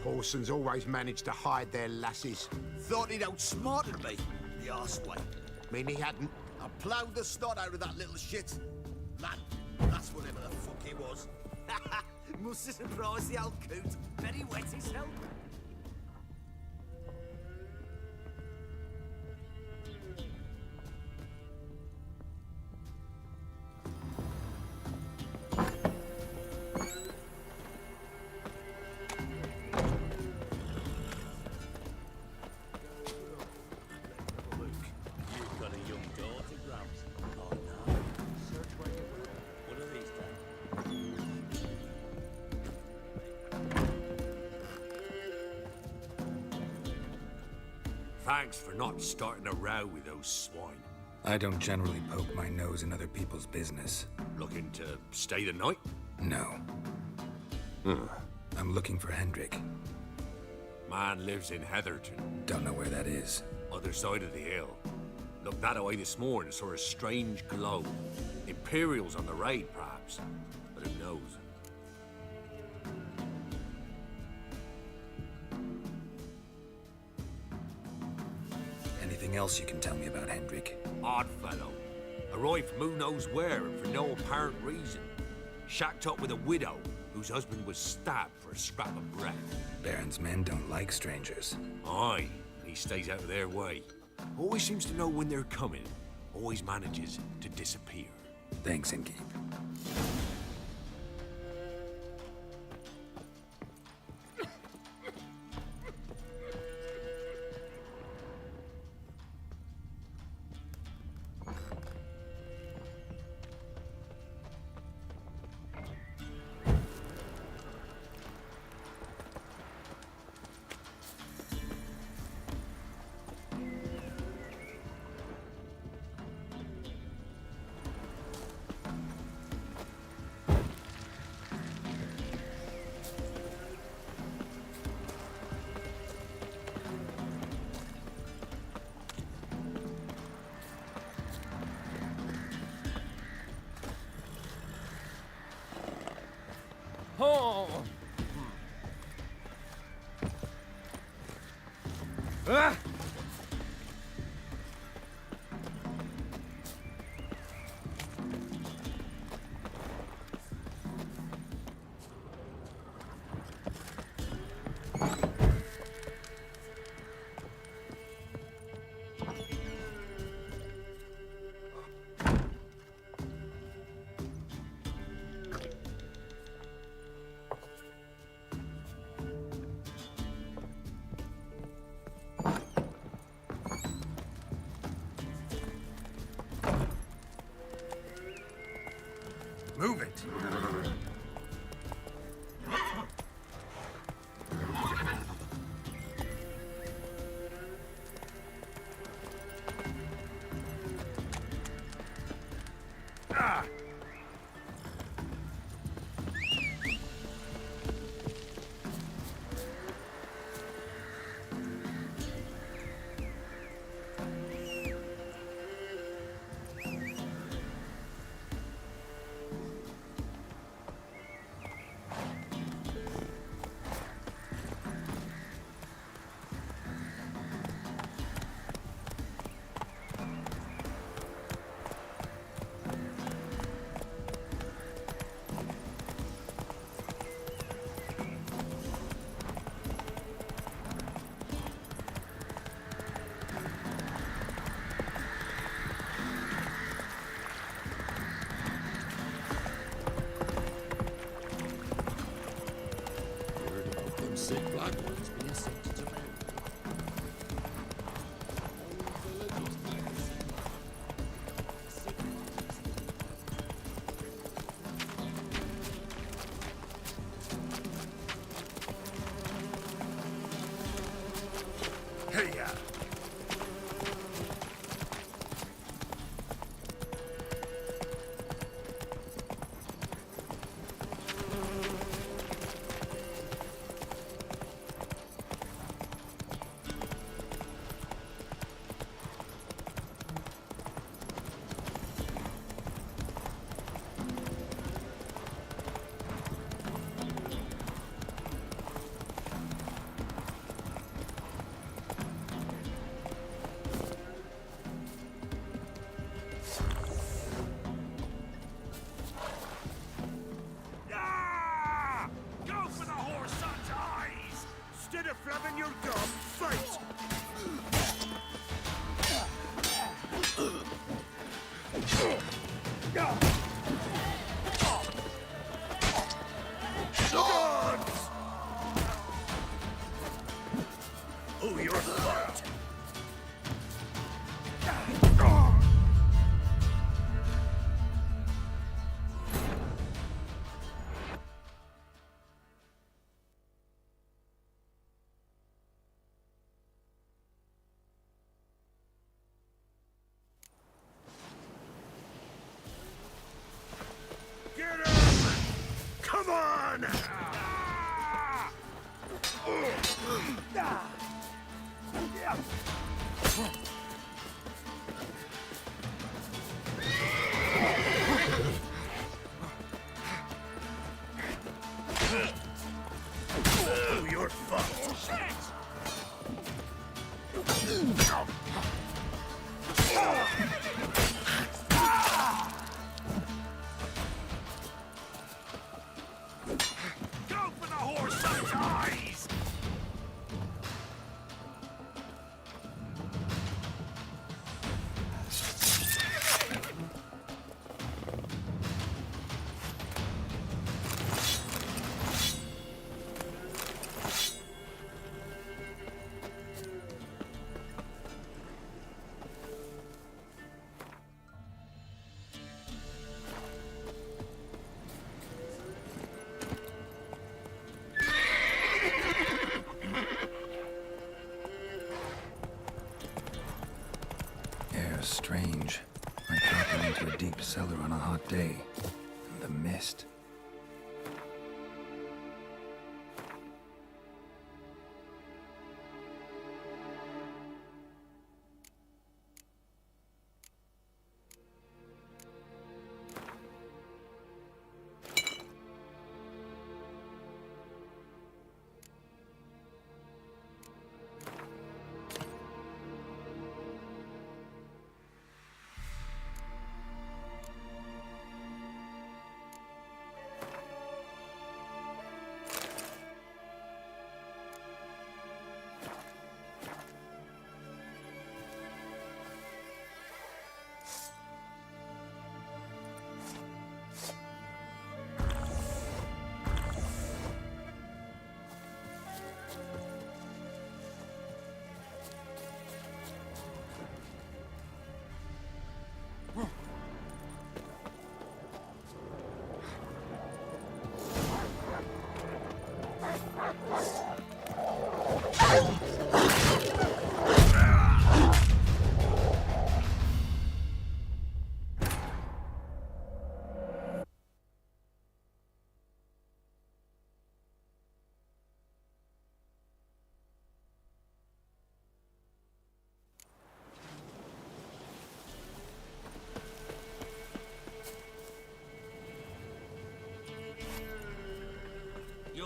Horsons always manage to hide their lasses. Thought he'd outsmarted me, the arseway. Mean he hadn't? I ploughed the snot out of that little shit. Lad, that's whatever the fuck he was. Must have surprised the old coot. Very wet himself. Thanks for not starting a row with those swine. I don't generally poke my nose in other people's business. Looking to stay the night? No. I'm looking for Hendrik. Man lives in Heatherton. Don't know where that is. Other side of the hill. Looked that away this morning, saw a strange glow. Imperials on the raid, perhaps. But who knows? Anything else you can tell me about Hendrik? Odd fellow. Arrived from who knows where and for no apparent reason. Shacked up with a widow whose husband was stabbed for a scrap of bread. Baron's men don't like strangers. Aye, he stays out of their way. Always seems to know when they're coming. Always manages to disappear. Thanks, Innkeep. Oh! Ah! Move it! Sick black ones being sent to Japan. Hey, yeah. Instead of flapping your gum, fight! Dogs! Oh, you're fucked! Get him! Come on! Oh, you're fucked! Shit! Go for the horse eyes! Air's strange. Like dropping into a deep cellar on a hot day. And the mist.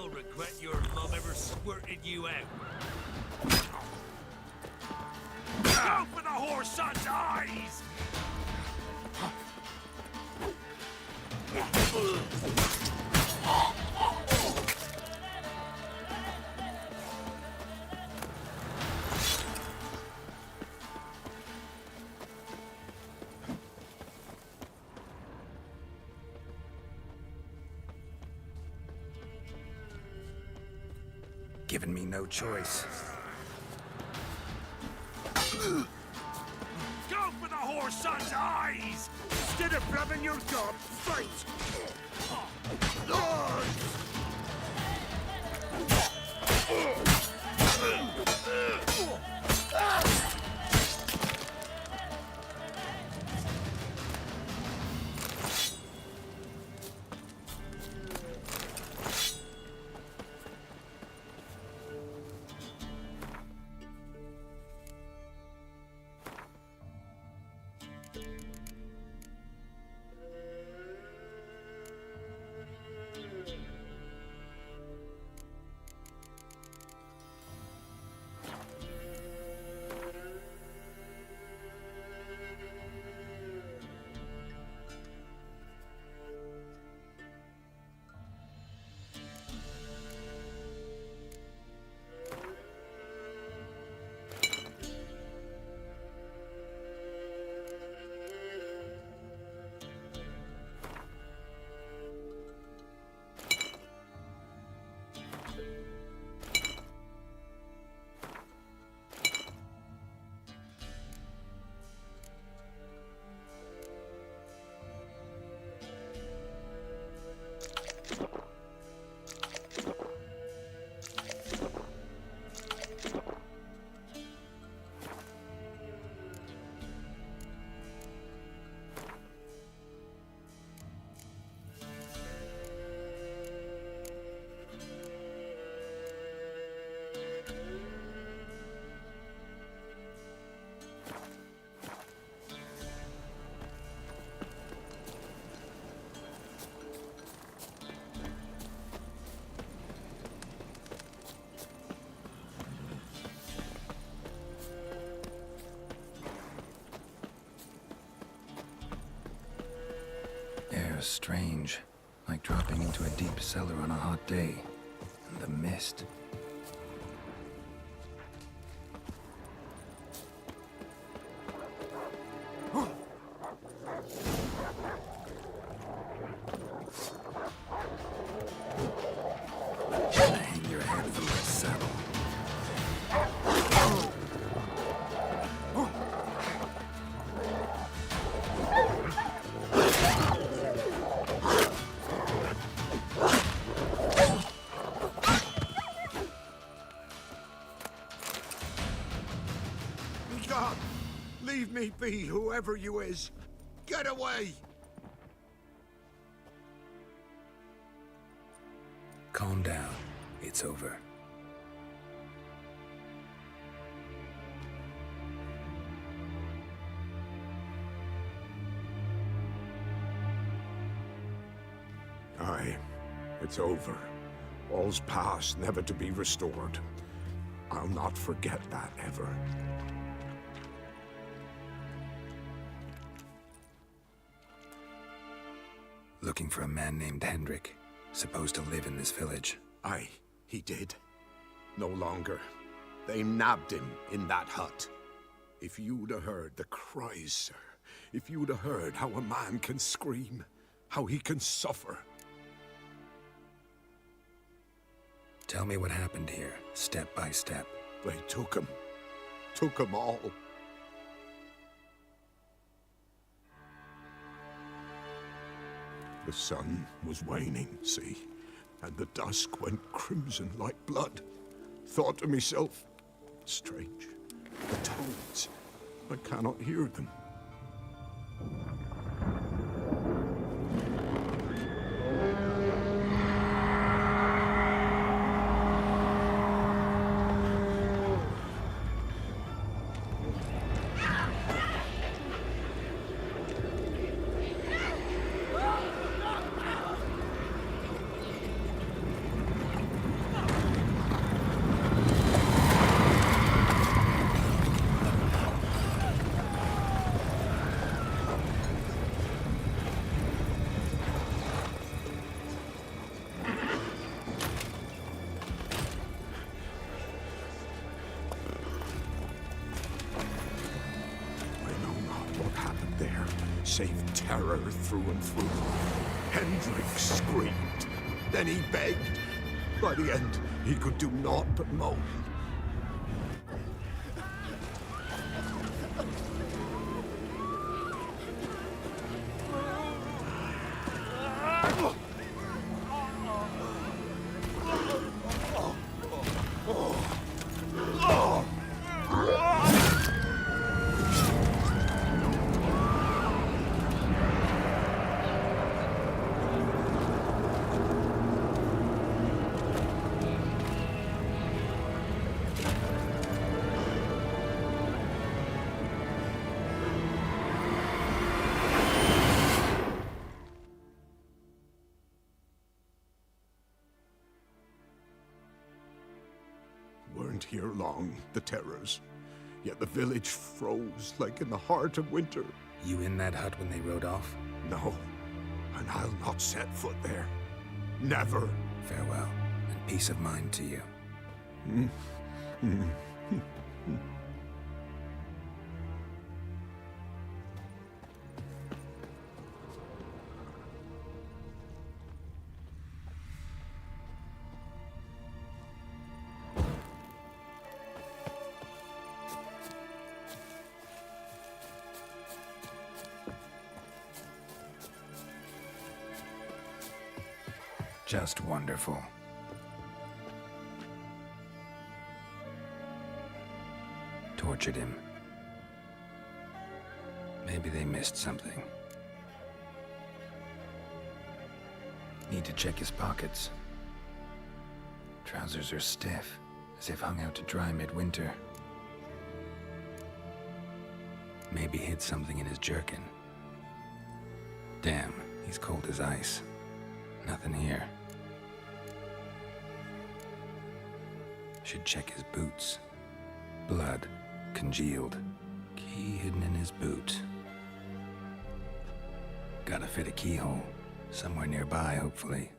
You'll regret your mum ever squirted you out. Go for the whore's son's eyes! Given me no choice. Go for the whore's son's eyes! Instead of blabbing your gob, fight! Air's strange, like dropping into a deep cellar on a hot day. And the mist. Hang your head from that saddle. God, leave me be, whoever you is. Get away! Calm down. It's over. Aye, it's over. All's past, never to be restored. I'll not forget that ever. Looking for a man named Hendrik, supposed to live in this village. Aye, he did. No longer. They nabbed him in that hut. If you'd have heard the cries, sir. If you'd have heard how a man can scream, how he can suffer. Tell me what happened here, step by step. They took him. Took him all. The sun was waning, see? And the dusk went crimson like blood. Thought to myself, strange, the toads, I cannot hear them. saved terror through and through. Hendrik screamed. Then he begged. By the end, he could do naught but moan. Weren't here long, the terrors. Yet the village froze like in the heart of winter. You in that hut when they rode off? No, and I'll not set foot there. Never. Farewell, and peace of mind to you. Just wonderful. Tortured him. Maybe they missed something. Need to check his pockets. Trousers are stiff, as if hung out to dry midwinter. Maybe hid something in his jerkin. Damn, he's cold as ice. Nothing here. Should check his boots. Blood, congealed. Key hidden in his boot. Gotta fit a keyhole. Somewhere nearby, hopefully.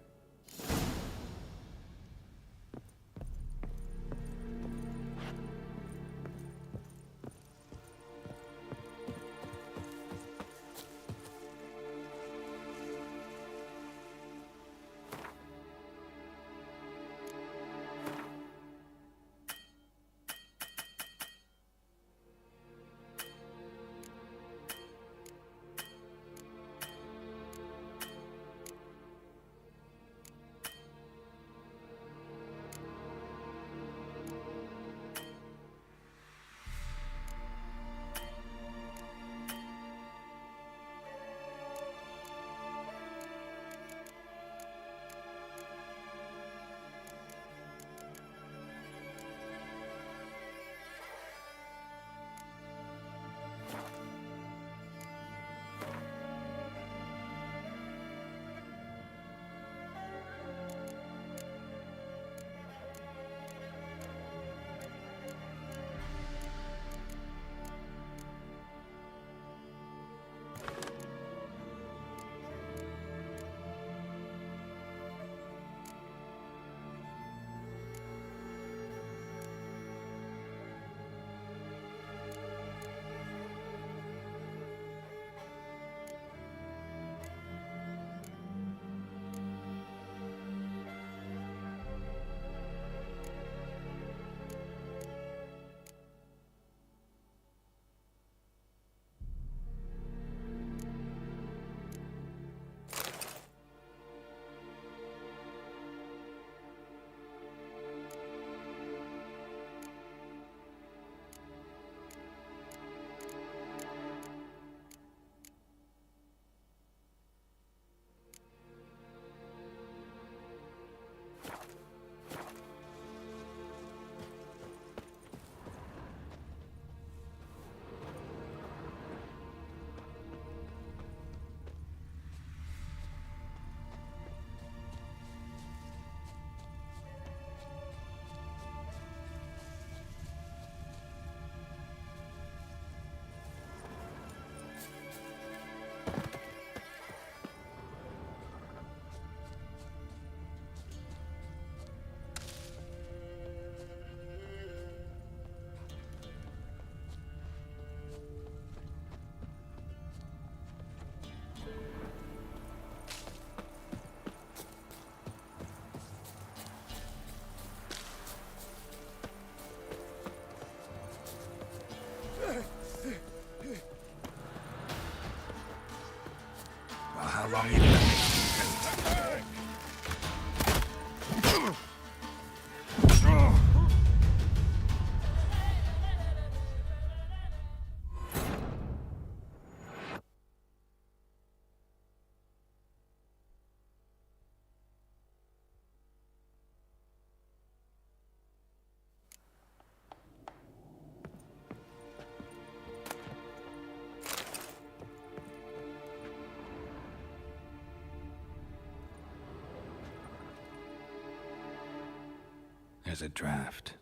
There's a draft.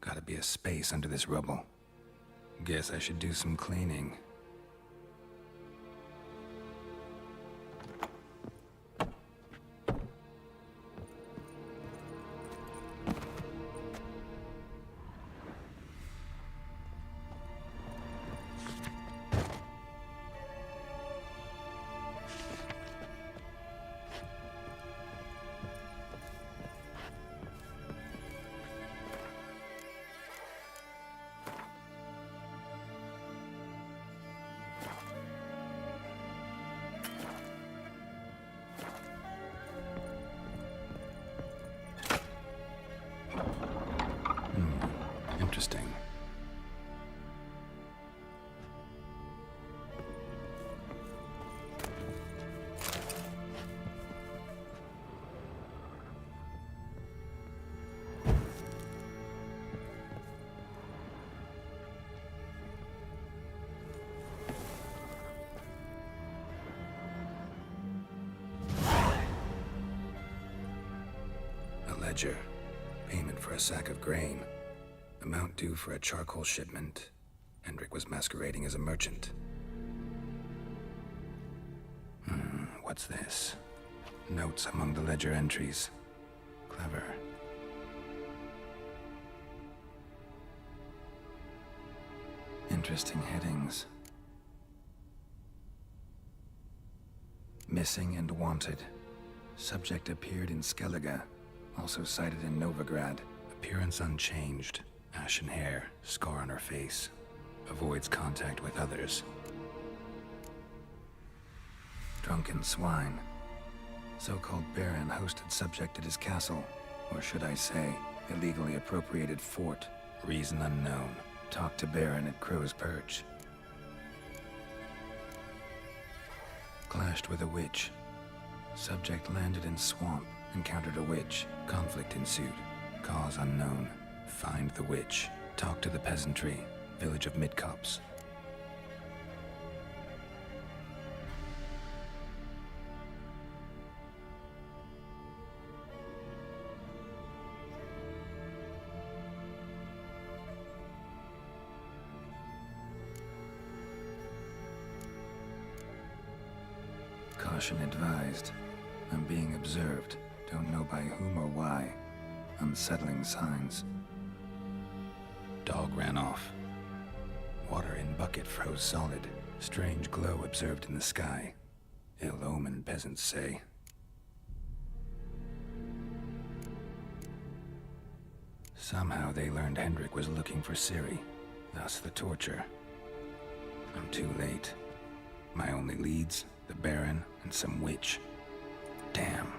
Gotta be a space under this rubble. Guess I should do some cleaning. Interesting. A ledger. Payment for a sack of grain. Amount due for a charcoal shipment. Hendrik was masquerading as a merchant. What's this? Notes among the ledger entries. Clever. Interesting headings. Missing and wanted. Subject appeared in Skellige. Also cited in Novigrad. Appearance unchanged. Ashen hair, scar on her face. Avoids contact with others. Drunken swine. So-called Baron hosted subject at his castle. Or should I say, illegally appropriated fort. Reason unknown. Talked to Baron at Crow's Perch. Clashed with a witch. Subject landed in swamp. Encountered a witch. Conflict ensued. Cause unknown. Find the witch. Talk to the peasantry. Village of Midcopse. Caution advised. I'm being observed. Don't know by whom or why. Unsettling signs. Dog ran off. Water in bucket froze solid. Strange glow observed in the sky. Ill omen, peasants say. Somehow they learned Hendrik was looking for Ciri. Thus the torture. I'm too late. My only leads, the Baron and some witch. Damn.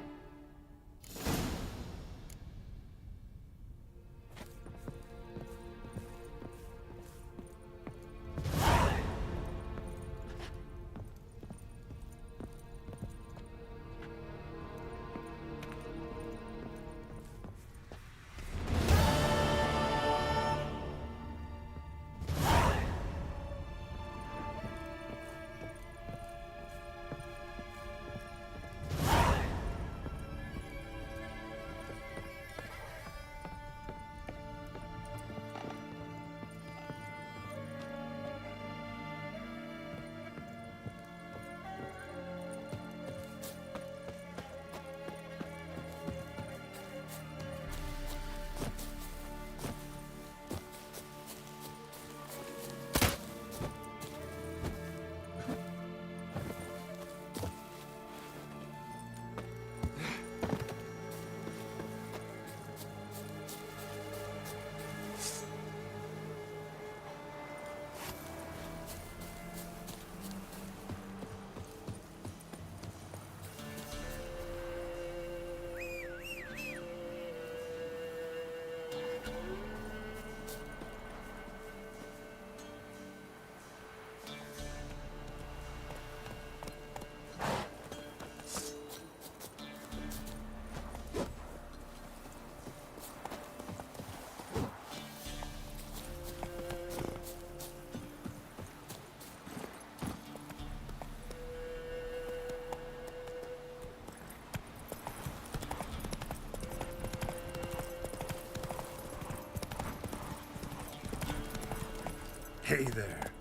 Hey there.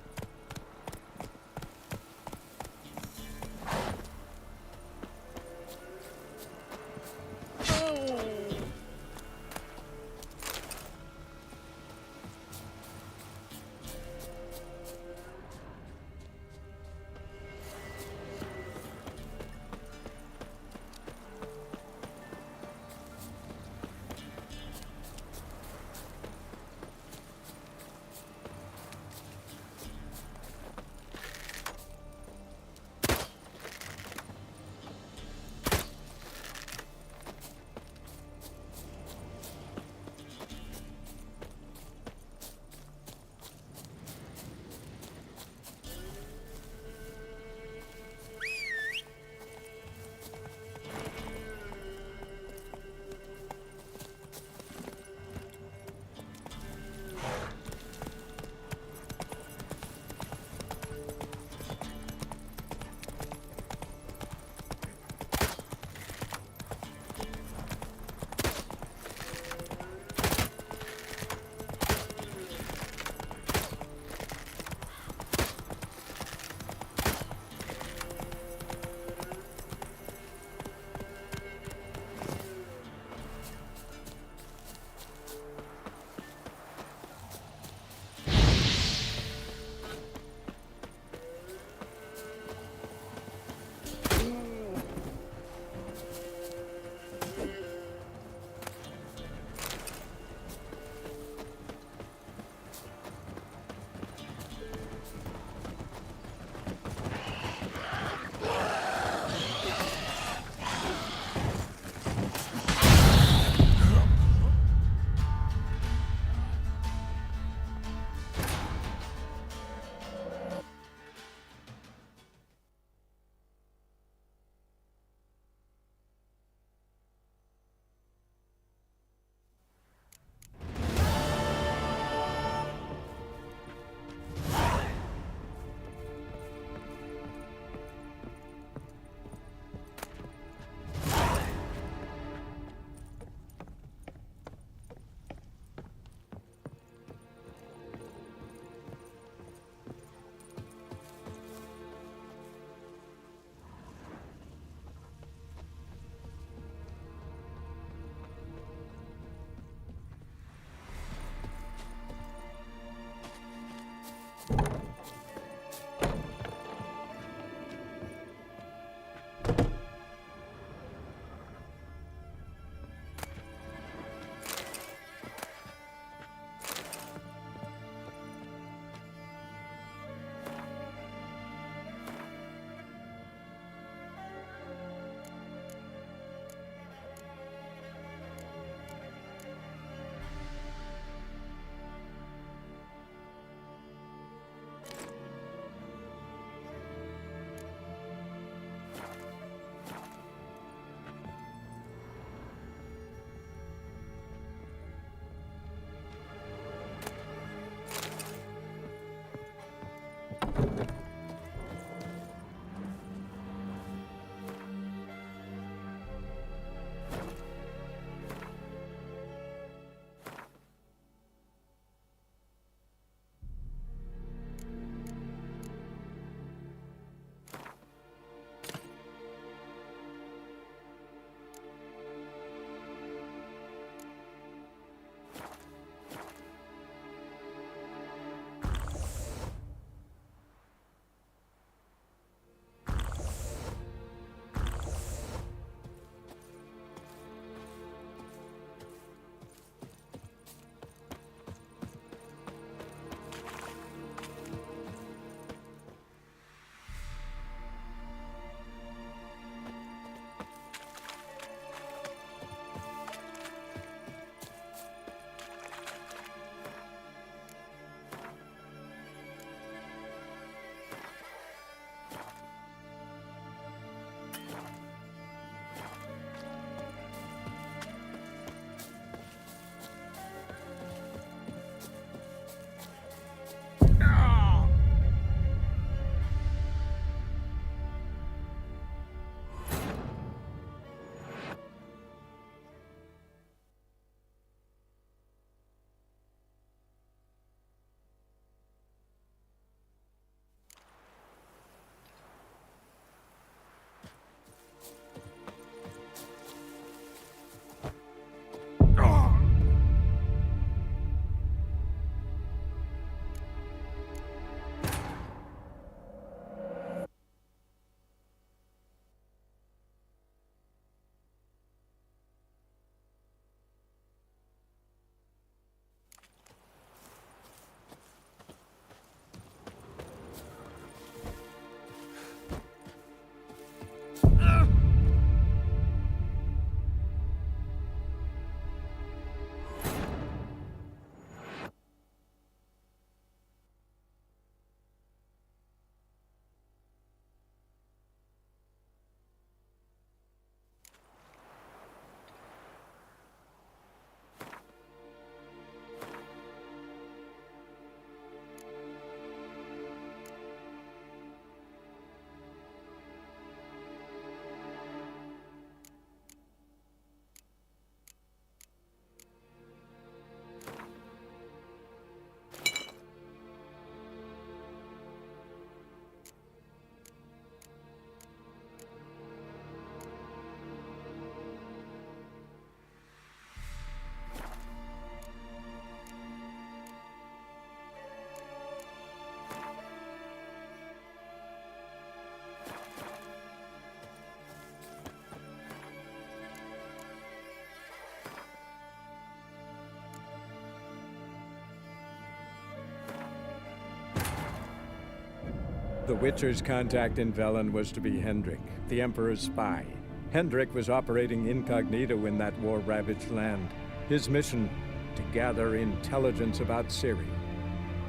The Witcher's contact in Velen was to be Hendrik, the Emperor's spy. Hendrik was operating incognito in that war-ravaged land. His mission, to gather intelligence about Ciri.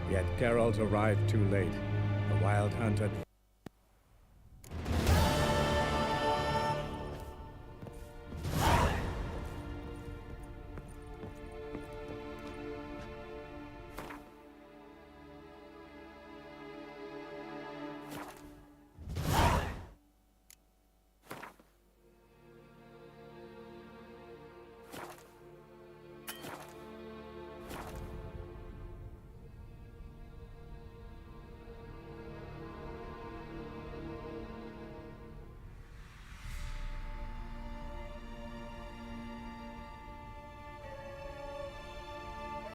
Yet Geralt arrived too late. The Wild Hunt had